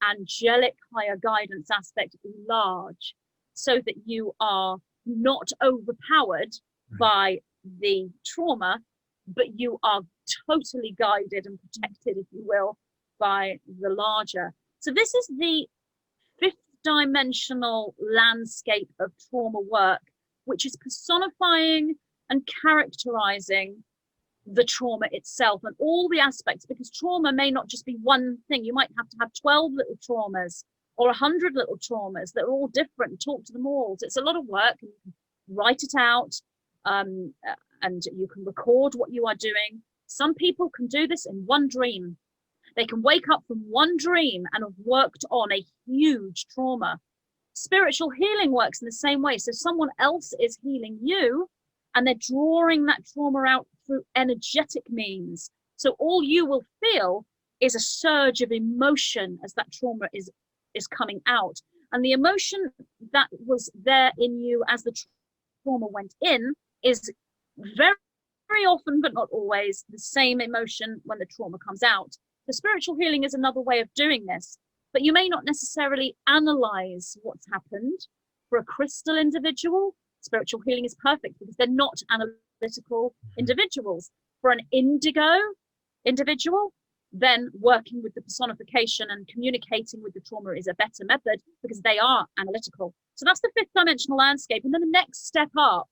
Speaker 3: angelic higher guidance aspect large, so that you are not overpowered by the trauma, but you are totally guided and protected, if you will, by the larger. So this is the 5th dimensional landscape of trauma work, which is personifying and characterizing the trauma itself and all the aspects, because trauma may not just be one thing. You might have to have 12 little traumas or 100 little traumas that are all different and talk to them all. So it's a lot of work, and you can write it out. And you can record what you are doing. Some people can do this in one dream. They can wake up from one dream and have worked on a huge trauma. Spiritual healing works in the same way. So someone else is healing you, and they're drawing that trauma out through energetic means. So all you will feel is a surge of emotion as that trauma is coming out. And the emotion that was there in you as the trauma went in is very, very often, but not always, the same emotion when the trauma comes out. The spiritual healing is another way of doing this, but you may not necessarily analyze what's happened. For a crystal individual, spiritual healing is perfect because they're not analytical individuals. For an indigo individual, then working with the personification and communicating with the trauma is a better method because they are analytical. So that's the 5th dimensional landscape. And then the next step up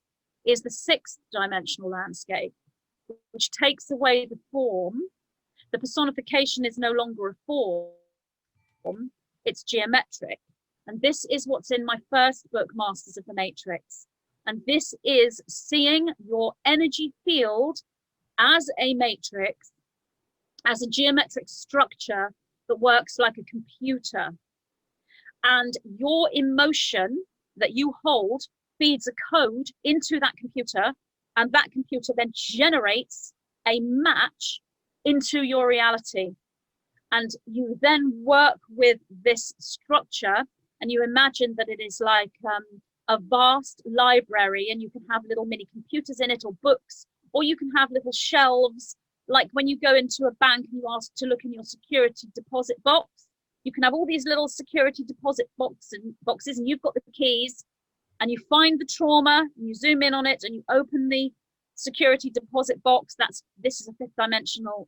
Speaker 3: is the 6th dimensional landscape, which takes away the form. The personification is no longer a form, it's geometric. And this is what's in my first book, Masters of the Matrix. And this is seeing your energy field as a matrix, as a geometric structure that works like a computer. And your emotion that you hold feeds a code into that computer, and that computer then generates a match into your reality. And you then work with this structure, and you imagine that it is like a vast library, and you can have little mini computers in it, or books, or you can have little shelves, like when you go into a bank and you ask to look in your security deposit box. You can have all these little security deposit boxes, and you've got the keys, and you find the trauma, and you zoom in on it, and you open the security deposit box. This is a fifth dimensional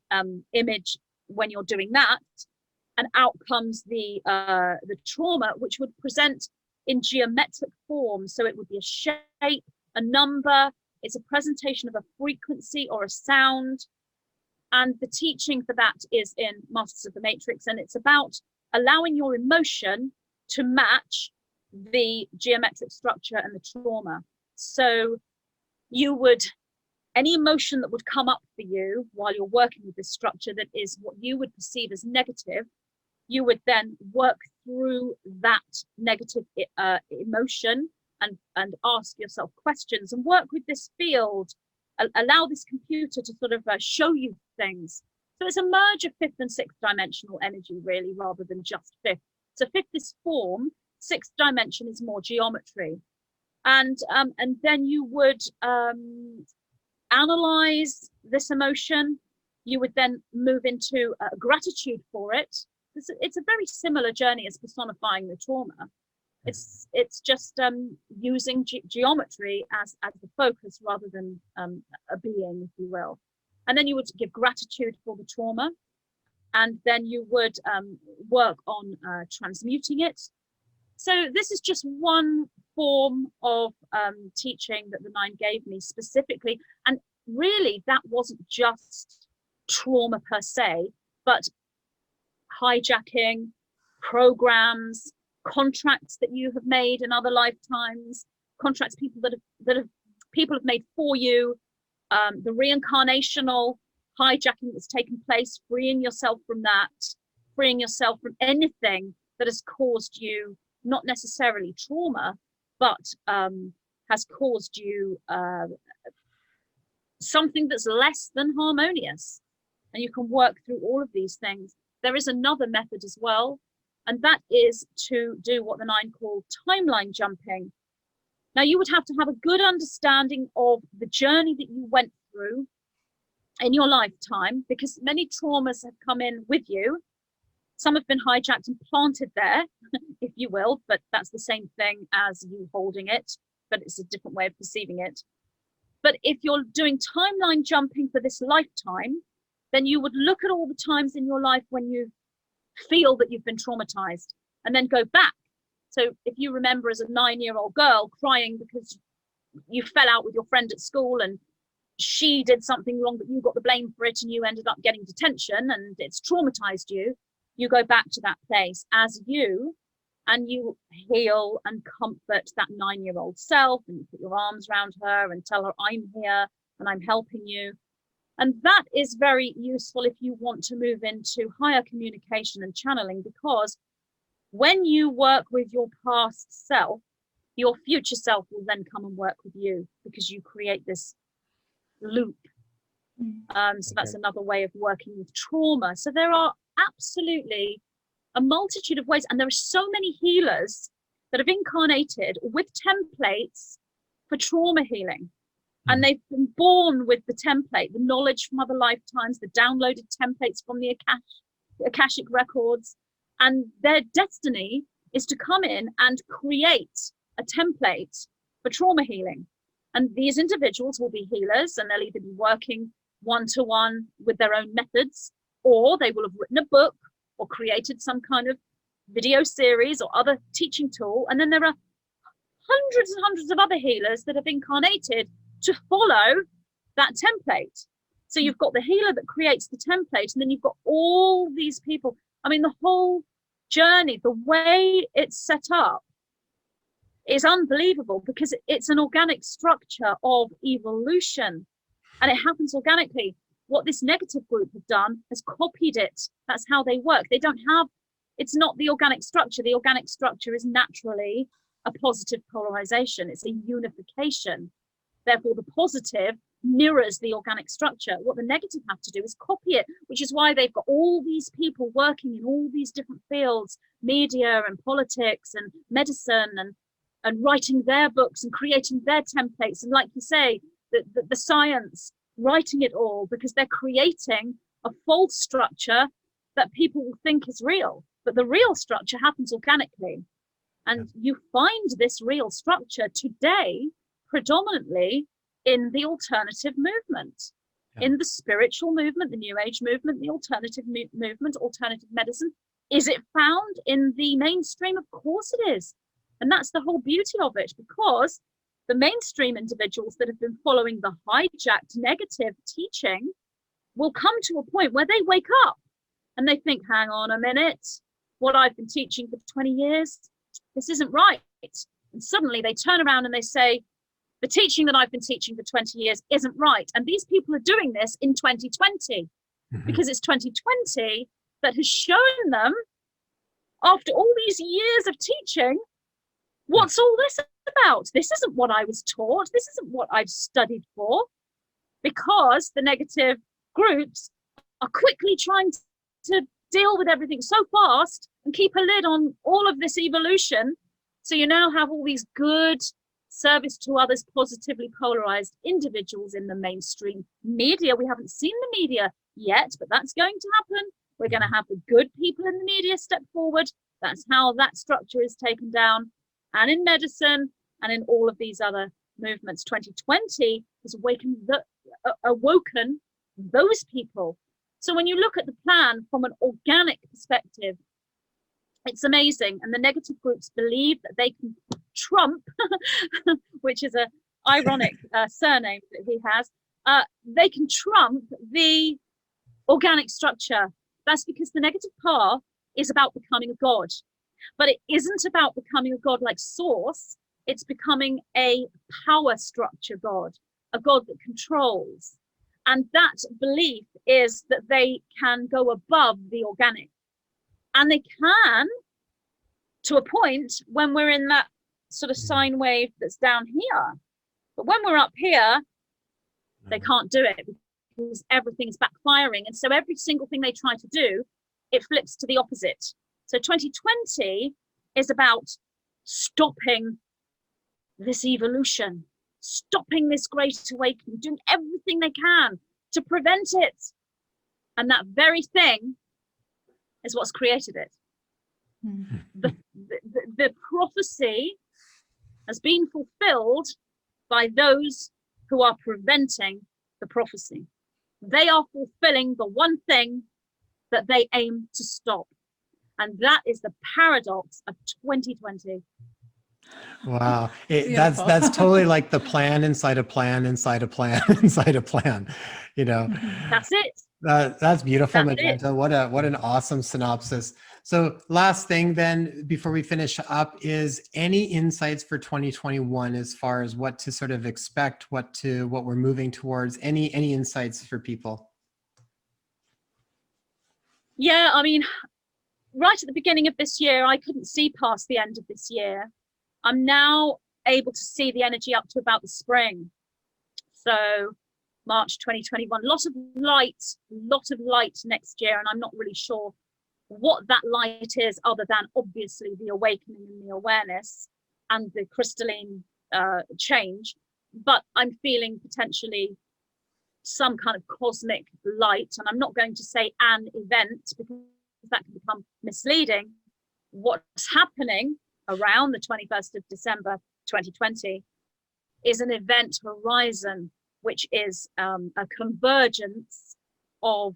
Speaker 3: image when you're doing that, and out comes the trauma, which would present in geometric form. So it would be a shape, a number. It's a presentation of a frequency or a sound. And the teaching for that is in Masters of the Matrix, and it's about allowing your emotion to match the geometric structure and the trauma. So any emotion that would come up for you while you're working with this structure that is what you would perceive as negative, you would then work through that negative emotion and ask yourself questions and work with this field, allow this computer to sort of show you things. So it's a merge of fifth and sixth dimensional energy, really, rather than just fifth. So fifth is form, sixth dimension is more geometry. And then you would analyze this emotion. You would then move into gratitude for it. It's a very similar journey as personifying the trauma. It's just using geometry as the focus rather than a being, if you will. And then you would give gratitude for the trauma, and then you would work on transmuting it. So this is just one form of teaching that the Nine gave me specifically. And really, that wasn't just trauma per se, but hijacking, programs, contracts that you have made in other lifetimes, contracts people have made for you, the reincarnational hijacking that's taken place, freeing yourself from that, freeing yourself from anything that has caused you not necessarily trauma, but has caused you something that's less than harmonious. And you can work through all of these things. There is another method as well, and that is to do what the Nine call timeline jumping. Now, you would have to have a good understanding of the journey that you went through in your lifetime, because many traumas have come in with you. Some have been hijacked and planted there, if you will, but that's the same thing as you holding it, but it's a different way of perceiving it. But if you're doing timeline jumping for this lifetime, then you would look at all the times in your life when you feel that you've been traumatized and then go back. So if you remember as a 9-year-old girl crying because you fell out with your friend at school and she did something wrong, but you got the blame for it and you ended up getting detention and it's traumatized you, you go back to that place as you, and you heal and comfort that 9-year-old self, and you put your arms around her and tell her, I'm here and I'm helping you. And that is very useful if you want to move into higher communication and channeling, because when you work with your past self, your future self will then come and work with you, because you create this loop. So that's another way of working with trauma. So there are absolutely a multitude of ways, and there are so many healers that have incarnated with templates for trauma healing. And they've been born with the template, the knowledge from other lifetimes, the downloaded templates from the Akashic records. And their destiny is to come in and create a template for trauma healing. And these individuals will be healers, and they'll either be working one-to-one with their own methods, or they will have written a book or created some kind of video series or other teaching tool. And then there are hundreds and hundreds of other healers that have incarnated to follow that template. So you've got the healer that creates the template, and then you've got all these people. I mean, the whole journey, the way it's set up is unbelievable, because it's an organic structure of evolution, and it happens organically. What this negative group have done is copied it. That's how they work. They don't have, it's not the organic structure. The organic structure is naturally a positive polarization. It's a unification. Therefore, the positive mirrors the organic structure. What the negative have to do is copy it, which is why they've got all these people working in all these different fields, media and politics and medicine, and writing their books and creating their templates. And like you say, the science, writing it all, because they're creating a false structure that people will think is real. But the real structure happens organically. And you find this real structure today predominantly in the alternative movement, in the spiritual movement, the New Age movement, the alternative movement, alternative medicine. Is it found in the mainstream? Of course it is. And that's the whole beauty of it, because the mainstream individuals that have been following the hijacked negative teaching will come to a point where they wake up and they think, hang on a minute, what I've been teaching for 20 years, this isn't right. And suddenly they turn around and they say, the teaching that I've been teaching for 20 years isn't right. And these people are doing this in 2020, because it's 2020 that has shown them, after all these years of teaching, what's all this about? This isn't what I was taught. This isn't what I've studied for, because the negative groups are quickly trying to deal with everything so fast and keep a lid on all of this evolution. So you now have all these good, service to others, positively polarized individuals in the mainstream media. We haven't seen the media yet, but that's going to happen. We're going to have the good people in the media step forward. That's how that structure is taken down. And in medicine and in all of these other movements, 2020 has awoken those people. So when you look at the plan from an organic perspective, it's amazing. And the negative groups believe that they can trump, which is a ironic surname that he has, they can trump the organic structure. That's because the negative path is about becoming a god. But it isn't about becoming a god like Source. It's becoming a power structure god, a god that controls. And that belief is that they can go above the organic. And they can, to a point, when we're in that sort of sine wave that's down here. But when we're up here, they can't do it because everything is backfiring. And so every single thing they try to do, it flips to the opposite. So 2020 is about stopping this evolution, stopping this great awakening, doing everything they can to prevent it. And that very thing is what's created it. The prophecy has been fulfilled by those who are preventing the prophecy. They are fulfilling the one thing that they aim to stop. And that is the paradox of 2020.
Speaker 2: Wow. That's totally like the plan inside a plan inside a plan inside a plan, you know.
Speaker 3: That's it.
Speaker 2: That's beautiful,
Speaker 3: That's
Speaker 2: Magenta. What an awesome synopsis. So last thing then, before we finish up, is any insights for 2021 as far as what to sort of expect, what we're moving towards, any insights for people?
Speaker 3: Yeah, I mean, right at the beginning of this year, I couldn't see past the end of this year. I'm now able to see the energy up to about the spring. So March 2021, lot of light next year. And I'm not really sure what that light is, other than obviously the awakening and the awareness and the crystalline change. But I'm feeling potentially some kind of cosmic light. And I'm not going to say an event because that can become misleading. What's happening around the 21st of December 2020 is an event horizon, which is a convergence of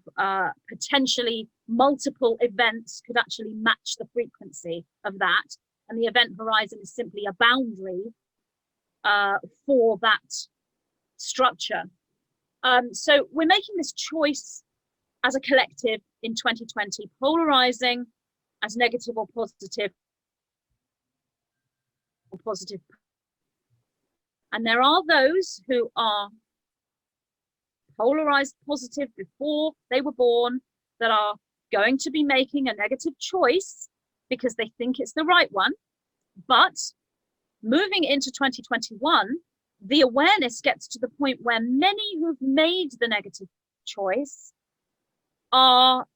Speaker 3: potentially multiple events could actually match the frequency of that. And the event horizon is simply a boundary for that structure. So we're making this choice as a collective in 2020, polarizing as negative or positive. And there are those who are polarized positive before they were born, that are going to be making a negative choice because they think it's the right one. But moving into 2021, the awareness gets to the point where many who've made the negative choice are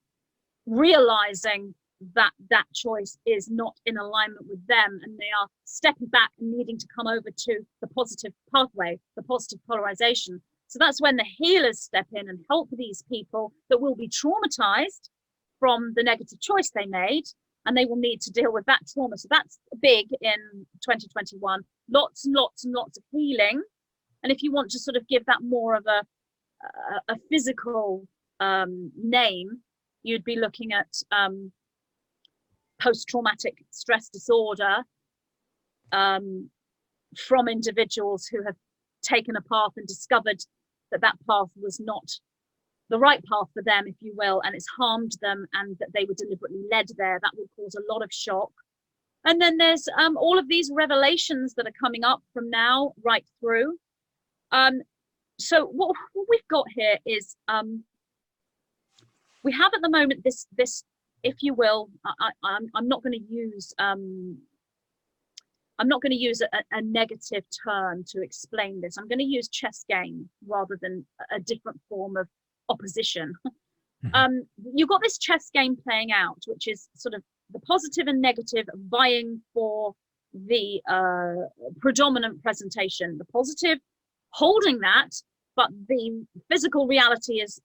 Speaker 3: realizing that that choice is not in alignment with them, and they are stepping back and needing to come over to the positive pathway, the positive polarization. So that's when the healers step in and help these people that will be traumatized from the negative choice they made, and they will need to deal with that trauma. So that's big in 2021. Lots and lots and lots of healing. And if you want to sort of give that more of a physical name, you'd be looking at post-traumatic stress disorder from individuals who have taken a path and discovered that that path was not the right path for them, if you will, and it's harmed them, and that they were deliberately led there. That will cause a lot of shock. And then there's all of these revelations that are coming up from now right through. So what we've got here is we have at the moment this, if you will, I'm not going to use a negative term to explain this. I'm going to use chess game rather than a different form of opposition. You've got this chess game playing out, which is sort of the positive and negative vying for the predominant presentation. The positive holding that, but the physical reality is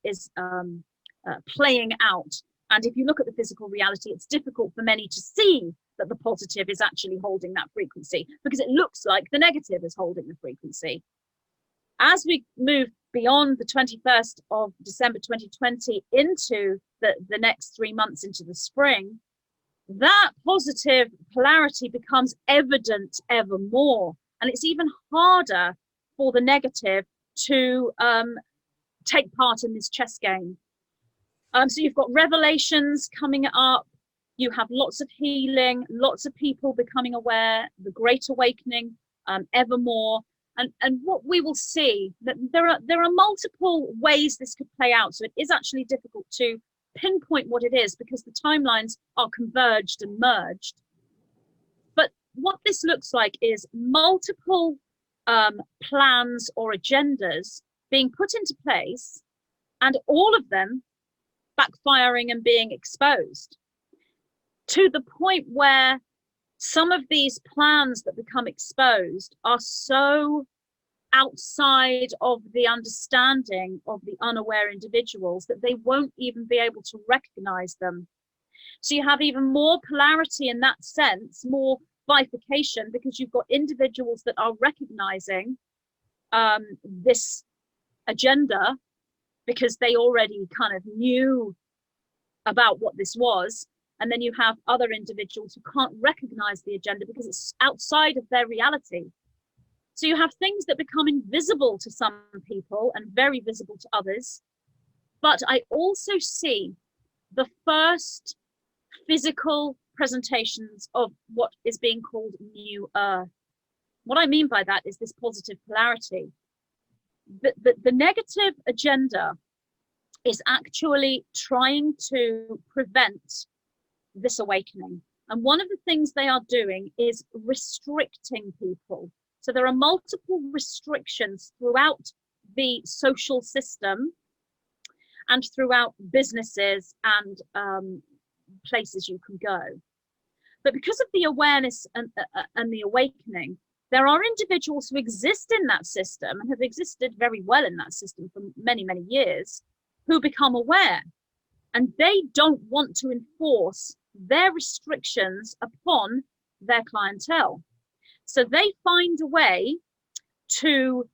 Speaker 3: playing out. And if you look at the physical reality, it's difficult for many to see that the positive is actually holding that frequency, because it looks like the negative is holding the frequency. As we move beyond the 21st of December 2020 into the next 3 months into the spring, that positive polarity becomes evident ever more. And it's even harder for the negative to take part in this chess game. So you've got revelations coming up. You have lots of healing, lots of people becoming aware, the Great Awakening, evermore. And what we will see, that there are multiple ways this could play out. So it is actually difficult to pinpoint what it is, because the timelines are converged and merged. But what this looks like is multiple plans or agendas being put into place, and all of them backfiring and being exposed, to the point where some of these plans that become exposed are so outside of the understanding of the unaware individuals that they won't even be able to recognize them. So you have even more polarity in that sense, more bifurcation, because you've got individuals that are recognizing this agenda because they already kind of knew about what this was. And then you have other individuals who can't recognize the agenda because it's outside of their reality. So you have things that become invisible to some people and very visible to others. But I also see the first physical presentations of what is being called New Earth. What I mean by that is this positive polarity. The negative agenda is actually trying to prevent this awakening. And one of the things they are doing is restricting people. So there are multiple restrictions throughout the social system and throughout businesses and places you can go. But because of the awareness and the awakening, there are individuals who exist in that system and have existed very well in that system for many, many years, who become aware, and they don't want to enforce their restrictions upon their clientele. So they find a way to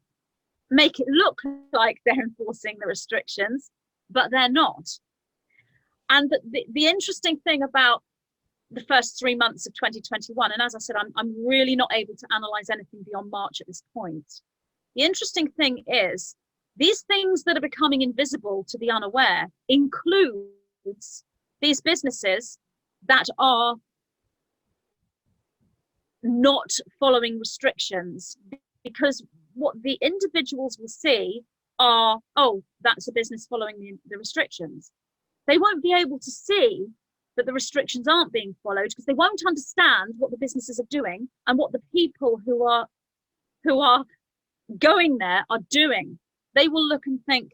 Speaker 3: make it look like they're enforcing the restrictions, but they're not. And the interesting thing about the first 3 months of 2021, and as I said, I'm really not able to analyze anything beyond March at this point. The interesting thing is, these things that are becoming invisible to the unaware includes these businesses that are not following restrictions, because what the individuals will see are, oh, that's a business following the restrictions. They won't be able to see that the restrictions aren't being followed, because they won't understand what the businesses are doing and what the people who are going there are doing. They will look and think,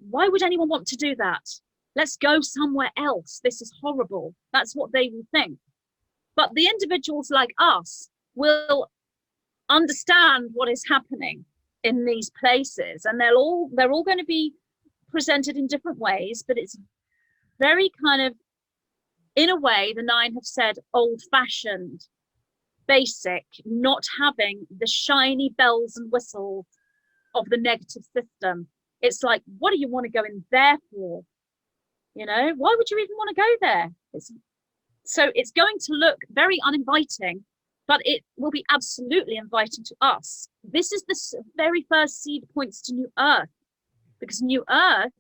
Speaker 3: why would anyone want to do that? Let's go somewhere else. This is horrible. That's what they will think. But the individuals like us will understand what is happening in these places, and they're all going to be presented in different ways, but it's very kind of In a way, the nine have said old-fashioned, basic, not having the shiny bells and whistles of the negative system. It's like, what do you want to go in there for? You know, why would you even want to go there? So it's going to look very uninviting, but it will be absolutely inviting to us. This is the very first seed points to New Earth, because New Earth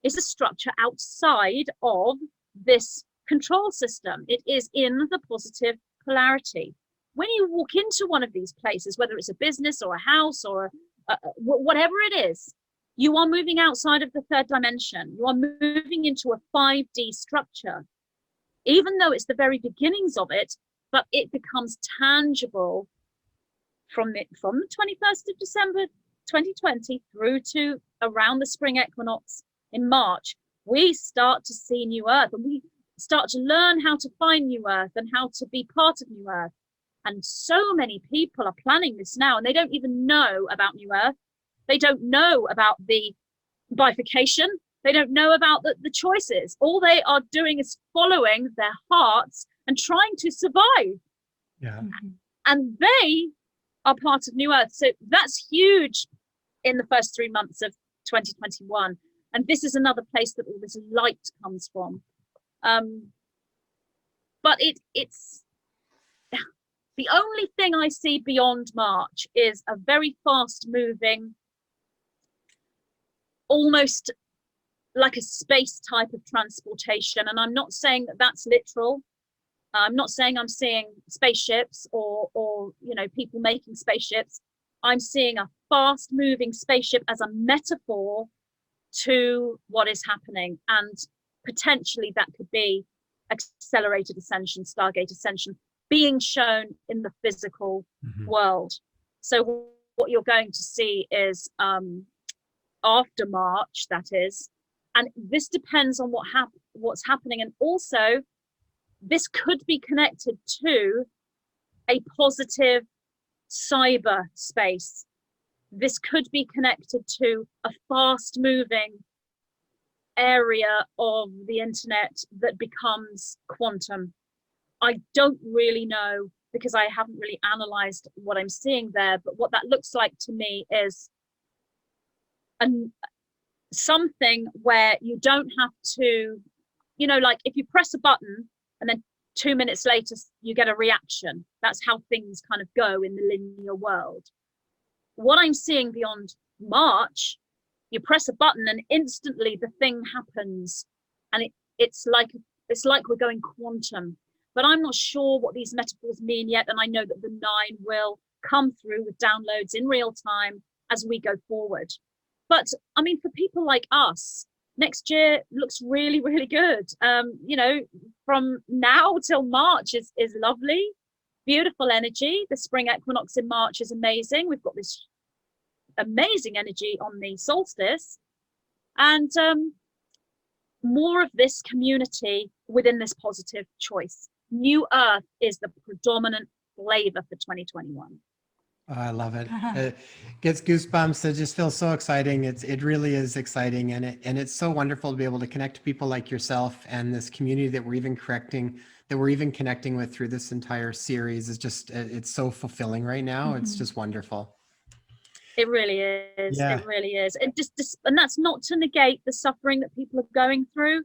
Speaker 3: is a structure outside of this control system. It is in the positive polarity. When you walk into one of these places, whether it's a business or a house or whatever it is, you are moving outside of the third dimension. You are moving into a 5D structure, even though it's the very beginnings of it, but it becomes tangible from the 21st of December 2020 through to around the spring equinox in March. We start to see New Earth, and we start to learn how to find New Earth and how to be part of New Earth. And so many people are planning this now, and they don't even know about New Earth. They don't know about the bifurcation. They don't know about the choices. All they are doing is following their hearts and trying to survive.
Speaker 1: Yeah.
Speaker 3: And they are part of New Earth. So that's huge in the first 3 months of 2021. And this is another place that all this light comes from. But it's the only thing I see beyond March is a very fast moving, almost like a space type of transportation. And I'm not saying that that's literal. I'm not saying I'm seeing spaceships or you know, people making spaceships. I'm seeing a fast moving spaceship as a metaphor to what is happening, and potentially that could be accelerated ascension, Stargate ascension, being shown in the physical world. So what you're going to see is after March, that is, and this depends on what's happening, and also this could be connected to a positive cyber space. This could be connected to a fast moving area of the internet that becomes quantum. I don't really know, because I haven't really analyzed what I'm seeing there, but what that looks like to me is something where you don't have to, you know, like if you press a button and then 2 minutes later you get a reaction. That's how things kind of go in the linear world. What I'm seeing beyond March, you press a button and instantly the thing happens, and it's like we're going quantum. But I'm not sure what these metaphors mean yet, and I know that the 9 will come through with downloads in real time as we go forward. But I mean, for people like us, next year looks really, really good. You know, from now till March is lovely, beautiful energy. The spring equinox in March is amazing. We've got this amazing energy on the solstice, and more of this community within this positive choice. New Earth is the predominant flavor for 2021.
Speaker 2: Oh, I love it. It gets goosebumps. It just feels so exciting. It really is exciting, and it's so wonderful to be able to connect to people like yourself and this community that we're even connecting with through this entire series. Is just, it's so fulfilling right now. It's just wonderful.
Speaker 3: It really is.
Speaker 2: Yeah.
Speaker 3: It really is. And and that's not to negate the suffering that people are going through,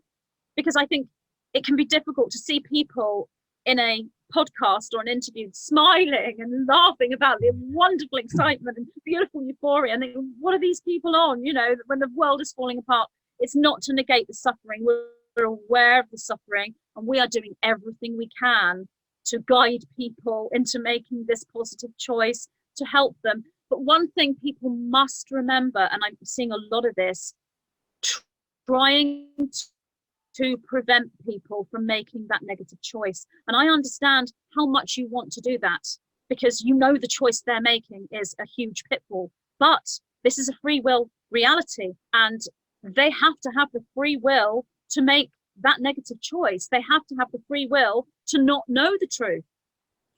Speaker 3: because I think it can be difficult to see people in a podcast or an interview smiling and laughing about the wonderful excitement and beautiful euphoria, and think, what are these people on, you know, when the world is falling apart? It's not to negate the suffering. We're aware of the suffering, and we are doing everything we can to guide people into making this positive choice, to help them. But one thing people must remember, and I'm seeing a lot of this, trying to prevent people from making that negative choice. And I understand how much you want to do that, because you know the choice they're making is a huge pitfall. But this is a free will reality, and they have to have the free will to make that negative choice. They have to have the free will to not know the truth.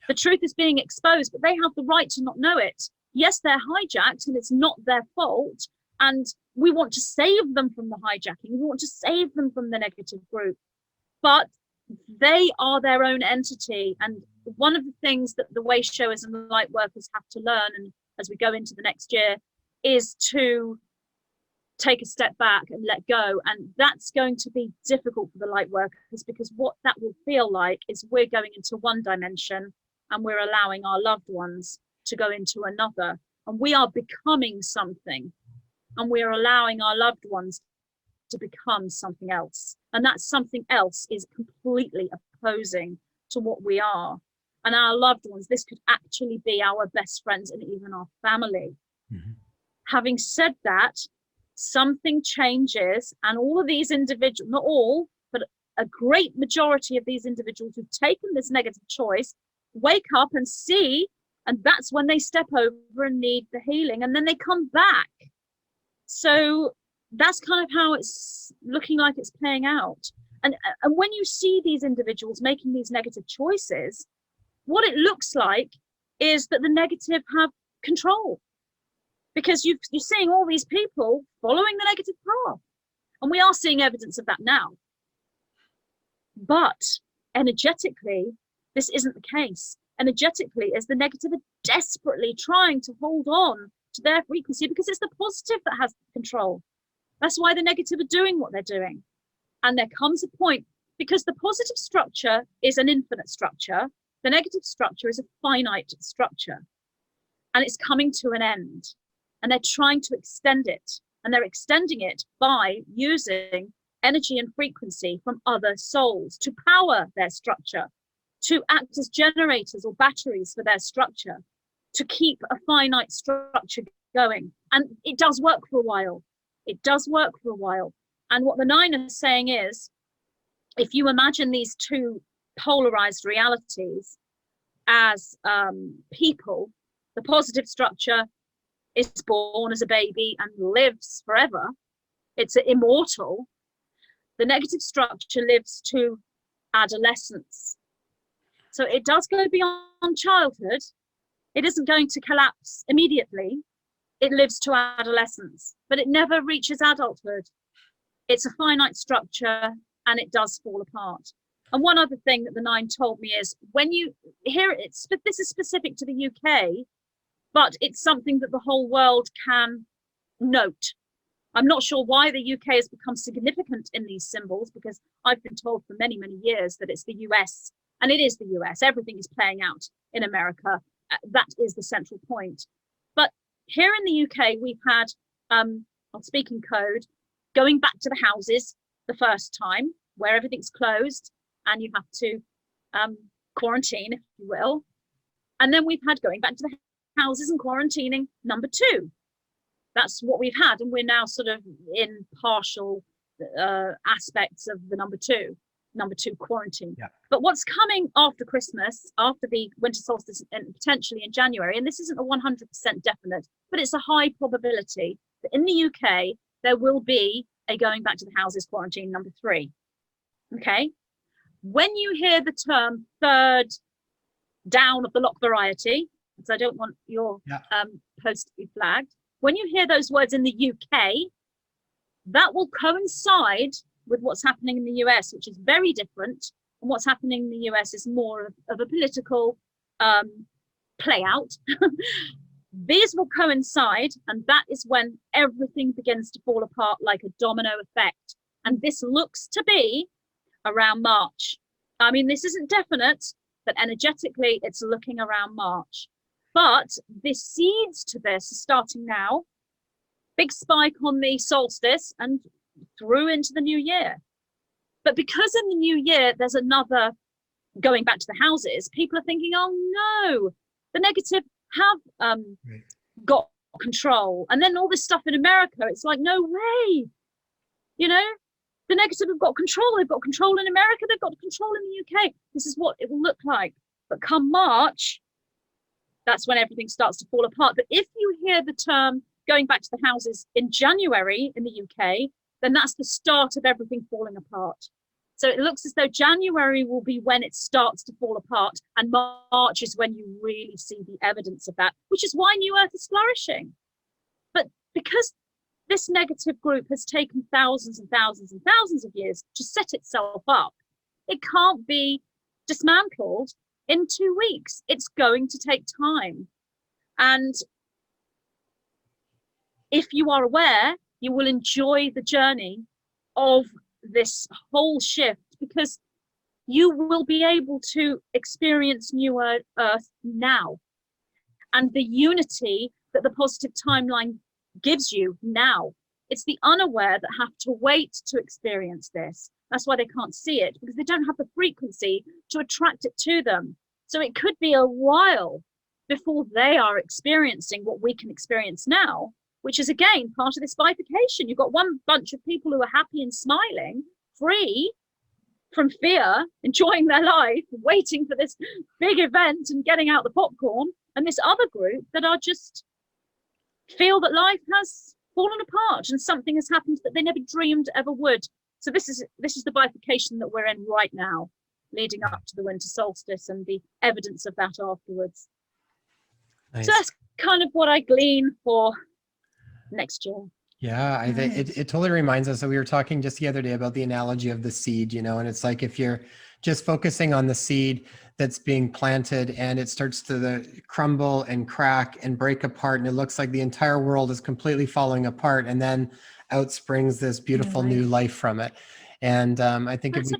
Speaker 3: The truth is being exposed, but they have the right to not know it. Yes, they're hijacked, and it's not their fault. And we want to save them from the hijacking. We want to save them from the negative group. But they are their own entity. And one of the things that the way showers and light workers have to learn, and as we go into the next year, is to take a step back and let go. And that's going to be difficult for the light workers, because what that will feel like is we're going into one dimension and we're allowing our loved ones to go into another, and we are becoming something, and we're allowing our loved ones to become something else, and that something else is completely opposing to what we are. And our loved ones, this could actually be our best friends and even our family.
Speaker 2: Mm-hmm.
Speaker 3: Having said that, something changes, and all of these individuals, not all, but a great majority of these individuals who've taken this negative choice wake up and see, and that's when they step over and need the healing, and then they come back. So that's kind of how it's looking like it's playing out. And when you see these individuals making these negative choices, what it looks like is that the negative have control, because you're seeing all these people following the negative path, and we are seeing evidence of that now. But energetically, this isn't the case. Energetically, as the negative are desperately trying to hold on to their frequency, because it's the positive that has control. That's why the negative are doing what they're doing. And there comes a point, because the positive structure is an infinite structure, the negative structure is a finite structure, and it's coming to an end. And they're trying to extend it, and they're extending it by using energy and frequency from other souls to power their structure, to act as generators or batteries for their structure, to keep a finite structure going. And it does work for a while. It does work for a while. And what the nine are saying is, if you imagine these two polarized realities as people, the positive structure is born as a baby and lives forever. It's immortal. The negative structure lives to adolescence. So it does go beyond childhood. It isn't going to collapse immediately. It lives to adolescence, but it never reaches adulthood. It's a finite structure, and it does fall apart. And one other thing that the nine told me is, when you hear it, this is specific to the UK, but it's something that the whole world can note. I'm not sure why the UK has become significant in these symbols, because I've been told for many, many years that it's the US, and it is the US. Everything is playing out in America. That is the central point. But here in the UK, we've had, I'll speak in code, going back to the houses the first time, where everything's closed and you have to quarantine, if you will. And then we've had going back to the houses and quarantining number 2. That's what we've had, and we're now sort of in partial aspects of the number two quarantine.
Speaker 2: Yeah.
Speaker 3: But what's coming after Christmas, after the winter solstice, and potentially in January, and this isn't a 100% definite, but it's a high probability that in the UK there will be a going back to the houses quarantine number 3. Okay, when you hear the term third down of the lock variety, because I don't want your post to be flagged, when you hear those words in the UK, that will coincide with what's happening in the US, which is very different. And what's happening in the US is more of a political play out. These will coincide, and that is when everything begins to fall apart like a domino effect. And this looks to be around March. I mean, this isn't definite, but energetically, it's looking around March. But the seeds to this are starting now. Big spike on the solstice and through into the new year. But because in the new year, there's another going back to the houses, people are thinking, oh no, the negative have got control. And then all this stuff in America, it's like, no way. You know, the negative have got control. They've got control in America. They've got control in the UK. This is what it will look like. But come March, that's when everything starts to fall apart. But if you hear the term going back to the houses in January in the UK, then that's the start of everything falling apart. So it looks as though January will be when it starts to fall apart, and March is when you really see the evidence of that, which is why New Earth is flourishing. But because this negative group has taken thousands and thousands and thousands of years to set itself up, It can't be dismantled in 2 weeks. It's going to take time. And if you are aware, you will enjoy the journey of this whole shift, because you will be able to experience New Earth now, and the unity that the positive timeline gives you now. It's the unaware that have to wait to experience this. That's why they can't see it, because they don't have the frequency to attract it to them. So it could be a while before they are experiencing what we can experience now, which is, again, part of this bifurcation. You've got one bunch of people who are happy and smiling, free from fear, enjoying their life, waiting for this big event and getting out the popcorn, and this other group that are just feel that life has fallen apart and something has happened that they never dreamed ever would. So this is the bifurcation that we're in right now, leading up to the winter solstice and the evidence of that afterwards. Nice. So that's kind of what I glean for next year.
Speaker 2: Yeah, I think it totally reminds us that we were talking just the other day about the analogy of the seed, and it's like if you're just focusing on the seed that's being planted and it starts to crumble and crack and break apart, and it looks like the entire world is completely falling apart, and then out springs this beautiful new life from it. And I think if we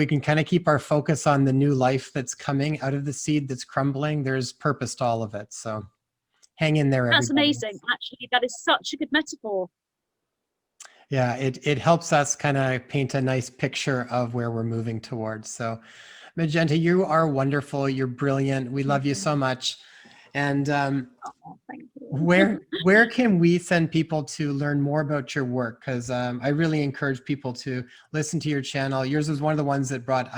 Speaker 2: can kind of keep our focus on the new life that's coming out of the seed that's crumbling, there's purpose to all of it. So hang in there, everybody.
Speaker 3: That's amazing. Actually, that is such a good metaphor.
Speaker 2: Yeah, it helps us kind of paint a nice picture of where we're moving towards. So Magenta, you are wonderful. You're brilliant. We love you so much. And
Speaker 3: thank you.
Speaker 2: where can we send people to learn more about your work? Because I really encourage people to listen to your channel. Yours was one of the ones that brought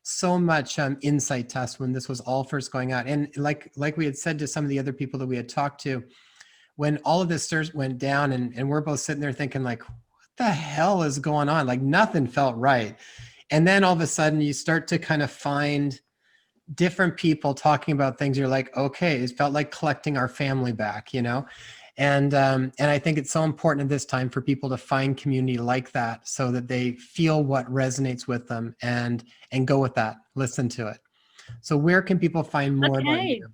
Speaker 2: so much insight to us when this was all first going out. And like we had said to some of the other people that we had talked to, when all of this went down and we're both sitting there thinking like, what the hell is going on? Like nothing felt right. And then all of a sudden you start to kind of find different people talking about things. You're like, okay, it felt like collecting our family back, And I think it's so important at this time for people to find community like that so that they feel what resonates with them and go with that, listen to it. So where can people find more about you?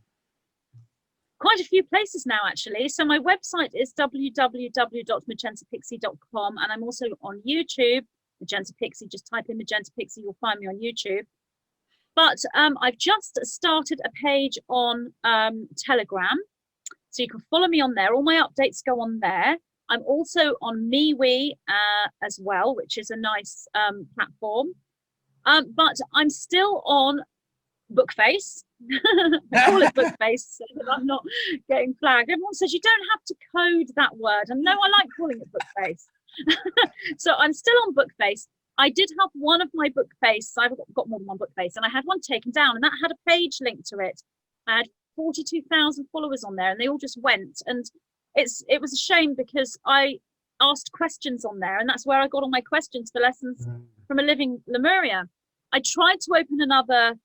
Speaker 3: Quite a few places now, actually. So my website is www.magentapixie.com, and I'm also on YouTube, Magenta Pixie. Just type in Magenta Pixie, you'll find me on YouTube. But I've just started a page on Telegram, so you can follow me on there. All my updates go on there. I'm also on MeWe as well, which is a nice platform. But I'm still on Bookface. I call it Bookface so that I'm not getting flagged. Everyone says you don't have to code that word, and no, I like calling it Bookface. So I'm still on Bookface. I did have one of my Bookface. I've got more than one Bookface, and I had one taken down, and that had a page linked to it. I had 42,000 followers on there, and they all just went. And it was a shame because I asked questions on there, and that's where I got all my questions for lessons from a living Lemuria. I tried to open another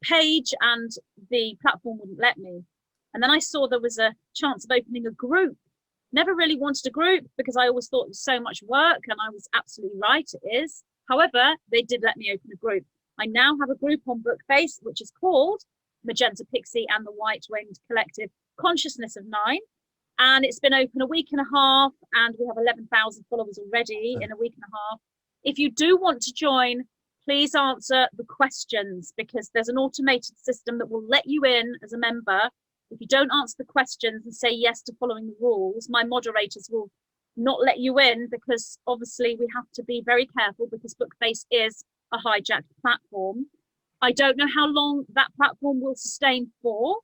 Speaker 3: page, and the platform wouldn't let me. And then I saw there was a chance of opening a group. Never really wanted a group because I always thought it was so much work, and I was absolutely right, it is. However, they did let me open a group. I now have a group on Bookface, which is called Magenta Pixie and the White Winged Collective Consciousness of 9. And it's been open a week and a half, and we have 11,000 followers already in a week and a half. If you do want to join, please answer the questions, because there's an automated system that will let you in as a member. If you don't answer the questions and say yes to following the rules, my moderators will not let you in, because obviously we have to be very careful because Bookface is a hijacked platform. I don't know how long that platform will sustain for.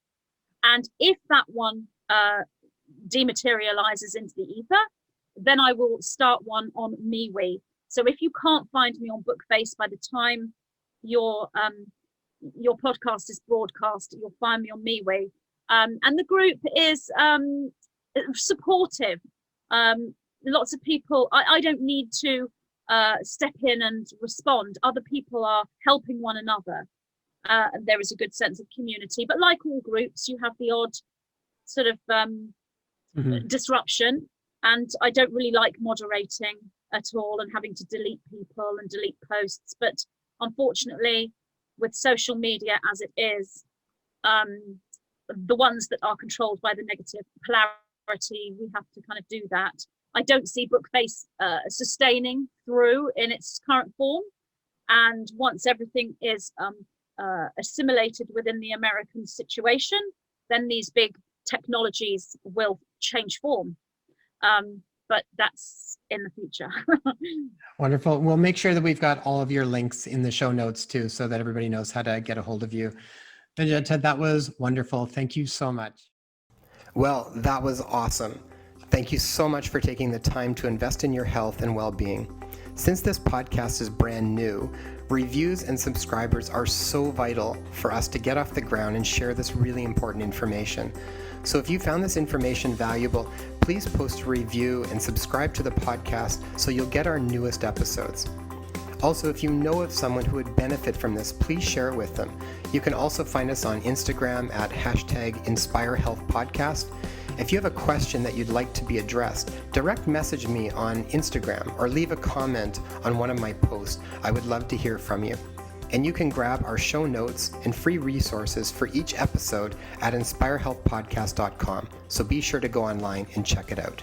Speaker 3: And if that one dematerializes into the ether, then I will start one on MeWe. So if you can't find me on Bookface by the time your podcast is broadcast, you'll find me on MeWe. And the group is supportive. Lots of people, I don't need to step in and respond. Other people are helping one another. And there is a good sense of community. But like all groups, you have the odd sort of disruption. And I don't really like moderating at all and having to delete people and delete posts. But unfortunately, with social media as it is, the ones that are controlled by the negative polarity, we have to kind of do that. I don't see Bookface sustaining through in its current form. And once everything is assimilated within the American situation, then these big technologies will change form. But that's in the future.
Speaker 2: Wonderful. We'll make sure that we've got all of your links in the show notes too, so that everybody knows how to get a hold of you. Magenta, that was wonderful. Thank you so much. Well, that was awesome. Thank you so much for taking the time to invest in your health and well-being. Since this podcast is brand new, reviews and subscribers are so vital for us to get off the ground and share this really important information. So if you found this information valuable, please post a review and subscribe to the podcast so you'll get our newest episodes. Also, if you know of someone who would benefit from this, please share it with them. You can also find us on Instagram at #InspireHealthPodcast. If you have a question that you'd like to be addressed, direct message me on Instagram or leave a comment on one of my posts. I would love to hear from you. And you can grab our show notes and free resources for each episode at inspirehealthpodcast.com. So be sure to go online and check it out.